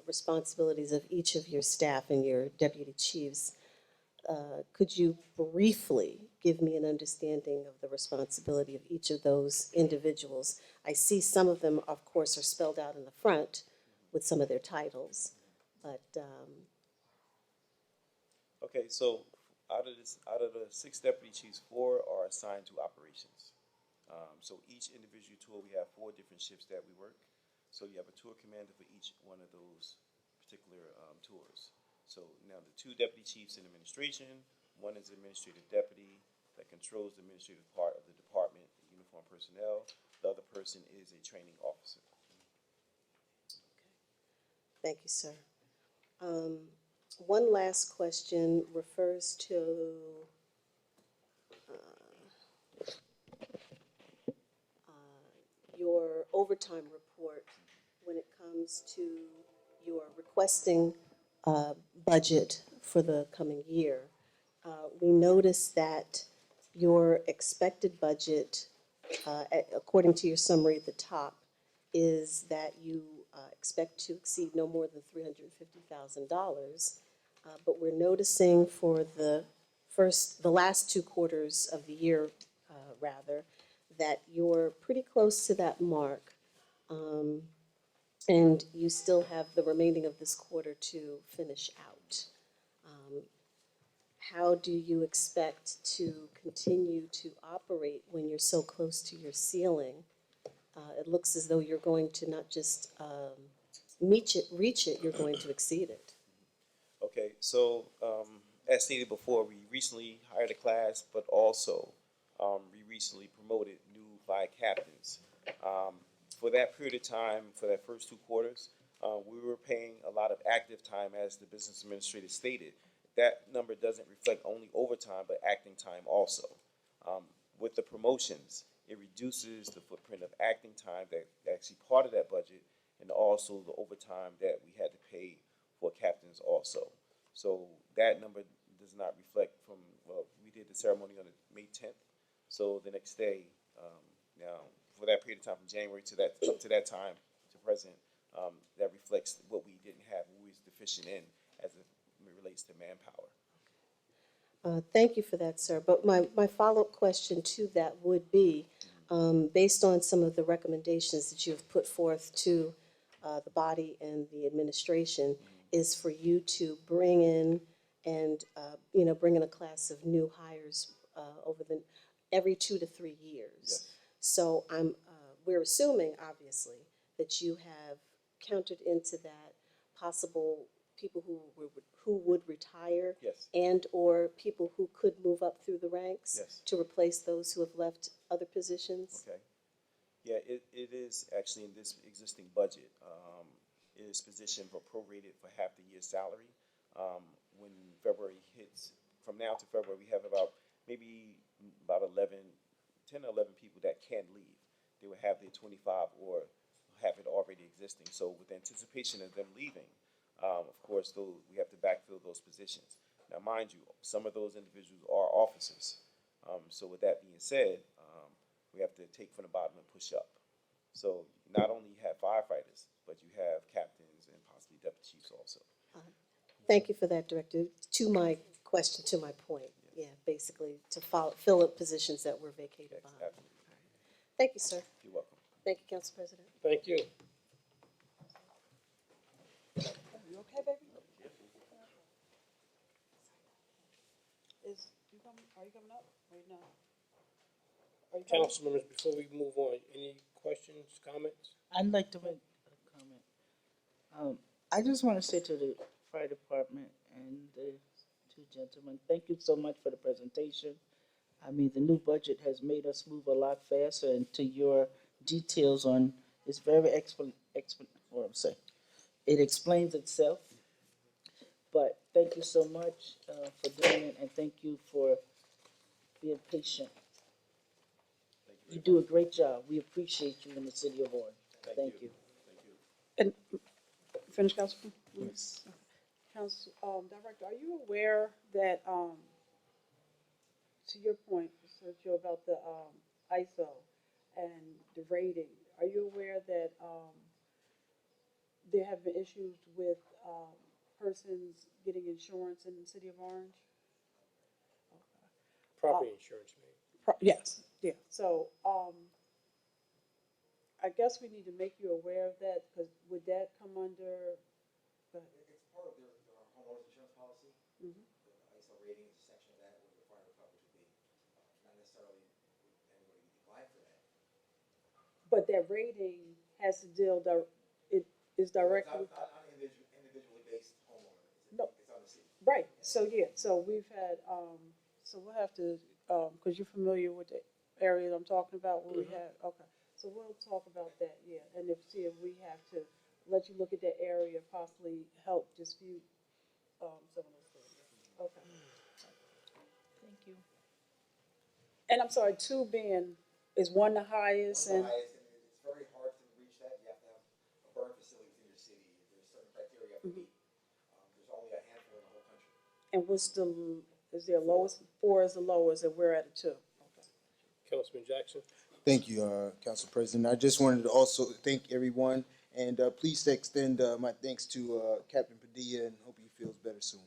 responsibilities of each of your staff and your deputy chiefs, could you briefly give me an understanding of the responsibility of each of those individuals? I see some of them, of course, are spelled out in the front with some of their titles, but okay, so out of the 6 deputy chiefs, 4 are assigned to operations. So each individual tour, we have 4 different shifts that we work. So you have a tour commander for each one of those particular tours. So now the 2 deputy chiefs in administration, one is administrative deputy that controls the administrative part of the department, the uniformed personnel. The other person is a training officer. thank you, sir. One last question refers to your overtime report when it comes to your requesting budget for the coming year. We noticed that your expected budget, according to your summary at the top, is that you expect to exceed no more than $350,000. But we're noticing for the last 2 quarters of the year rather, that you're pretty close to that mark. And you still have the remaining of this quarter to finish out. How do you expect to continue to operate when you're so close to your ceiling? It looks as though you're going to not just reach it, you're going to exceed it. Okay, so as stated before, we recently hired a class, but also we recently promoted new fire captains. For that period of time, for that first 2 quarters, we were paying a lot of active time, as the business administrator stated. That number doesn't reflect only overtime, but acting time also. With the promotions, it reduces the footprint of acting time that actually part of that budget, and also the overtime that we had to pay for captains also. So that number does not reflect from, well, we did the ceremony on May 10th. So the next day, now for that period of time from January to that up to that time to present, that reflects what we didn't have, what we was deficient in as it relates to manpower. Thank you for that, sir. But my follow-up question to that would be, based on some of the recommendations that you have put forth to the body and the administration, is for you to bring in and, bring in a class of new hires over every 2 to 3 years. Yes. So we're assuming, obviously, that you have counted into that possible people who would retire, Yes. and or people who could move up through the ranks, Yes. to replace those who have left other positions. Okay. Yeah, it is actually in this existing budget. It is positioned for prorated for half the year's salary. When February hits, from now to February, we have about 10 or 11 people that can leave. They will have their 25 or have it already existing. So with anticipation of them leaving, of course, we have to backfill those positions. Now, mind you, some of those individuals are officers. So with that being said, we have to take from the bottom and push up. So not only you have firefighters, but you have captains and possibly deputy chiefs also. Thank you for that, Director. To my question, to my point, yeah, basically to fill up positions that were vacated by. Absolutely. Thank you, sir. You're welcome. Thank you, Council President. Thank you. You okay, baby? Are you coming up? Or no? Are you coming? Council members, before we move on, any questions, comments? I'd like to make a comment. I just want to say to the fire department and the 2 gentlemen, thank you so much for the presentation. I mean, the new budget has made us move a lot faster, and to your details on, it's very it explains itself. But thank you so much for doing it, and thank you for being patient. You do a great job. We appreciate you in the city of Orange. Thank you. And finish, Councilman? Yes. Council, Director, are you aware that, to your point, Sergio, about the ISO and the rating, are you aware that there have been issues with persons getting insurance in the city of Orange? Property insurance, maybe. Yes, yeah. So, I guess we need to make you aware of that, because would that come under? It's part of their homeowners insurance policy. Mhm. The ISO rating is a section of that where the required coverage would be. Not necessarily would anybody be declined for that. But that rating has to deal, it is directly. It's not on an individually based homeowner. No. It's on the city. Right, so yeah, so we've had, so we'll have to, because you're familiar with the area I'm talking about where we have, okay. So we'll talk about that, yeah, and see if we have to let you look at that area, possibly help dispute, some of those things. Okay. Thank you. And I'm sorry, 2 is 1 the highest One of and, the highest, and it's very hard to reach that. You have to have a burn facility within your city. There's certain criteria you have to meet. There's only a handful in the whole country. and is there a lowest? 4 is the lowest, and we're at a 2. Okay. Councilman Jackson? Thank you, Council President. I just wanted to also thank everyone, and please extend my thanks to Captain Padilla, and hope he feels better soon.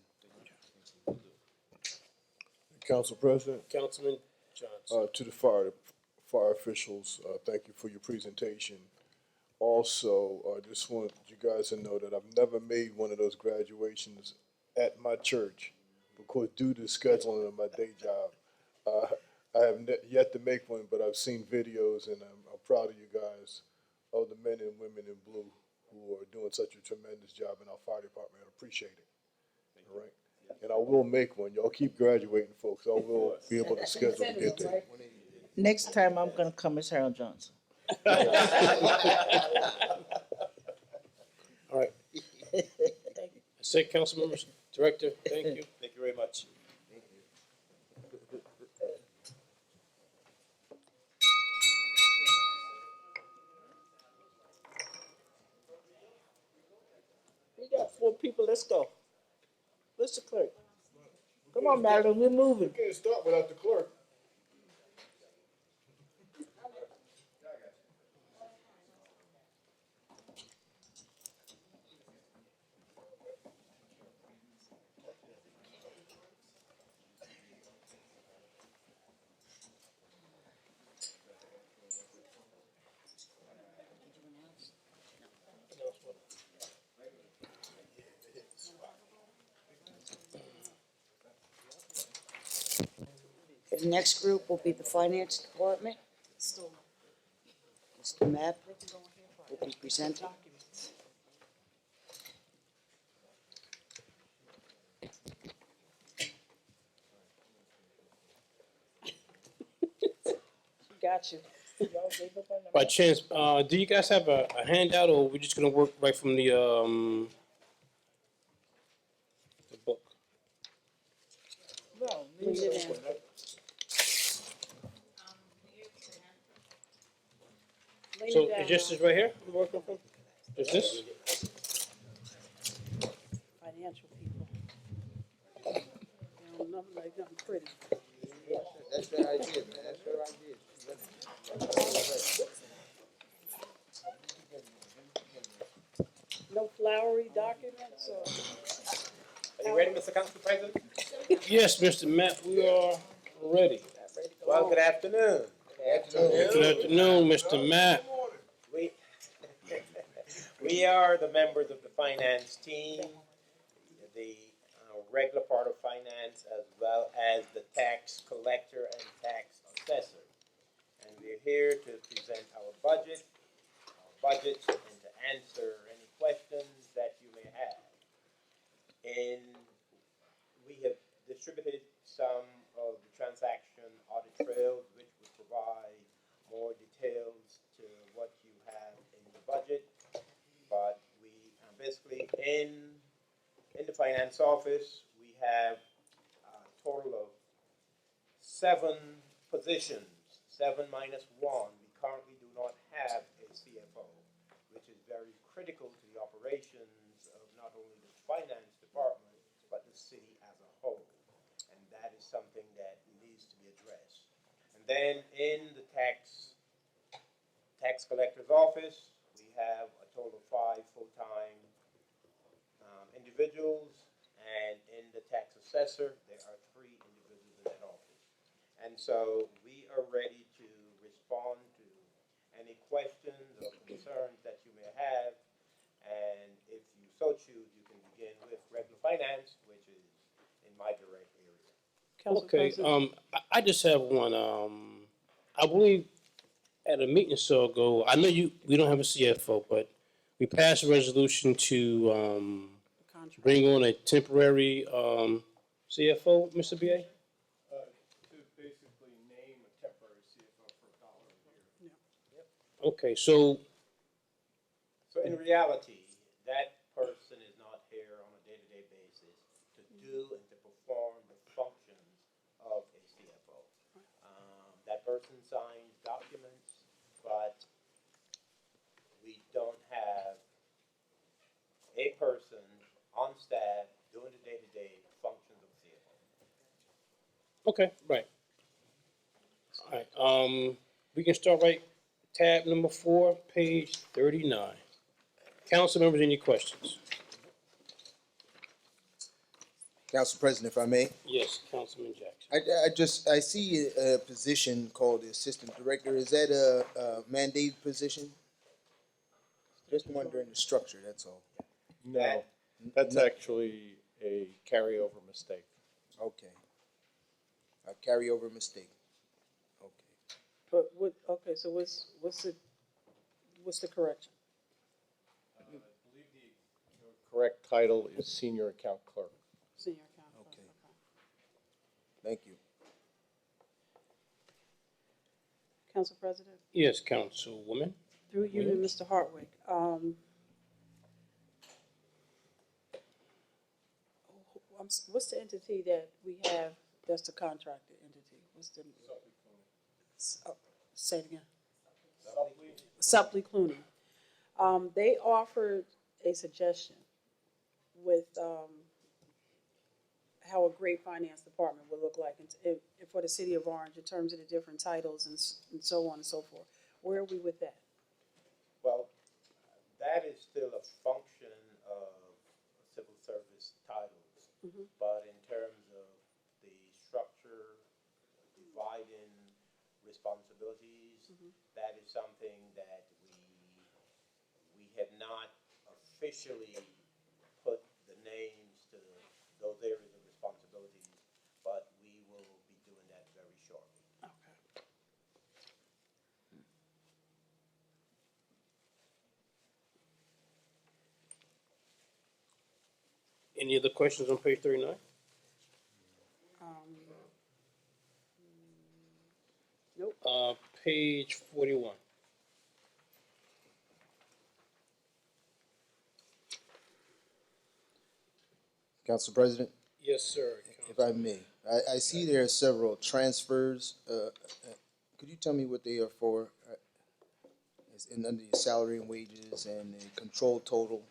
Council President, Councilman To the fire officials, thank you for your presentation. Also, I just want you guys to know that I've never made one of those graduations at my church because due to scheduling of my day job, I have yet to make one, but I've seen videos and I'm proud of you guys, of the men and women in blue who are doing such a tremendous job in our fire department. I appreciate it. All right? And I will make one. Y'all keep graduating, folks. I will be able to schedule to get there. Next time I'm gonna come as Harold Johnson. All right. That's it, council members, director, thank you. Thank you very much. We got 4 people, let's go. Mr. Clerk. Come on, Madeline, we're moving. We can't start without the clerk. The next group will be the finance department. Mr. Mapp will be presenting. Got you. By chance, do you guys have a handout, or we're just gonna work right from the book? No, leave it open. So is this right here we're working from? Is this? Financial people. They don't know like nothing pretty. That's their idea, man, that's their idea. No flowery documents or? Are you ready, Mr. Council President? Yes, Mr. Matt, we are ready. Well, good afternoon. Good afternoon, Mr. Matt. We are the members of the finance team, the regular part of finance, as well as the tax collector and tax assessor. And we're here to present our budgets, and to answer any questions that you may have. And we have distributed some of the transaction audit trails, which will provide more details to what you have in the budget. But we basically in the finance office, we have a total of 7 positions, 7 minus 1. We currently do not have a CFO, which is very critical to the operations of not only the finance department, but the city as a whole. And that is something that needs to be addressed. And then in the tax collector's office, we have a total of 5 full-time individuals, and in the tax assessor, there are 3 individuals in that office. And so we are ready to respond to any questions or concerns that you may have. And if you so choose, you can begin with regular finance, which is in my direct area. Okay, I just have one, I believe at a meeting or so ago, I know we don't have a CFO, but we passed a resolution to, bring on a temporary, CFO, Mr. BA? To basically name a temporary CFO for $1 a year. Okay, so So in reality, that person is not here on a day-to-day basis to do and to perform the functions of a CFO. That person signs documents, but we don't have a person on staff doing the day-to-day functions of CFO. okay, right. All right, we can start right, tab number 4, page 39. Council members, any questions? Council President, if I may. Yes, Councilman Jackson. I see a position called the Assistant Director. Is that a mandated position? Just wondering the structure, that's all. No, that's actually a carryover mistake. Okay. A carryover mistake. Okay. But what, okay, so what's the correction? I believe the correct title is Senior Account Clerk. Senior account. Okay. Thank you. Council President, Yes, Councilwoman. through you to Mr. Hartwick, what's the entity that we have that's the contracted entity? What's the? Say it again. Supply Clooney. They offered a suggestion with, how a great finance department would look like for the city of Orange in terms of the different titles and so on and so forth. Where are we with that? Well, that is still a function of civil service titles. But in terms of the structure, dividing responsibilities, that is something that we have not officially put the names to those areas of responsibilities, but we will be doing that very shortly. Okay. Any other questions on page 39? Nope. Page 41. Council President, Yes, sir. if I may, I see there are several transfers. Could you tell me what they are for? It's under your salary and wages and the control total.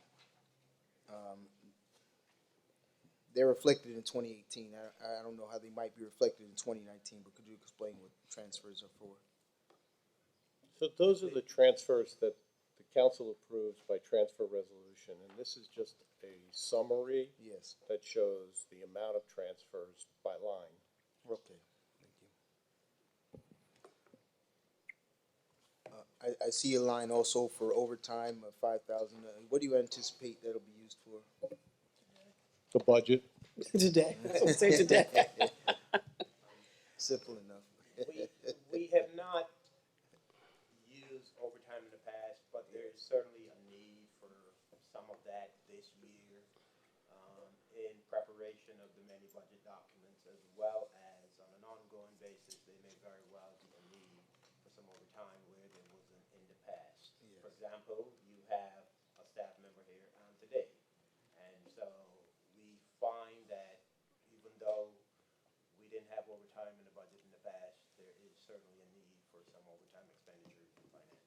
They're reflected in 2018. I don't know how they might be reflected in 2019, but could you explain what transfers are for? So those are the transfers that the council approves by transfer resolution, and this is just a summary Yes. that shows the amount of transfers by line. Okay, thank you. I see a line also for overtime of 5,000. What do you anticipate that'll be used for? The budget. Today. That's what I'm saying today. Simple enough. We have not used overtime in the past, but there is certainly a need for some of that this year in preparation of the many budget documents, as well as on an ongoing basis, there may very well be a need for some overtime where there wasn't in the past. Yes. For example, you have a staff member here on today, and so we find that even though we didn't have overtime in the budget in the past, there is certainly a need for some overtime expenditures in finance.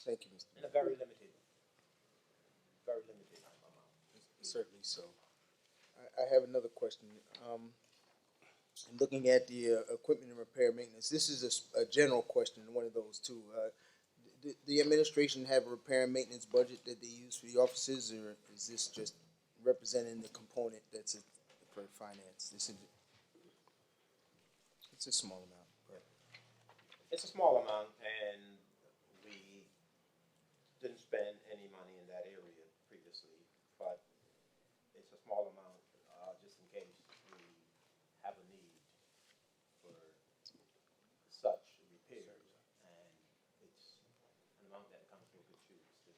Thank you, Mr. And a very limited amount. Certainly so. I have another question. Looking at the equipment and repair maintenance, this is a general question, one of those too. The administration have a repair and maintenance budget that they use for the offices, or is this just representing the component that's for finance? It's a small amount, but. It's a small amount, and we didn't spend any money in that area previously, but it's a small amount, just in case we have a need for such repairs, and it's an amount that the council could choose to.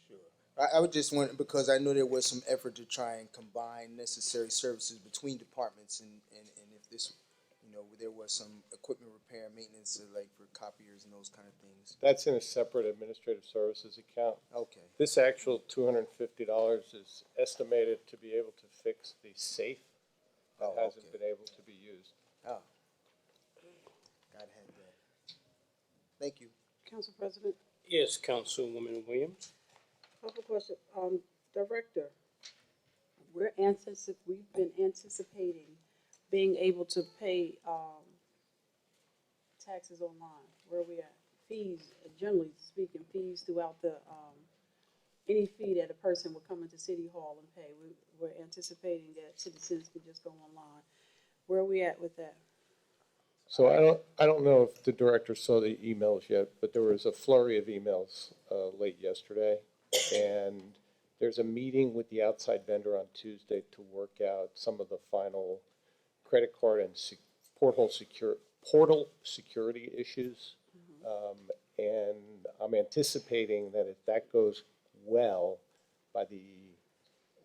Sure. I would just want, because I know there was some effort to try and combine necessary services between departments, and if this, there was some equipment repair and maintenance, like for copiers and those kind of things. That's in a separate administrative services account. Okay. This actual $250 is estimated to be able to fix the safe that hasn't been able to be used. Oh. Gotta have that. Thank you. Council President, Yes, Councilwoman Williams. I have a question. Director, we've been anticipating being able to pay, taxes online. Where are we at? Fees, generally speaking, fees throughout the, any fee that a person would come into City Hall and pay. We're anticipating that citizens can just go online. Where are we at with that? So I don't know if the director saw the emails yet, but there was a flurry of emails late yesterday. And there's a meeting with the outside vendor on Tuesday to work out some of the final credit card and portal security issues. And I'm anticipating that if that goes well,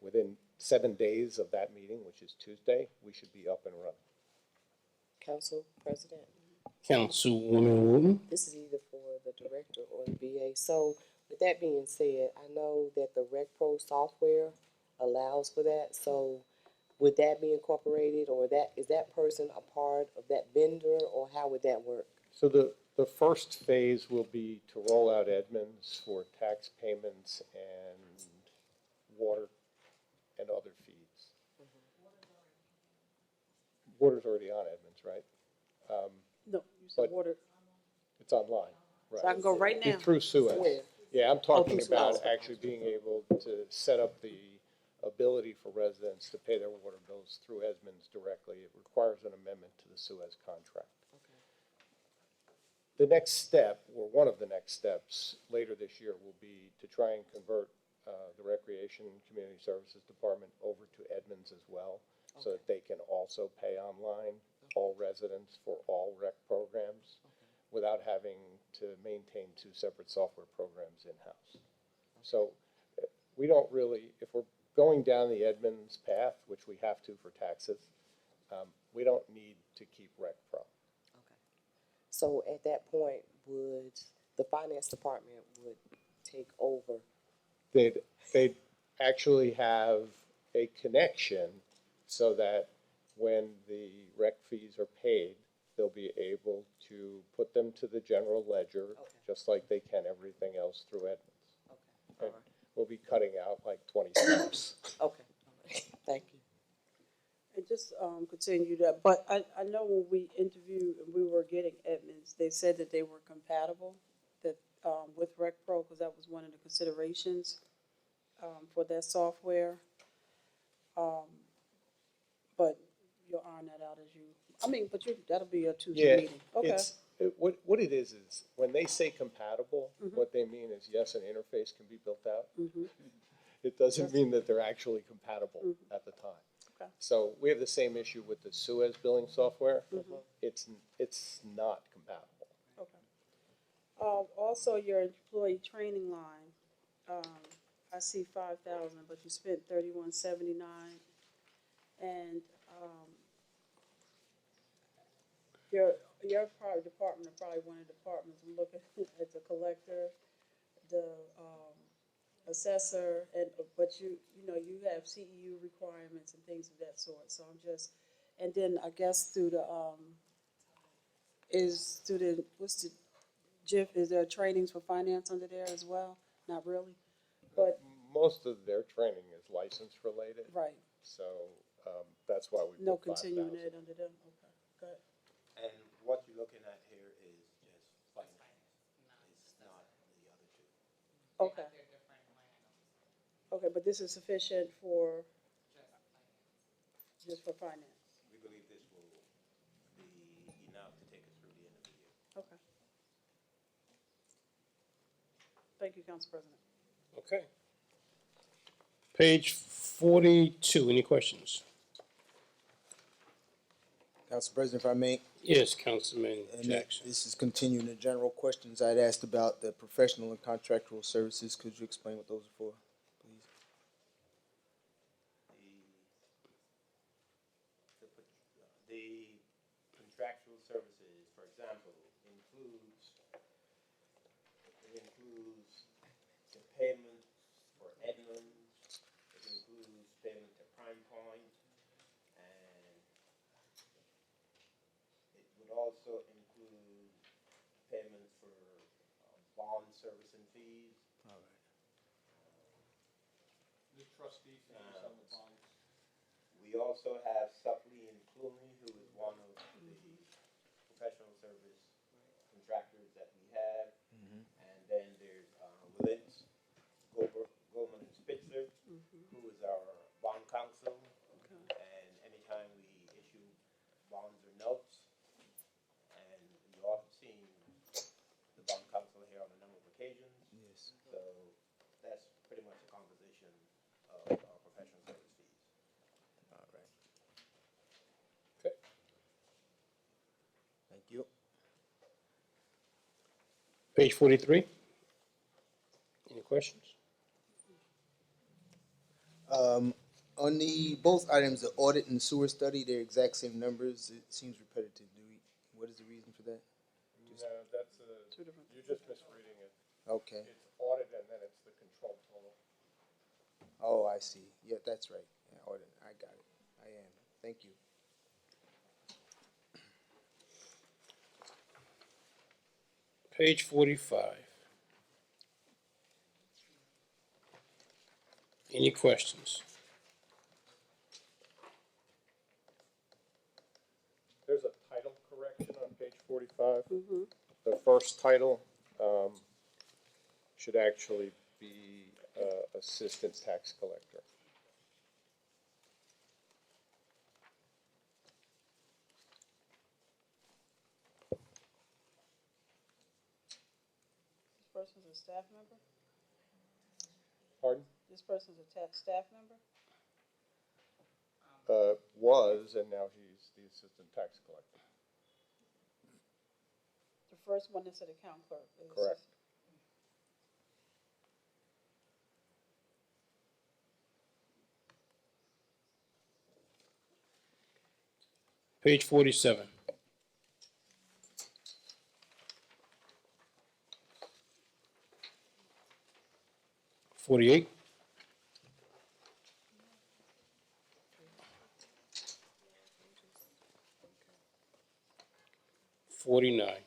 within 7 days of that meeting, which is Tuesday, we should be up and running. Council President, Councilwoman Wooten? this is either for the director or the VA. So with that being said, I know that the RecPro software allows for that. So would that be incorporated, or is that person a part of that vendor, or how would that work? So the first phase will be to roll out Edmunds for tax payments and water and other fees. Water's already on Edmunds, right? No, you said water. It's online, right? So I can go right now? Through Suez. Where? Yeah, I'm talking through about Suez. actually being able to set up the ability for residents to pay their water bills through Edmunds directly. It requires an amendment to the Suez contract. The next step, or one of the next steps later this year, will be to try and convert the Recreation and Community Services Department over to Edmunds as well, so that they can also pay online, all residents for all rec programs, without having to maintain two separate software programs in-house. So we don't really, if we're going down the Edmunds path, which we have to for taxes, we don't need to keep RecPro. So at that point, would the finance department would take over? They'd actually have a connection so that when the rec fees are paid, they'll be able to put them to the general ledger, just like they can everything else through Edmunds. And we'll be cutting out like 20 steps. Okay, thank you. And just continue that, but I know when we interviewed and we were getting Edmunds, they said that they were compatible that with RecPro, because that was one of the considerations for that software. But you'll iron that out as you, that'll be a Tuesday meeting. Okay. What it is when they say compatible, what they mean is, yes, an interface can be built out. It doesn't mean that they're actually compatible at the time. Okay. So we have the same issue with the Suez billing software. It's not compatible. Okay. Also, your employee training line, I see 5,000, but you spent 3,179, and your probably department, or probably one of the departments, I'm looking at the collector, the assessor, but you have CEU requirements and things of that sort. So I'm just, and then I guess through the what's the JIF? Is there trainings for finance under there as well? Not really, but Most of their training is license related. right. So that's why we No put 5,000. continuing ed under them. Okay, good. And what you're looking at here is just finance. It's not the other two. Okay. Okay, but this is sufficient for just for finance. We believe this will be enough to take us through the end of the year. Okay. Thank you, Council President. Okay. Page 42, any questions? Council President, if I may. Yes, Councilman And Jackson. this is continuing the general questions I'd asked about the professional and contractual services. Could you explain what those are for, please? The contractual services, for example, includes the payment for Edmunds, it includes payment to Prime Point, and it would also include payment for bond service and fees. All right. The trustee fees on the bonds. We also have Supply and Clooney, who is one of the professional service contractors that we have. And then there's Willits, Goldberg Thank you. Page 43. Any questions? On the, both items, the audit and sewer study, they're exact same numbers. It seems repetitive. What is the reason for that? No, that's you're just misreading it. Okay. It's audit and then it's the control total. Oh, I see. Yeah, that's right. Yeah, audit. I got it. I am. Thank you. Page 45. Any questions? There's a title correction on page 45. The first title should actually be Assistant Tax Collector. This person's a staff member? Pardon? This person's a staff member? Was, and now he's the Assistant Tax Collector. The first one is an account clerk. is- Correct. Page 47. $48. $49.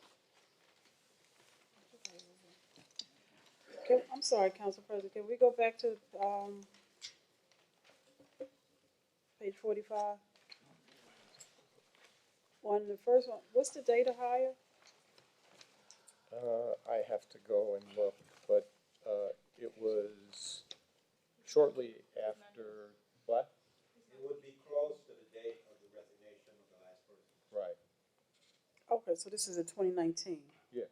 I'm sorry, Council President, can we go back to, page 45? On the first one, what's the date of hire? I have to go and look, but it was shortly after, what? It would be close to the date of the resignation of the last person. Right. Okay, so this is in 2019. Yeah.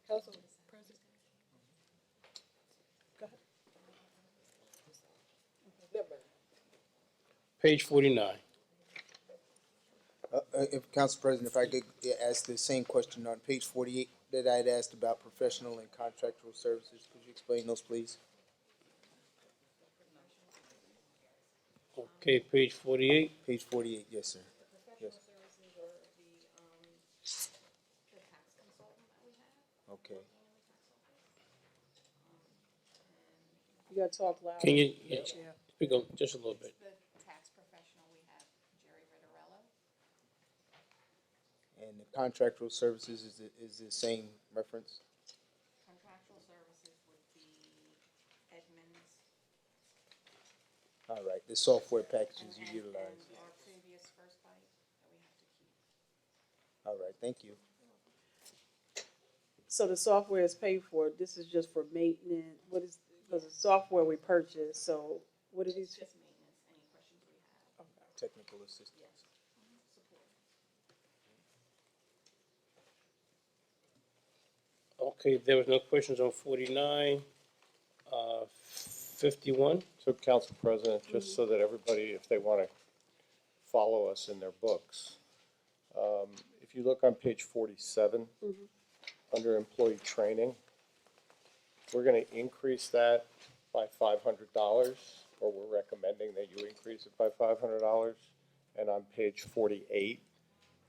Council President. Go ahead. Page 49. If Council President, if I could ask the same question on page 48 that I had asked about professional and contractual services, could you explain those, please? Okay, page 48. Page 48, yes, sir. Yes. Okay. You gotta talk loud. Can you speak up just a little bit? The tax professional, we have Jerry Ritterello. And the contractual services is the same reference? Contractual services would be Edmunds. All right, the software packages you utilize. And our previous First Bite that we have to keep. All right, thank you. So the software is paid for, this is just for maintenance, what is, because the software we purchased, so what are these? Just maintenance, any questions we have. Technical assistance. Support. Okay, there was no questions on 49. 51. So, Council President, just so that everybody, if they want to follow us in their books, if you look on page 47, under employee training, we're going to increase that by $500, or we're recommending that you increase it by $500. And on page 48,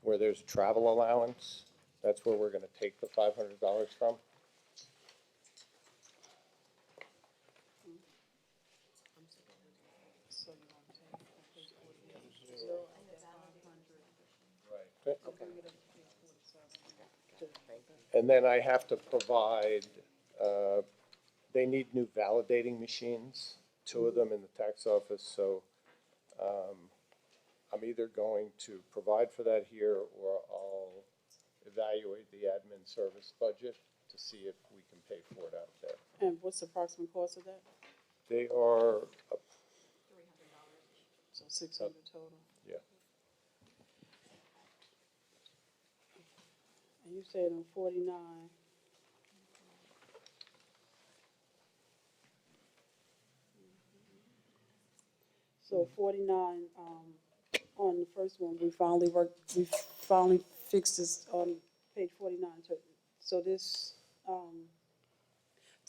where there's travel allowance, that's where we're going to take the $500 from. So you want to take page 48, 0 and the 500. Right. Okay. Bring it up to page 47. And then I have to provide, they need new validating machines, 2 of them in the tax office, so I'm either going to provide for that here, or I'll evaluate the admin service budget to see if we can pay for it out there. And what's the approximate cost of that? They are, So 600 total. yeah. And you said on 49. So 49, on the first one, we finally fixed this on page 49. So this,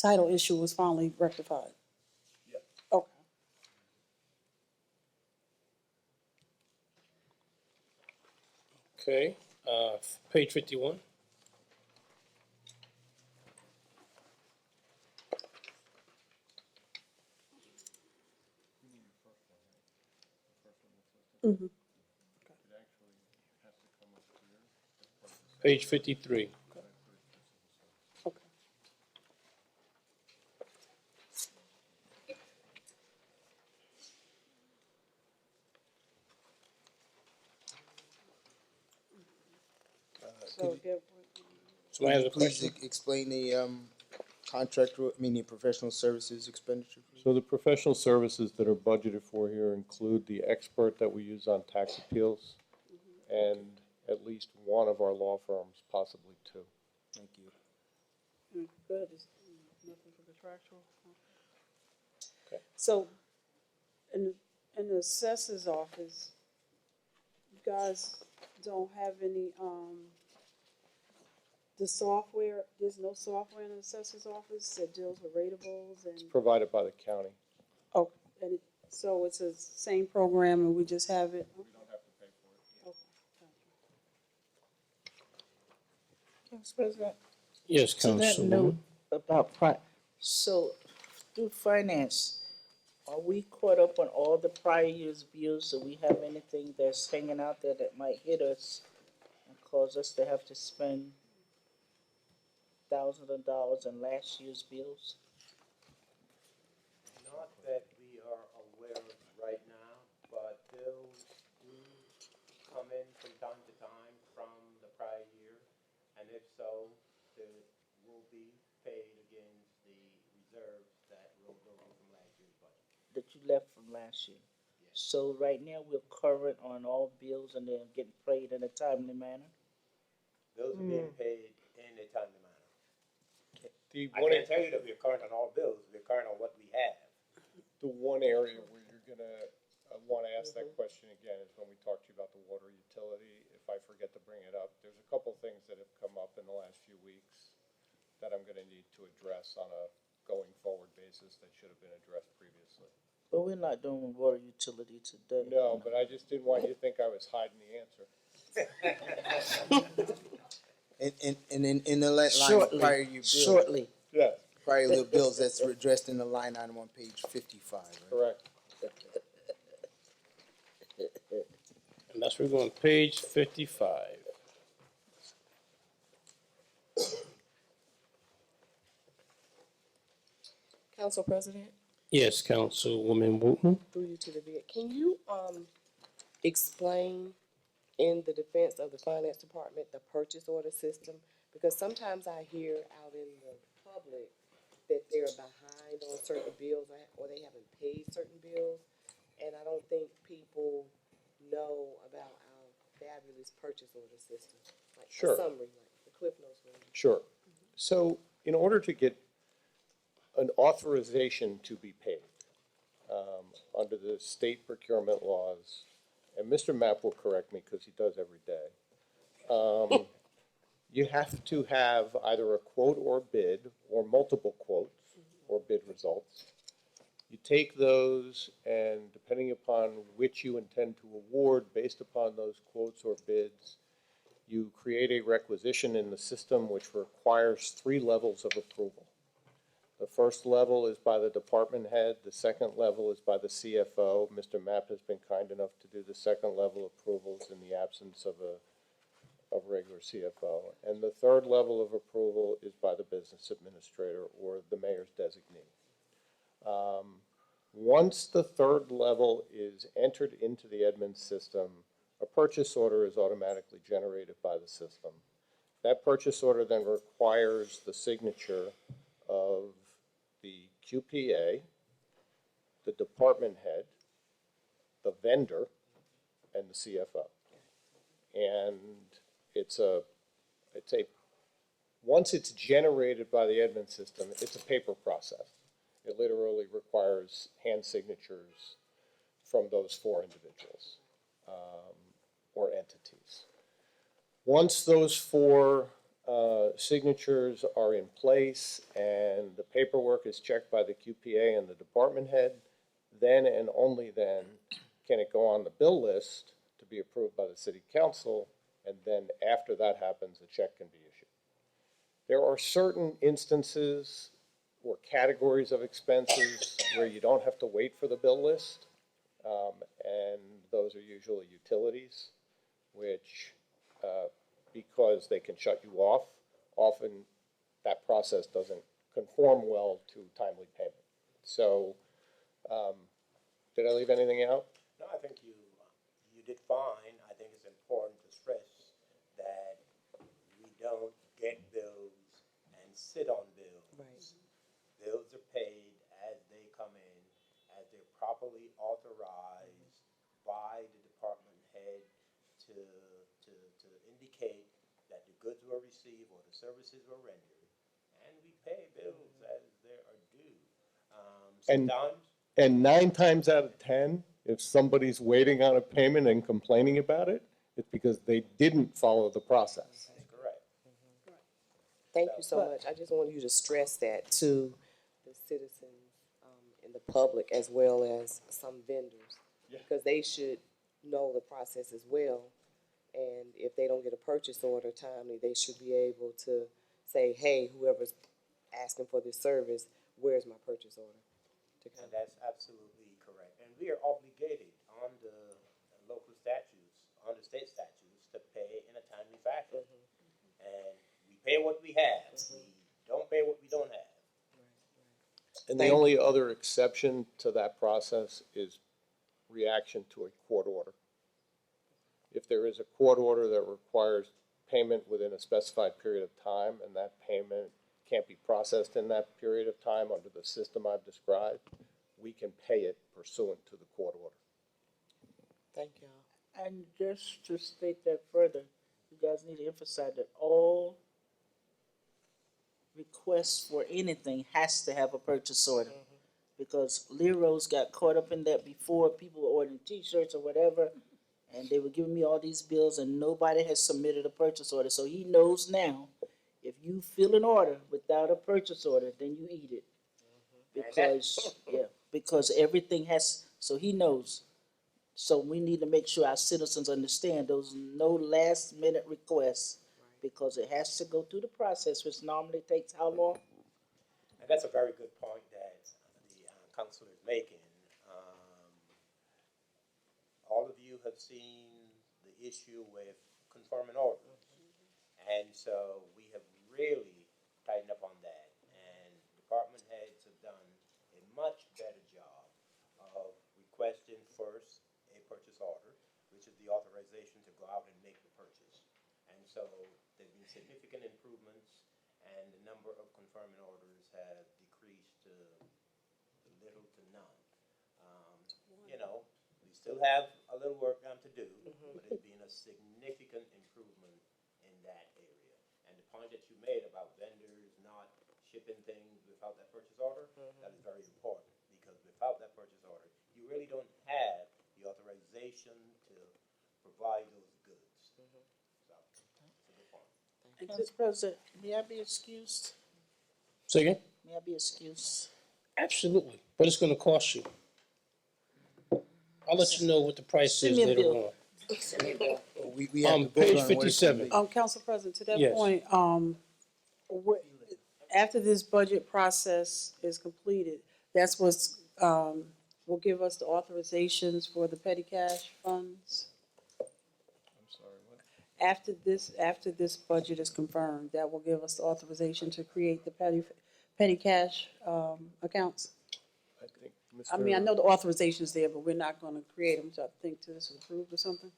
title issue was finally rectified. Yep. Okay. Okay, page 51. Mm-hmm. Page 53. Okay. So give, Somebody has a Please question? explain the, contract, the professional services expenditure. So the professional services that are budgeted for here include the expert that we use on tax appeals and at least one of our law firms, possibly two. Thank you. good, it's nothing for contractual. Okay. So, in the assessor's office, you guys don't have any, the software, there's no software in the assessor's office that deals with ratables It's and, provided by the county. oh, and so it's the same program and we just have it? We don't have to pay for it. Okay. Council President? Yes, To that note Councilwoman. about so through finance, are we caught up on all the prior year's bills? Do we have anything that's hanging out there that might hit us and cause us to have to spend thousands of dollars in last year's bills? Not that we are aware of right now, but bills do come in from time to time from the prior year. And if so, they will be paid against the reserves that rolled over from last year's budget. That you left from last year? Yes. So right now, we're current on all bills and they're getting paid in a timely manner? Bills are being paid in a timely manner. The I one, can't tell you that we're current on all bills, we're current on what we have. the one area where you're gonna wanna ask that question again is when we talk to you about the water utility. If I forget to bring it up, there's a couple things that have come up in the last few weeks that I'm gonna need to address on a going forward basis that should have been addressed previously. But we're not doing water utility today. No, but I just didn't want you to think I was hiding the answer. And in the line, Shortly, prior year bills. shortly. Yes, Prior year bills, that's addressed in the line item on page 55, right? correct. And that's where we're going, page 55. Council President, Yes, Councilwoman Wooten. through you to the VA, can you, explain in the defense of the finance department, the purchase order system? Because sometimes I hear out in the public that they're behind on certain bills or they haven't paid certain bills. And I don't think people know about our fabulous purchase order system. Like Sure. a summary, like the Cliff Notes version. Sure. So in order to get an authorization to be paid, under the state procurement laws, and Mr. Mapp will correct me because he does every day, you have to have either a quote or bid or multiple quotes or bid results. You take those and depending upon which you intend to award based upon those quotes or bids, you create a requisition in the system which requires 3 levels of approval. The first level is by the department head, the second level is by the CFO. Mr. Mapp has been kind enough to do the second level approvals in the absence of a regular CFO. And the third level of approval is by the business administrator or the mayor's designee. Once the third level is entered into the admin system, a purchase order is automatically generated by the system. That purchase order then requires the signature of the QPA, the department head, the vendor, and the CFO. And once it's generated by the admin system, it's a paper process. It literally requires hand signatures from those 4 individuals or entities. Once those 4 signatures are in place and the paperwork is checked by the QPA and the department head, then and only then can it go on the bill list to be approved by the city council, and then after that happens, a check can be issued. There are certain instances or categories of expenses where you don't have to wait for the bill list, and those are usually utilities, which because they can shut you off, often that process doesn't conform well to timely payment. So, did I leave anything out? No, I think you did fine. I think it's important to stress that we don't get bills and sit on bills. Right. Bills are paid as they come in, as they're properly authorized by the department head to indicate that the goods were received or the services were rendered, and we pay bills as they are due. Sometimes. And 9 times out of 10, if somebody's waiting on a payment and complaining about it, it's because they didn't follow the process. That's correct. Thank you so much. I just want you to stress that to the citizens and the public as well as some vendors. Because they should know the process as well. And if they don't get a purchase order timely, they should be able to say, hey, whoever's asking for this service, where's my purchase order? And that's absolutely correct. And we are obligated under local statutes, under state statutes, to pay in a timely fashion. And we pay what we have. We don't pay what we don't have. And the only other exception to that process is reaction to a court order. If there is a court order that requires payment within a specified period of time, and that payment can't be processed in that period of time under the system I've described, we can pay it pursuant to the court order. Thank y'all. And just to state that further, you guys need to emphasize that all requests for anything has to have a purchase order. Because Leroy's got caught up in that before. People were ordering T-shirts or whatever, and they were giving me all these bills, and nobody has submitted a purchase order. So he knows now, if you fill an order without a purchase order, then you eat it. Because, because everything has, so he knows. So we need to make sure our citizens understand those no last minute requests, because it has to go through the process, which normally takes how long? And that's a very good point that the councilor is making. All of you have seen the issue with confirming orders. And so we have really tightened up on that. And department heads have done a much better job of requesting first a purchase order, which is the authorization to go out and make the purchase. And so there've been significant improvements, and the number of confirming orders have decreased to little to none. You know, we still have a little work to do, but it's been a significant improvement in that area. And the point that you made about vendors not shipping things without that purchase order, that is very important, because without that purchase order, you really don't have the authorization to provide those goods. So, it's a good point. Council President, may I be excused? Say again? May I be excused? Absolutely, but it's gonna cost you. I'll let you know what the price Send is me a later bill. on. We have to vote Page on what it's 57. gonna be. Council President, to that Yes. point, after this budget process is completed, that's what's, will give us the authorizations for the petty cash funds? I'm sorry, what? After this budget is confirmed, that will give us the authorization to create the petty cash, accounts? I think I mean, I Mr. know the authorization's there, but we're not gonna create them, so I think till this is approved or something?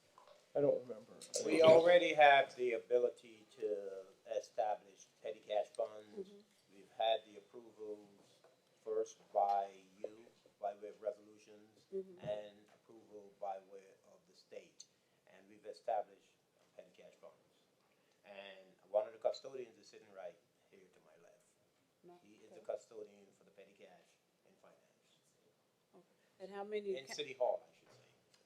I don't remember. We already have the ability to establish petty cash funds. We've had the approvals first by you, by way of resolutions, and approval by way of the state. And we've established petty cash funds. And one of the custodians is sitting right here to my left. He is the custodian for the petty cash in finance, And how many? in City Hall, I should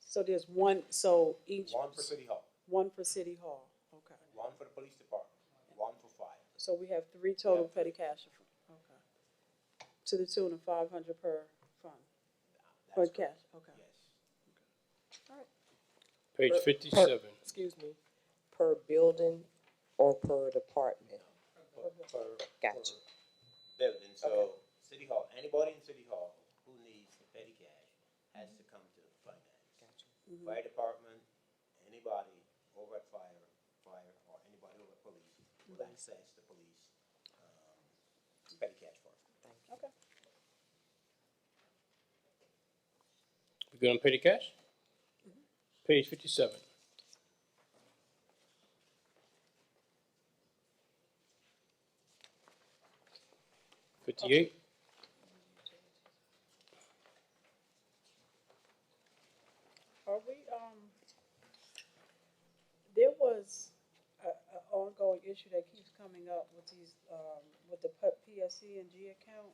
So there's one, so each. One for City Hall, One for City Hall, okay. one for the police department, one for fire. So we have three total petty cash, okay. To the tune of 500 per fund, per cash, okay. Page Per- 57. Excuse me, per building or per department? Per Gotcha. building, so City Hall, anybody in City Hall who needs the petty cash has to come to finance. Gotcha. Fire department, anybody over at fire, or anybody over at police will access the police, petty cash fund. Okay. We good on petty cash? Page 57. $58. Are we, there was a ongoing issue that keeps coming up with these, with the PSC and G account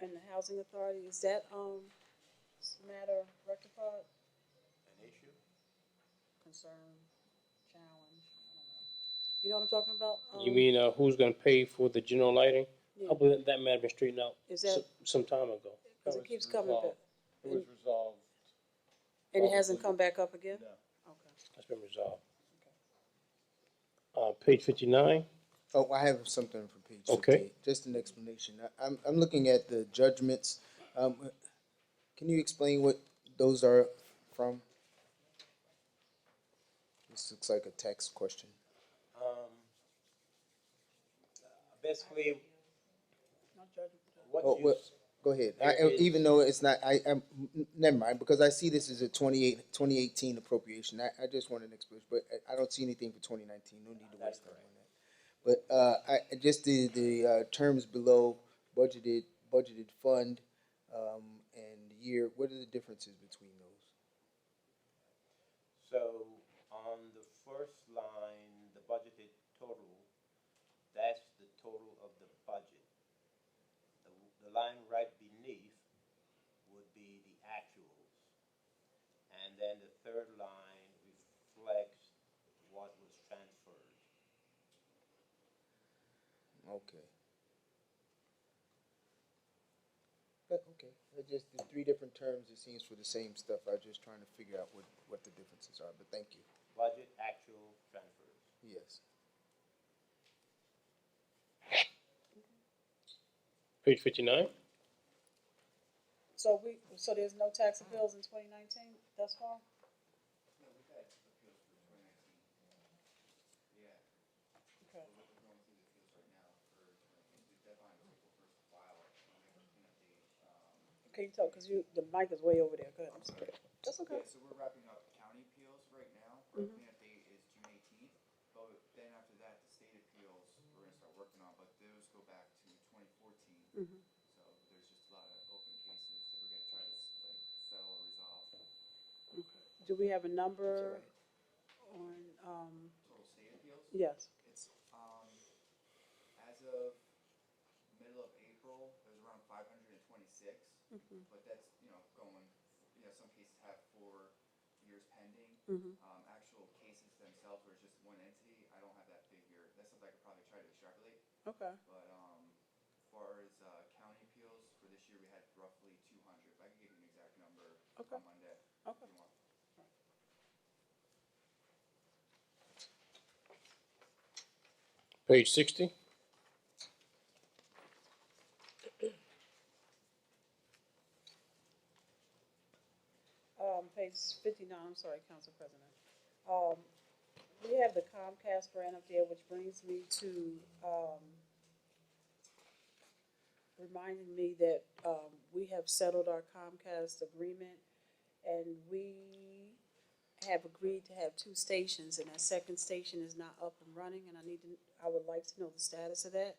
and the housing authority. Is that, matter rectified? An issue? Concern, challenge, I don't know. You know what I'm talking about? You mean who's going to pay for the general lighting? Yeah. I believe that might have been straightened out Is that- some time ago. Cause it keeps coming back. It was resolved. And it hasn't come back up again? No. Okay. That's been resolved. Page 59. Oh, I have something for page 58. Okay. Just an explanation. I'm looking at the judgments. Can you explain what those are from? This looks like a text question. Basically, Not judging. what Oh, you, well, go ahead. there is- Even though it's not, never mind, because I see this as a 2018 appropriation. I just want an explanation, but I don't see anything for 2019. No need to waste time on that. But just the terms below budgeted fund and year. What are the differences between those? so on the first line, the budgeted total, that's the total of the budget. The line right beneath would be the actuals. And then the third line reflects what was transferred. Okay. Okay. Just the three different terms, it seems for the same stuff. I was just trying to figure out what the differences are, but thank you. Budget, actual, transfers. Yes. Page 59. So there's no tax appeals in 2019 thus far? Okay. Can you tell, cause the mic is way over there, go ahead, I'm sorry. That's okay. Yeah, so we're wrapping up county appeals right now. Our cleanup date is June 18th, but then after that, the state appeals we're gonna start working on, but those go back to 2014. Mhm. So there's just a lot of open cases that we're gonna try to settle or resolve. Okay. Do we have a number on, Total state appeals? yes, It's, as of middle of April, there's around 526. But that's, going, some cases have 4 years pending. Actual cases themselves where it's just one entity, I don't have that figure. That's something I could probably try to extrapolate. okay. But, as far as, county appeals, for this year, we had roughly 200. I can give you an exact number Okay. on Monday. Okay. If you want. Page 60. Page 59, I'm sorry, Council President. We have the Comcast grant up there, which brings me to, reminding me that, we have settled our Comcast agreement, and we have agreed to have 2 stations, and that second station is not up and running, and I would like to know the status of that.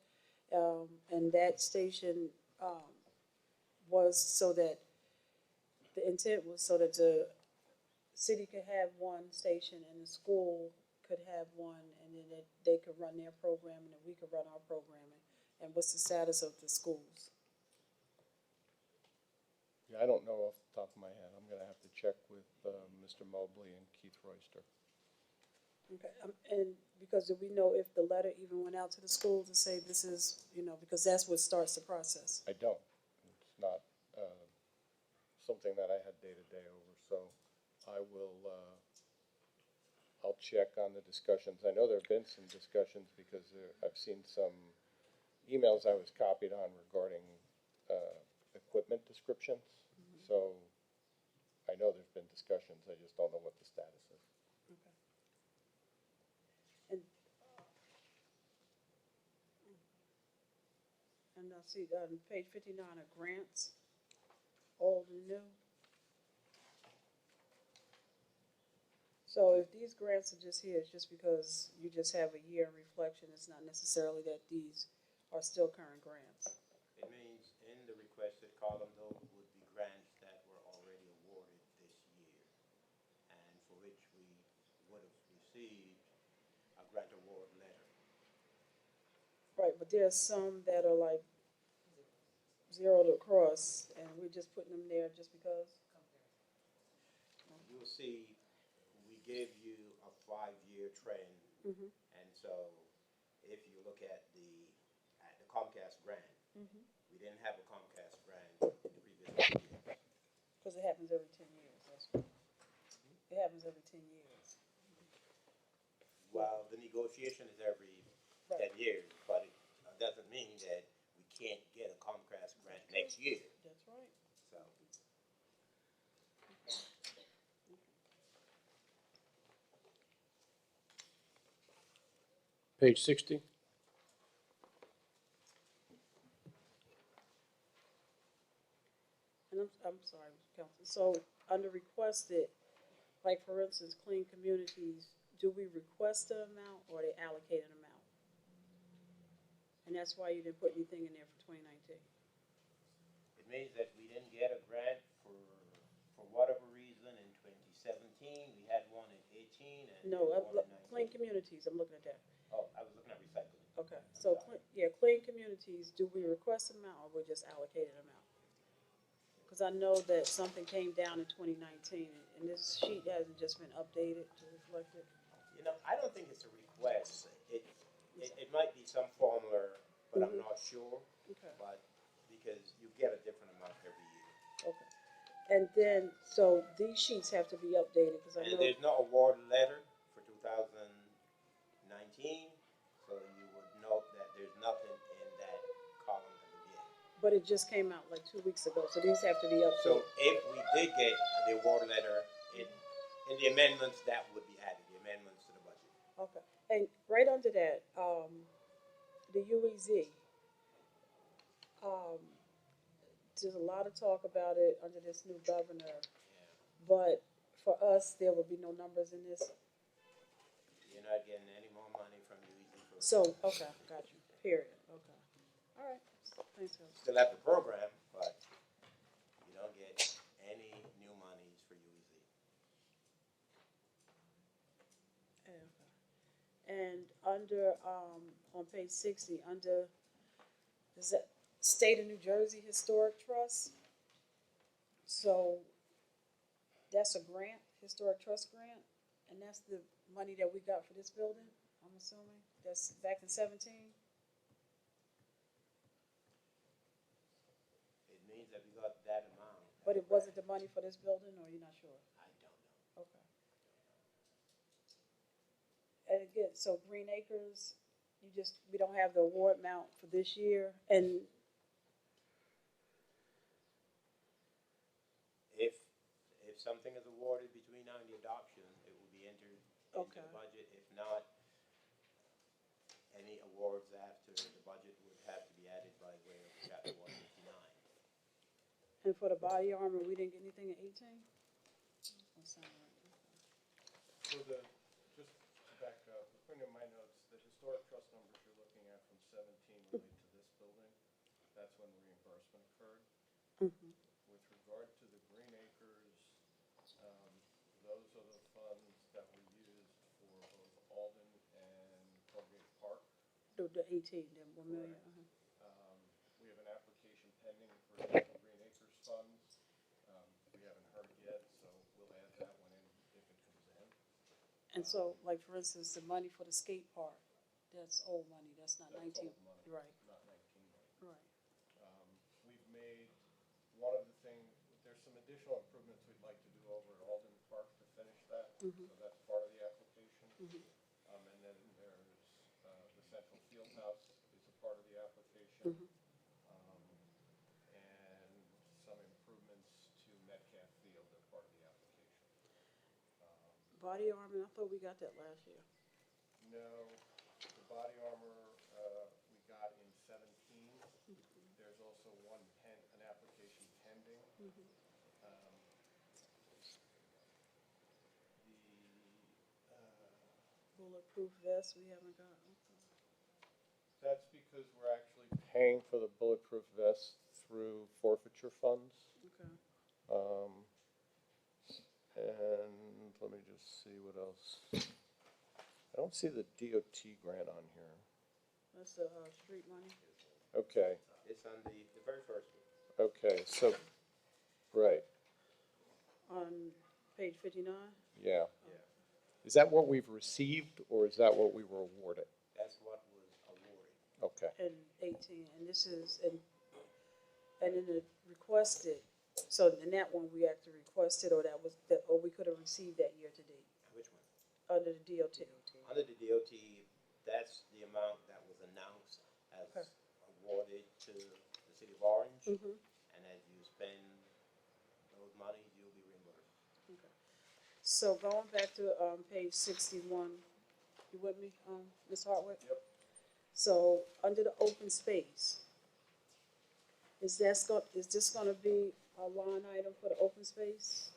And that station, was so that, the intent was so that the city could have 1 station and the school could have 1, and then they could run their programming and we could run our programming. And what's the status of the schools? Yeah, I don't know off the top of my head. I'm gonna have to check with Royster. Okay, and because do we know if the letter even went out to the school to say this is, because that's what starts the process? I don't. It's not something that I had day-to-day over, so I will, I'll check on the discussions. I know there have been some discussions because I've seen some emails I was copied on regarding equipment descriptions. So I know there's been discussions, I just don't know what the status is. Okay. And I see on page 59 are grants, old and new. So if these grants are just here, it's just because you just have a year in reflection, it's not necessarily that these are still current grants. It means in the requested column, those would be grants that were already awarded this year, and for which we would have received a grant award letter. Right, but there's some that are like zeroed across, and we're just putting them there just because? You'll see, we gave you a 5-year trend, Mm-hmm. and so if you look at the Comcast grant, Mm-hmm. we didn't have a Comcast grant in the previous year. Because it happens every 10 years, that's right. It happens every 10 years. Well, the negotiation is every 10 years, but it doesn't mean that we can't get a Comcast grant next year. That's right. So, Page 60. And I'm sorry, Council, so under requested, like for instance, Clean Communities, do we request an amount or they allocate an amount? And that's why you didn't put anything in there for 2019? it means that we didn't get a grant for whatever reason in 2017. We had one in 18 and No, one in 19. Clean Communities, I'm looking at that. Oh, I was looking at recycling. Okay, so, Clean Communities, do we request an amount or we just allocate an amount? Because I know that something came down in 2019, and this sheet hasn't just been updated to reflect it. You know, I don't think it's a request. It might be some formula, but I'm not sure. Okay. But because you get a different amount every year. Okay. And then, so these sheets have to be updated, because I And know. there's no award letter for 2019, so you would note that there's nothing in that column as of yet. But it just came out like 2 weeks ago, so these have to be updated. So if we did get the award letter, in the amendments, that would be added, the amendments to the budget. Okay, and right under that, the UEZ, there's a lot of talk about it under this new governor, but for us, there will be no numbers in this. You're not getting any more money from UEZ. So, okay, got you, period, okay. All right, thanks, Phil. Still have the program, but you don't get any new monies for UEZ. And under, on page 60, under, is that State of New Jersey Historic Trust? So, that's a grant, Historic Trust grant, and that's the money that we got for this building, I'm assuming? That's back in 17? It means that we got that amount. But it wasn't the money for this building, or you're not sure? I don't know. Okay. And again, so Green Acres, we don't have the award amount for this year, and If something is awarded between now and the adoption, it will be entered into the budget. If not, any awards after the budget would have to be added by way of chapter 159. and for the body armor, we didn't get anything in 18? That's not right. So just to back up, according to my notes, the historic trust numbers you're looking at from 17 relate to this building. That's when the reimbursement occurred. Mm-hmm. With regard to the Green Acres, those are the funds that were used for both Alden and Colgate Park. The 18, the 1 million, We have an application pending for the Green Acres funds. We haven't heard yet, so we'll add that one in if it comes in. And so, like, for instance, the money for the skate park, that's old money, that's not That's nineteen, old money, right, not 19 money. right. We've made, one of the things, there's some additional improvements we'd like to do over at Alden Park to finish that. So that's part of the application. And then there's, the Central Field House is a part of the application. And some improvements to Metcalf Field are part of the application. Body armor, I thought we got that last year. No, the body armor, we got in 17. There's also an application pending. Bulletproof vest, we haven't got, okay. That's because we're actually paying for the bulletproof vest through forfeiture funds. Okay. And let me just see what else. I don't see the DOT grant on here. That's the, street money. Okay, It's on the very first one. okay, so, right, On page 59? yeah. Is that what we've received, or is that what we were awarded? That's what was awarded. Okay, And 18, and this is, and in the requested, so in that one, we actually requested, or that was, or we could have received that year to date, Which one? under the DOT. Under the DOT, that's the amount that was announced as Okay. awarded to the city of Orange. Mm-hmm. And as you spend those monies, you'll be reimbursed. Okay. So going back to, page 61, you with me, Ms. Hartwick? Yep. So, under the open space, is this gonna be a line item for the open space?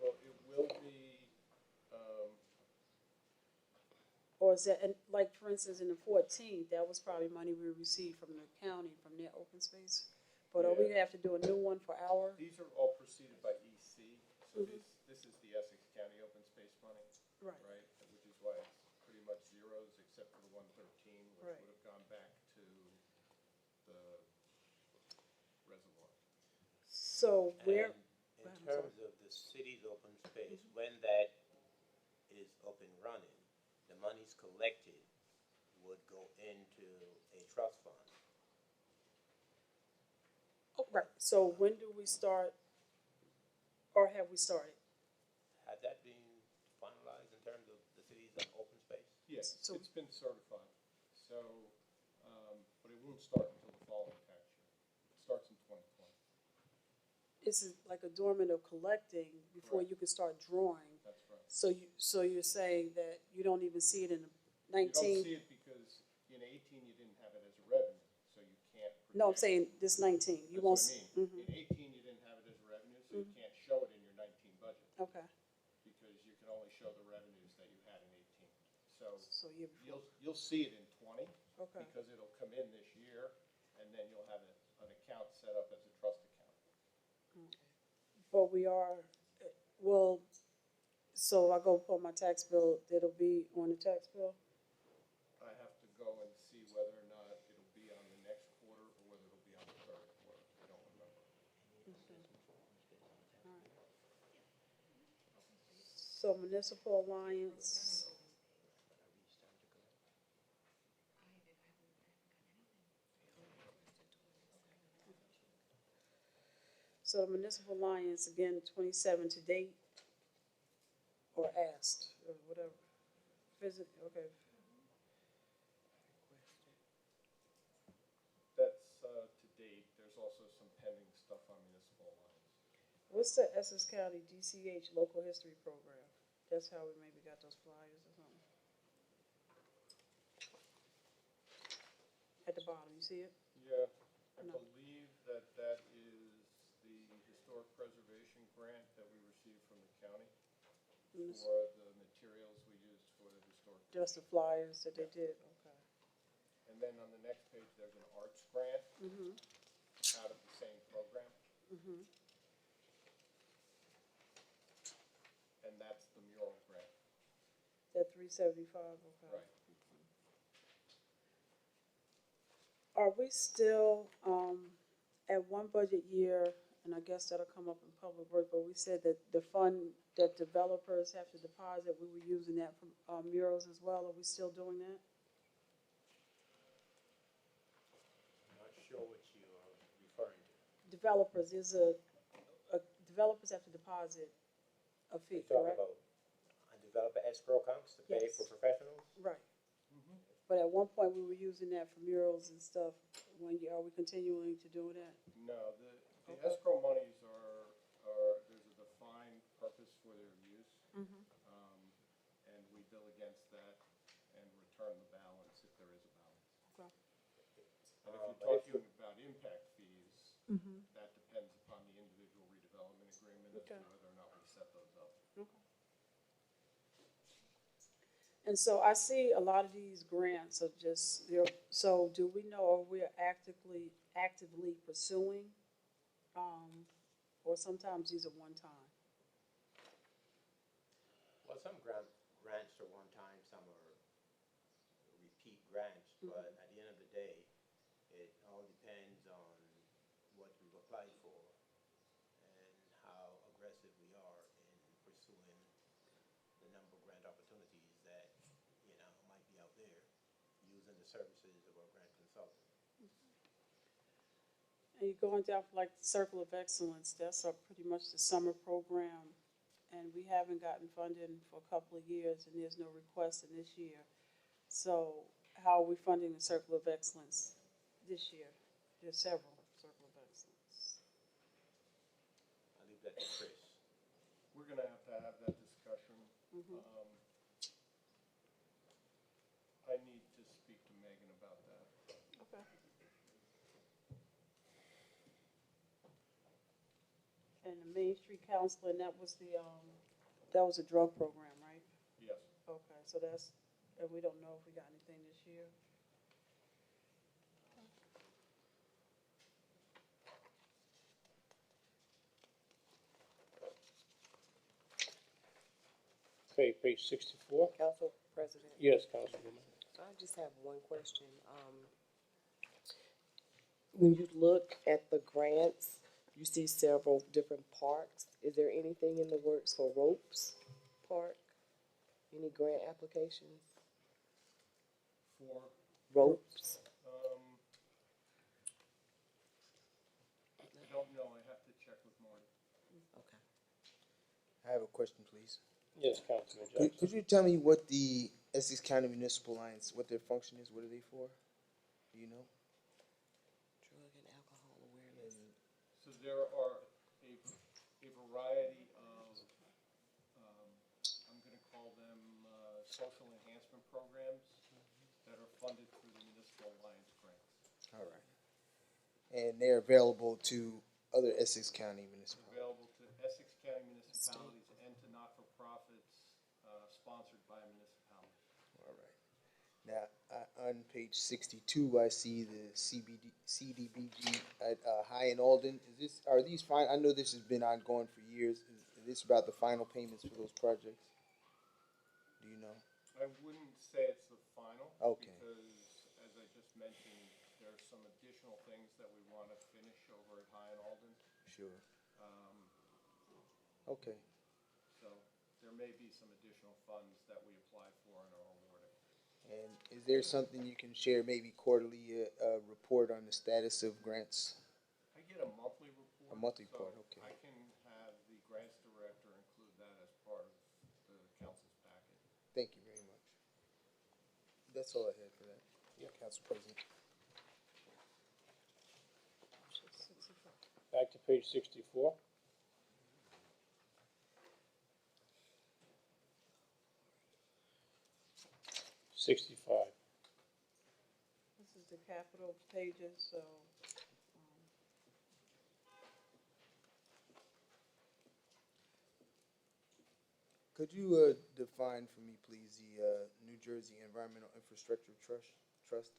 well, it will be, Or is that, and like, for instance, in the 14th, that was probably money we received from the county, from their open space? But are we gonna have to do a new one for our? these are all preceded by EC, so this is the Essex County open space money. Right. Right, which is why it's pretty much zeros, except for the 113, which Right. would have gone back to the reservoir. So where, And in Go ahead, I'm terms of the city's open space, when that is up and running, the monies collected would go into a trust fund. oh, right, so when do we start, or have we started? Had that been finalized in terms of the city's open space? Yes, So- it's been certified, so, but it won't start until the following tax year. It starts in 2020. This is like a dormant of collecting before you can start drawing. That's right. So you're saying that you don't even see it in the You don't 19? see it because in 18 you didn't have it as a revenue, so you can't. No, I'm project- saying this 19, you That's won't. what I mean. In 18 you didn't have it as a revenue, so you can't show it in your 19 budget. Okay, Because you can only show the revenues that you had in 18. So so you, you'll see it in 20 okay, because it'll come in this year, and then you'll have an account set up as a trust account. but we are, well, so I go pull my tax bill, it'll be on the tax bill? I have to go and see whether or not it'll be on the next quarter or whether it'll be on the third quarter. I don't remember. So Municipal Alliance. So the Municipal Alliance, again, 27 to date, or asked, or whatever. Visit, okay. That's to date. There's also some pending stuff on municipal alliance. What's the Essex County DCH Local History Program? That's how we maybe got those flyers or something. At the bottom, you see it? Yeah, I No. believe that that is the historic preservation grant that we received from the county for the materials we used for the historic. Just the flyers that they did, okay. And then on the next page, there's an arts grant Mm-hmm, out of the same program, mm-hmm. and that's the mural grant. That 375, okay. Right. Are we still, at one budget year, and I guess that'll come up in public work, but we said that the fund that developers have to deposit, we were using that for murals as well. Are we still doing that? I'm not sure what you are referring to. Developers is developers have to deposit a fee, You're talking correct? about a developer escrow accounts to pay Yes. for professionals? Right. But at one point, we were using that for murals and stuff. Are we continuing to do that? No, the escrow monies there's a defined purpose for their use. And we bill against that and return the balance if there is a balance. Okay. And if you're talking about impact fees, Mhm. that depends upon the individual redevelopment agreement as to Okay. whether or not we set those up. Okay. And so I see a lot of these grants are just, so do we know if we're actively pursuing? Or sometimes these are one time? Well, some grants are one time, some are repeat grants, but at the end of the day, it all depends on what we've applied for and how aggressive we are in pursuing the number of grant opportunities that, might be out there using the services of our grant consultant. And you're going down for like the Circle of Excellence, that's pretty much the summer program. And we haven't gotten funding for a couple of years and there's no request in this year. So how are we funding the Circle of Excellence this year? There's several Circle of Excellence. I'll leave that to Chris. We're gonna have to have that discussion. I need to speak to Megan about that. Okay. And the Main Street Counseling, that was a drug program, right? Yes. Okay, so and we don't know if we got anything this year? Okay, page 64. Council President? Yes, Councilwoman. So I just have one question. When you look at the grants, you see several different parks. Is there anything in the works for Ropes Park? Any grant applications? For Ropes? I don't know, I have to check with Marty. Okay. I have a question, please. Yes, Councilman Could Jackson. you tell me what the Essex County Municipal Alliance, what their function is? What are they for? Do you know? Drug and alcohol awareness. So there are a variety of, I'm gonna call them, social enhancement programs that are funded through the Municipal Alliance grants. All right. And they're available to other Essex County municipalities? Available to Essex County municipalities and to not-for-profits, sponsored by a municipality. All right. Now, on page 62, I see the CDBG at High and Alden. Are these fine? I know this has been ongoing for years. Is this about the final payments for those projects? Do you know? I wouldn't say it's the final. Okay. Because, as I just mentioned, there's some additional things that we want to finish over at High and Alden. Sure. Okay. So there may be some additional funds that we apply for and are awarded. And is there something you can share, maybe quarterly, a report on the status of grants? I get a monthly report. A monthly so report, okay. I can have the grants director include that as part of the council's packet. Thank you very much. That's all I had for that. Yeah. Council President. Back to page 64. '65. This is the capital pages, so. Could you define for me, please, the New Jersey Environmental Infrastructure Trust? Sure.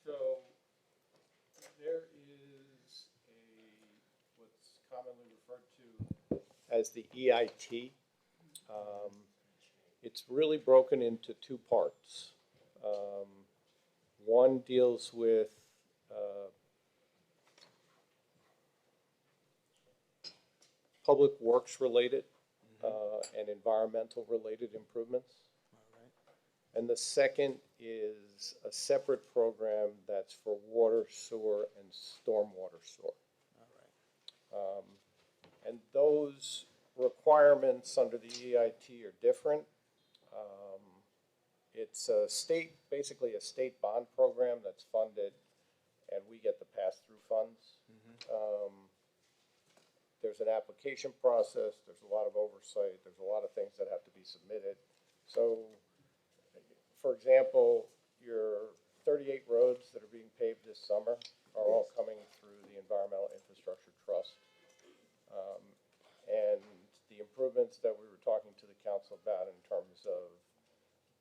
So there is what's commonly referred to As the EIT. It's really broken into two parts. One deals with public works related and environmental related improvements. And the second is a separate program that's for water, sewer, and stormwater sewer. And those requirements under the EIT are different. It's a state, basically a state bond program that's funded, and we get the pass-through funds. There's an application process, there's a lot of oversight, there's a lot of things that have to be submitted. So, for example, your 38 roads that are being paved this summer are all coming through the Environmental Infrastructure Trust. And the improvements that we were talking to the council about in terms of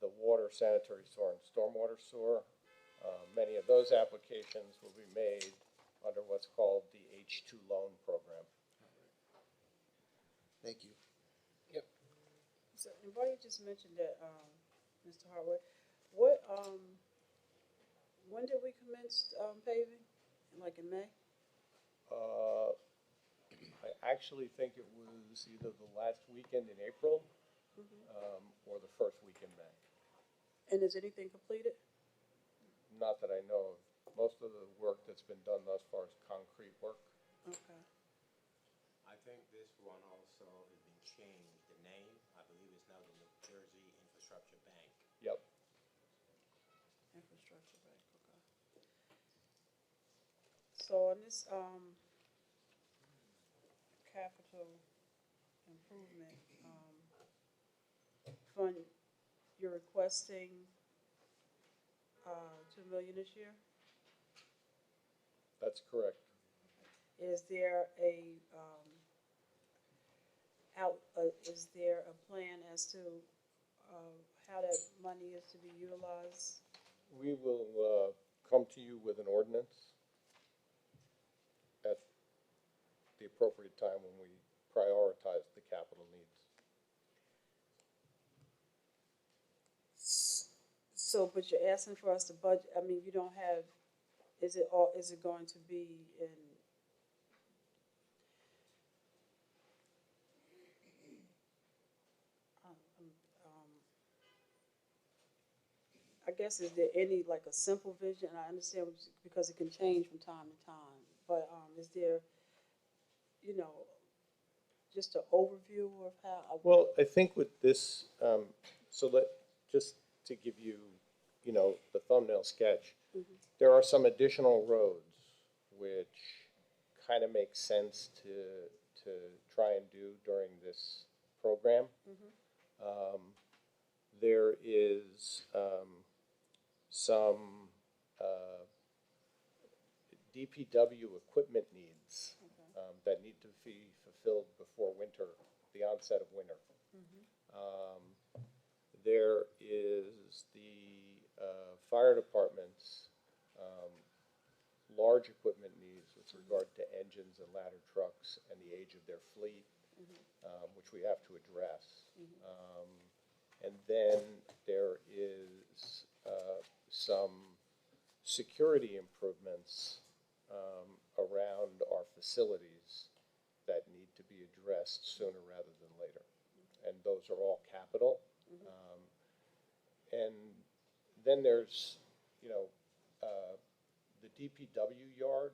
the water, sanitary sewer, and stormwater sewer, many of those applications will be made under what's called the H2 loan program. Thank you. So, and Buddy just mentioned that, Mr. Harwood, what, when did we commence, paving? Like in May? I actually think it was either the last weekend in April or the first week in May. And is anything completed? Not that I know of. Most of the work that's been done thus far is concrete work. Okay. I think this one also has been changed, the name, I believe it's now the New Jersey Infrastructure Bank. Yep. Infrastructure bank, okay. So on this, capital improvement, fund, you're requesting, 2 million this year? That's correct. Is there is there a plan as to, how that money is to be utilized? We will come to you with an ordinance at the appropriate time when we prioritize the capital needs. So, but you're asking for us to budget, I mean, you don't have, is it going to be in? I guess, is there any, like a simple vision? I understand because it can change from time to time, but, is there, you know, just an overview of how? Well, I think with this, just to give you, you know, the thumbnail sketch, there are some additional roads which kind of make sense to try and do during this program. There is some DPW equipment needs that need to be fulfilled before winter, the onset of winter. There is the fire department's large equipment needs with regard to engines and ladder trucks and the age of their fleet, which we have to address. And then there is some security improvements around our facilities that need to be addressed sooner rather than later. And those are all capital. And then there's, you know, the DPW yard.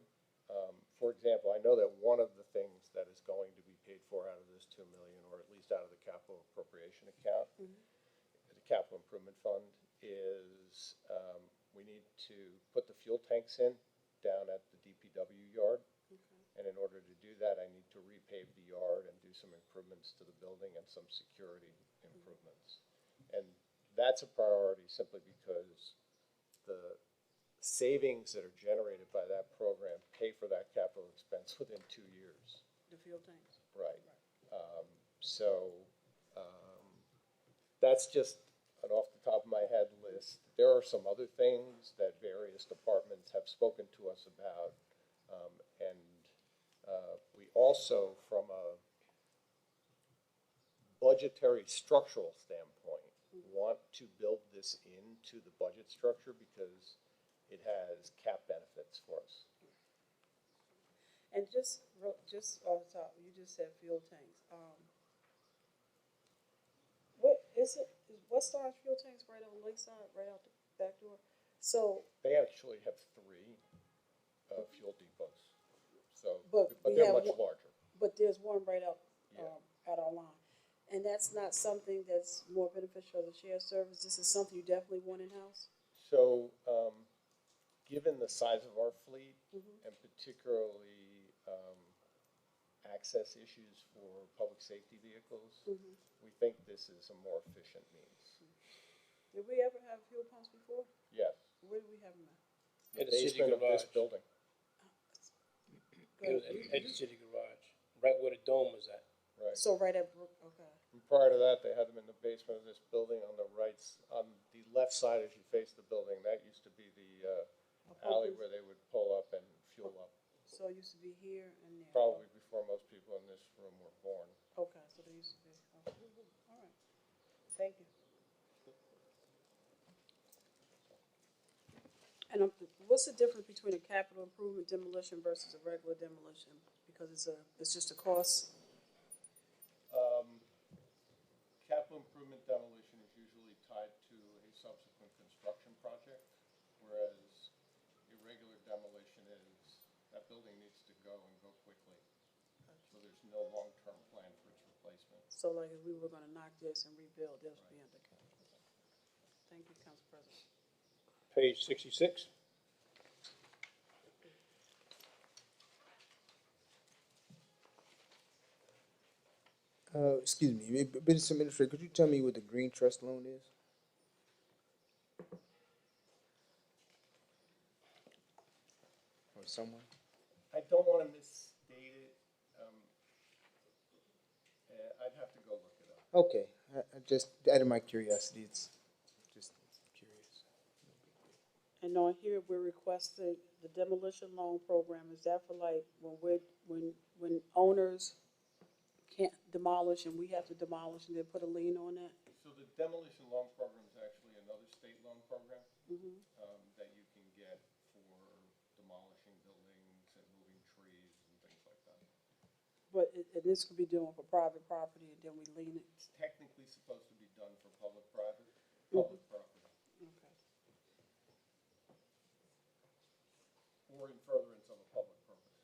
For example, I know that one of the things that is going to be paid for out of this 2 million, or at least out of the capital appropriation account, the capital improvement fund, is we need to put the fuel tanks in down at the DPW yard. And in order to do that, I need to repave the yard and do some improvements to the building and some security improvements. And that's a priority simply because the savings that are generated by that program pay for that capital expense within 2 years. The fuel tanks? Right. That's just an off the top of my head list. There are some other things that various departments have spoken to us about. And we also, from a budgetary structural standpoint, want to build this into the budget structure because it has cap benefits for us. And just off the top, you just said fuel tanks. What is it? What size fuel tanks right on Lakeside, right out the back door? So, They actually have three fuel depots, so, But but we they're have much one- larger. but there's one right out, Yeah. at our line. And that's not something that's more beneficial as a shared service. This is something you definitely want in-house? So, given the size of our fleet, Mhm. and particularly access issues for public safety vehicles, Mhm. we think this is a more efficient means. Did we ever have fuel pumps before? Yes. Where do we have them at? The basement of this building. Go ahead. At the city garage, right where the dome was at. Right. So right at Brook, okay. And prior to that, they had them in the basement of this building on the right, on the left side as you face the building. That used to be the alley where they would pull up and fuel up. So it used to be here and there? Probably before most people in this room were born. Okay, so they used to be, okay. All right. Thank you. And what's the difference between a capital improvement demolition versus a regular demolition? Because it's just a cost? Capital improvement demolition is usually tied to a subsequent construction project, whereas irregular demolition is, that building needs to go and go quickly. So there's no long-term plan for its replacement. So like if we were gonna knock this and rebuild, this would be under capital. Thank you, Council President. Page 66. Excuse me, Business Administrator, could you tell me what the Green Trust loan is? Or someone? I don't want to misstate it. I'd have to go look it up. Okay, I just, out of my curiosity, it's just curious. And on here, we're requesting the demolition loan program. Is that for like when owners can't demolish and we have to demolish and then put a lien on that? So the demolition loan program is actually another state loan program Mhm. that you can get for demolishing buildings and moving trees and things like that. But this could be done for private property and then we lien it? It's technically supposed to be done for public property. Okay. Or in furtherance of a public purpose.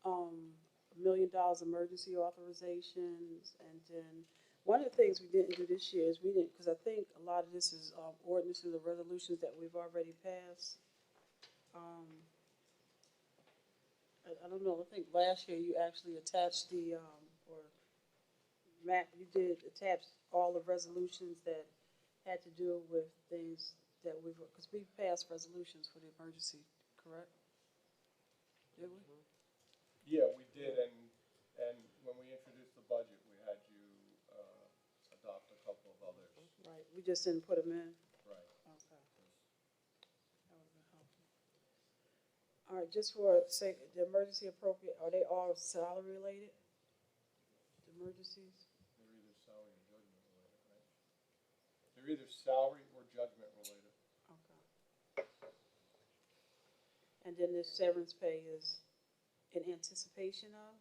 $1 million emergency authorizations, and then one of the things we didn't do this year is we didn't, because I think a lot of this is ordinances or resolutions that we've already passed. I don't know, I think last year you actually attached the, or Matt, you did attach all the resolutions that had to do with things that we've, because we passed resolutions for the emergency, correct? Did we? Yeah, we did, and when we introduced the budget, we had you adopt a couple of others. Right, we just didn't put them in? Right. Okay. That would've been helpful. All right, just for sake, the emergency appropriate, are they all salary related? The emergencies? They're either salary or judgment related, right? They're either salary or judgment related. Okay. And then this severance pay is in anticipation of?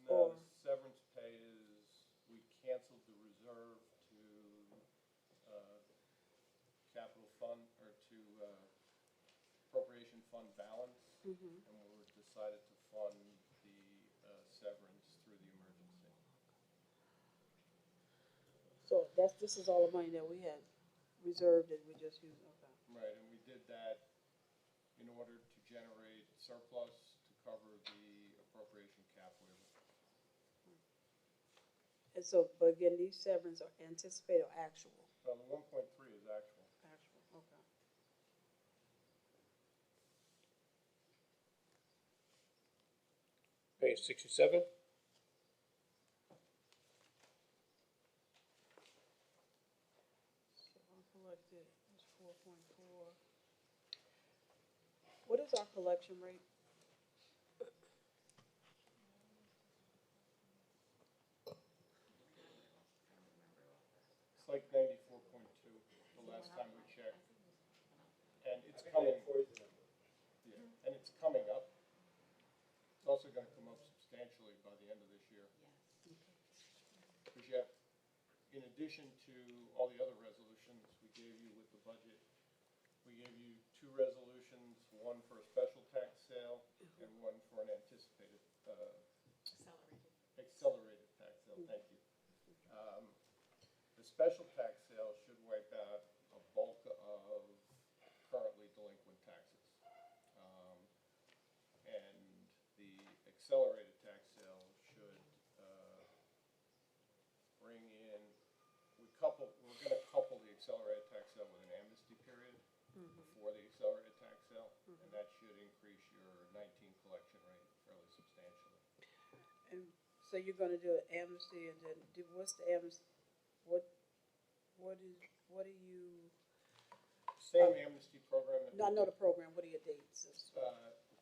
No, Or- the severance pay is, we canceled the reserve to capital fund, or to appropriation fund balance, Mhm. and we decided to fund the severance through the emergency. So this is all the money that we had reserved and we just used, okay. Right, and we did that in order to generate surplus to cover the appropriation cap waiver. And so, but again, these severance are anticipated or actual? So the 1.3 is actual. Actual, okay. Page 67. So uncollected is 4.4. What is our collection rate? It's like 94.2, the last time we checked. coming, yeah, and it's coming up. It's also gonna come up substantially by the end of this year. Because you have, in addition to all the other resolutions we gave you with the budget, we gave you 2 resolutions, one for a special tax sale and one for an anticipated, accelerated tax sale, thank you. The special tax sale should wipe out a bulk of currently delinquent taxes. And the accelerated tax sale should, bring in, we're gonna couple the accelerated tax sale with an amnesty period before the accelerated tax sale, and that should increase your 19 collection rate fairly substantially. And so you're gonna do an amnesty and then what's the amnesty, what are you? Same amnesty program that. No, I know the program, what are your dates? We'll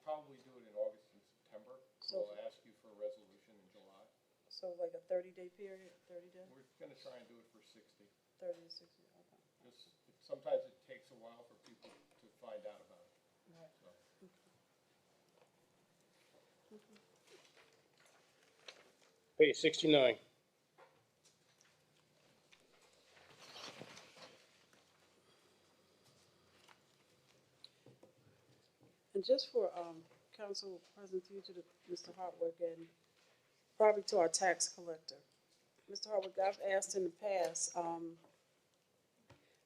probably do it in August and September. So- We'll ask you for a resolution in July. So like a 30-day period, 30 days? We're gonna try and do it for 60. 30 to 60, okay. Just, sometimes it takes a while for people to find out about it. Right. So. Page 69. And just for, Council President, to you, to Mr. Hartwick, and probably to our tax collector. Mr. Hartwick, I've asked in the past,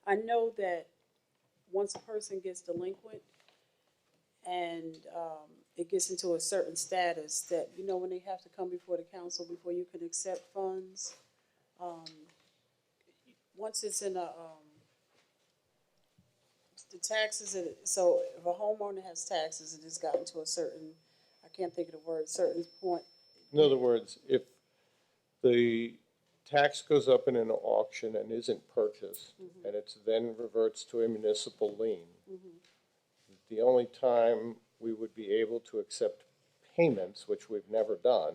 I know that once a person gets delinquent and, it gets into a certain status that, you know, when they have to come before the council before you can accept funds, once it's in a, the taxes, so if a homeowner has taxes and it's gotten to a certain, I can't think of the word, certain point. In other words, if the tax goes up in an auction and isn't purchased, and it's then reverts to a municipal lien, the only time we would be able to accept payments, which we've never done,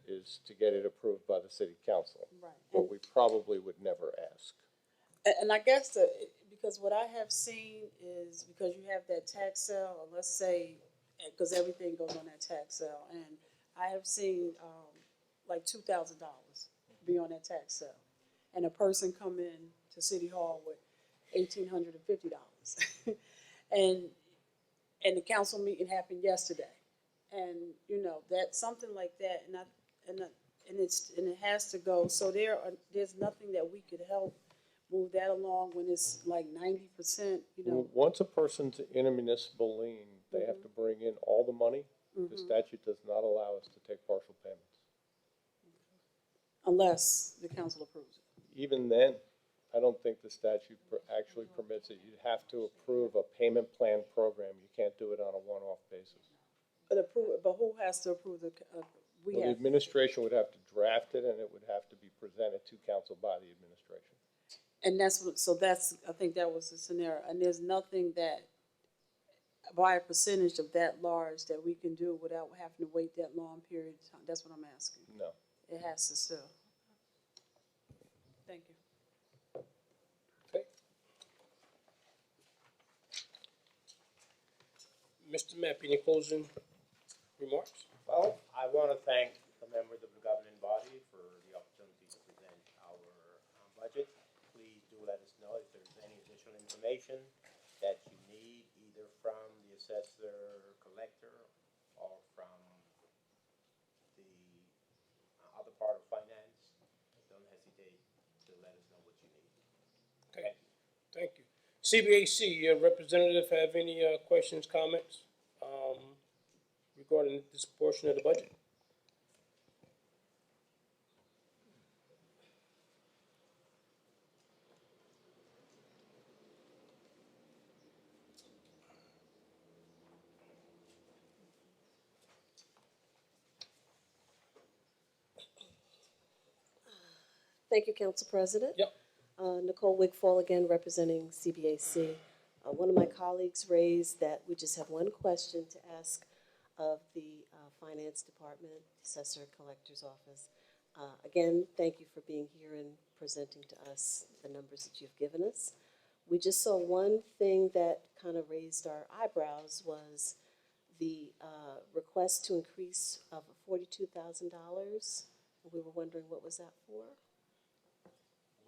is to get it approved by the city council. Right. But we probably would never ask. And I guess because what I have seen is because you have that tax sale, or let's say, because everything goes on that tax sale, and I have seen like $2,000 be on that tax sale, and a person come in to City Hall with $1,850, and the council meeting happened yesterday, and you know that's something like that, and it has to go. So there's nothing that we could help move that along when it's like 90%, you know. Once a person's in a municipal lien, they have to bring in all the money. The statute does not allow us to take partial payments. Unless the council approves it. Even then, I don't think the statute actually permits it. You have to approve a payment plan program. You can't do it on a one-off basis. But who has to approve the, we Well, the have, administration would have to draft it, and it would have to be presented to council by the administration. and I think that was the scenario, and there's nothing that, by a percentage of that large, that we can do without having to wait that long period of time. That's what I'm asking. No. It has to still. Thank you. Mr. Mapp, any closing remarks? Well, I want to thank the members of the governing body for the opportunity to present our budget. Please do let us know if there's any additional information that you need, either from the assessor collector or from the other part of finance. Don't hesitate to let us know what you need. Okay, thank you. CBAC, your representative have any questions, comments regarding this portion of the budget? Thank you, Council President. Yep. Nicole Wigfall again, representing CBAC. One of my colleagues raised that we just have one question to ask of the Finance Department, Assessor Collector's Office. Again, thank you for being here and presenting to us the numbers that you've given us. We just saw one thing that kind of raised our eyebrows was the request to increase of $42,000. We were wondering what was that for?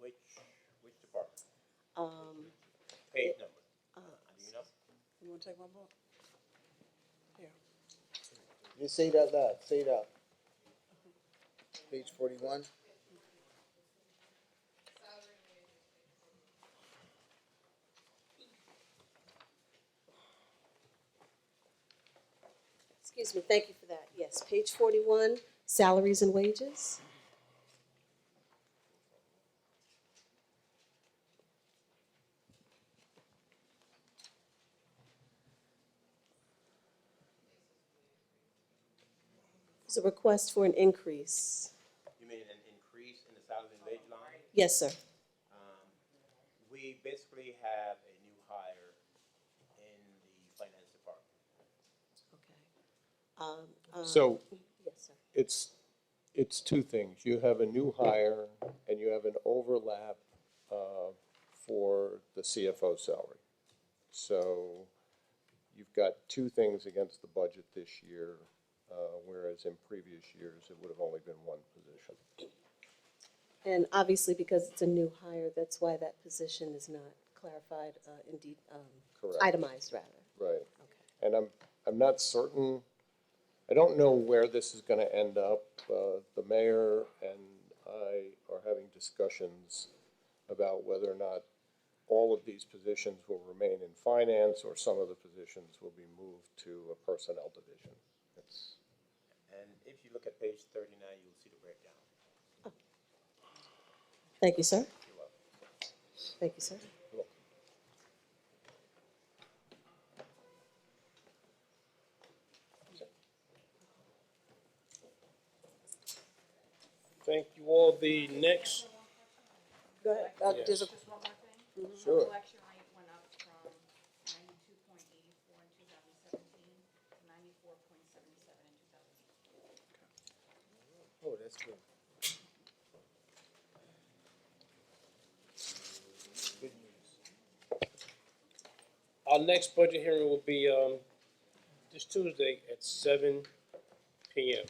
Which department? Page Page number? Do you know? You wanna take my book? Here. Just say it out loud, say it out. Page 41. Excuse me, thank you for that. Yes, page 41, salaries and wages. It's a request for an increase. You mean an increase in the salary and wage line? Yes, sir. We basically have a new hire in the finance department. So Yes, sir. it's two things. You have a new hire and you have an overlap for the CFO salary. So you've got two things against the budget this year, whereas in previous years, it would have only been one position. And obviously, because it's a new hire, that's why that position is not clarified, indeed, Correct. itemized rather. Right. And I'm not certain, I don't know where this is gonna end up. The mayor and I are having discussions about whether or not all of these positions will remain in finance or some of the positions will be moved to a personnel division. It's, And if you look at page 39, you'll see the breakdown. Thank you, sir. You're welcome. Thank you, sir. Thank you all. The next, Go ahead. Yes. There's a, Just one more thing. Sure. The collection rate went up from 92.84 in 2017 to 94.77 in 2018. Oh, that's good. Good news. our next budget hearing will be, this Tuesday at 7 p.m.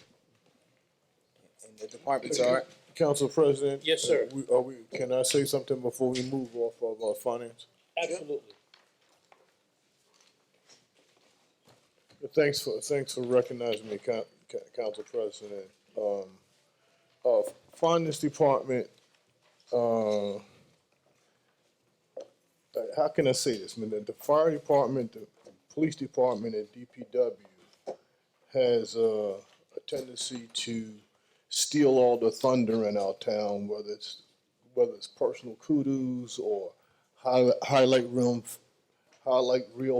And the departments are, Council President? Yes, sir. Can I say something before we move off of finance? Absolutely. Thanks for recognizing me, Council President. Finance Department, how can I say this? I mean, the fire department, the police department, and DPW has a tendency to steal all the thunder in our town, whether it's personal kudos or highlight reel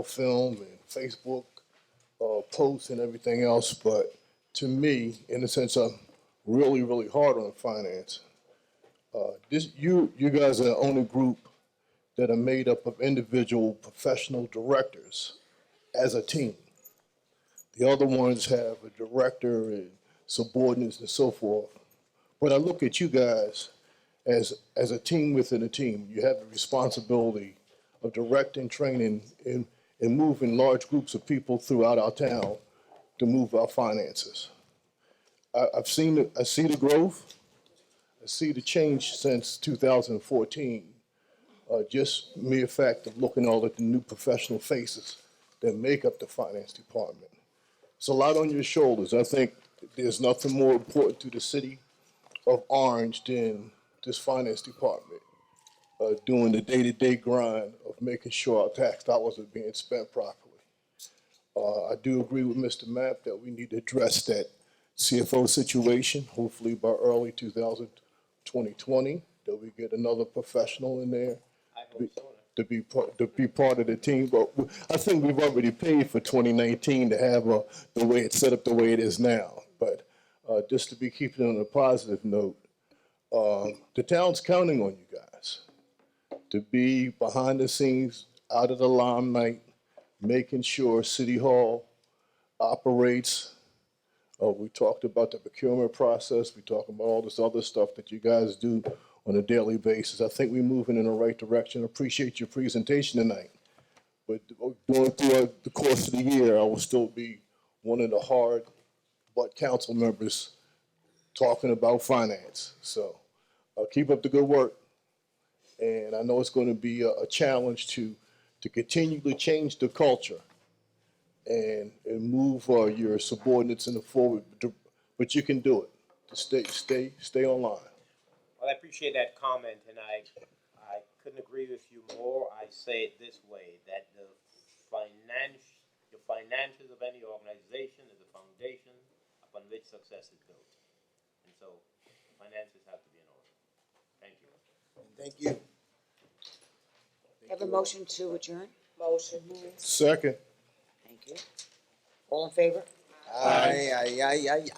film and Facebook posts and everything else. But to me, in a sense, I'm really, really hard on finance. You guys are the only group that are made up of individual professional directors as a team. The other ones have a director and subordinates and so forth. But I look at you guys as a team within a team. You have the responsibility of directing, training, and moving large groups of people throughout our town to move our finances. I see the growth. I see the change since 2014. Just mere fact of looking all at the new professional faces that make up the finance department. It's a lot on your shoulders. I think there's nothing more important to the city of Orange than this finance department doing the day-to-day grind of making sure our tax dollars are being spent properly. I do agree with Mr. Mapp that we need to address that CFO situation, hopefully by early 2020, that we get another professional in there to be part of the team. But I think we've already paid for 2019 to have the way it's set up the way it is now. But just to be keeping it on a positive note, the town's counting on you guys to be behind the scenes, out of the limelight, making sure City Hall operates. We talked about the procurement process. We talked about all this other stuff that you guys do on a daily basis. I think we're moving in the right direction. Appreciate your presentation tonight. But going through the course of the year, I will still be one of the hard but council members talking about finance. So keep up the good work. And I know it's going to be a challenge to continually change the culture and move your subordinates in the forward, but you can do it. Stay online. Well, I appreciate that comment, and I couldn't agree with you more. I say it this way, that the finances of any organization is the foundation upon which success is built. And so finances have to be in order. Thank you. Thank you. Have a motion to adjourn? Motion. Second. Thank you. All in favor? Aye.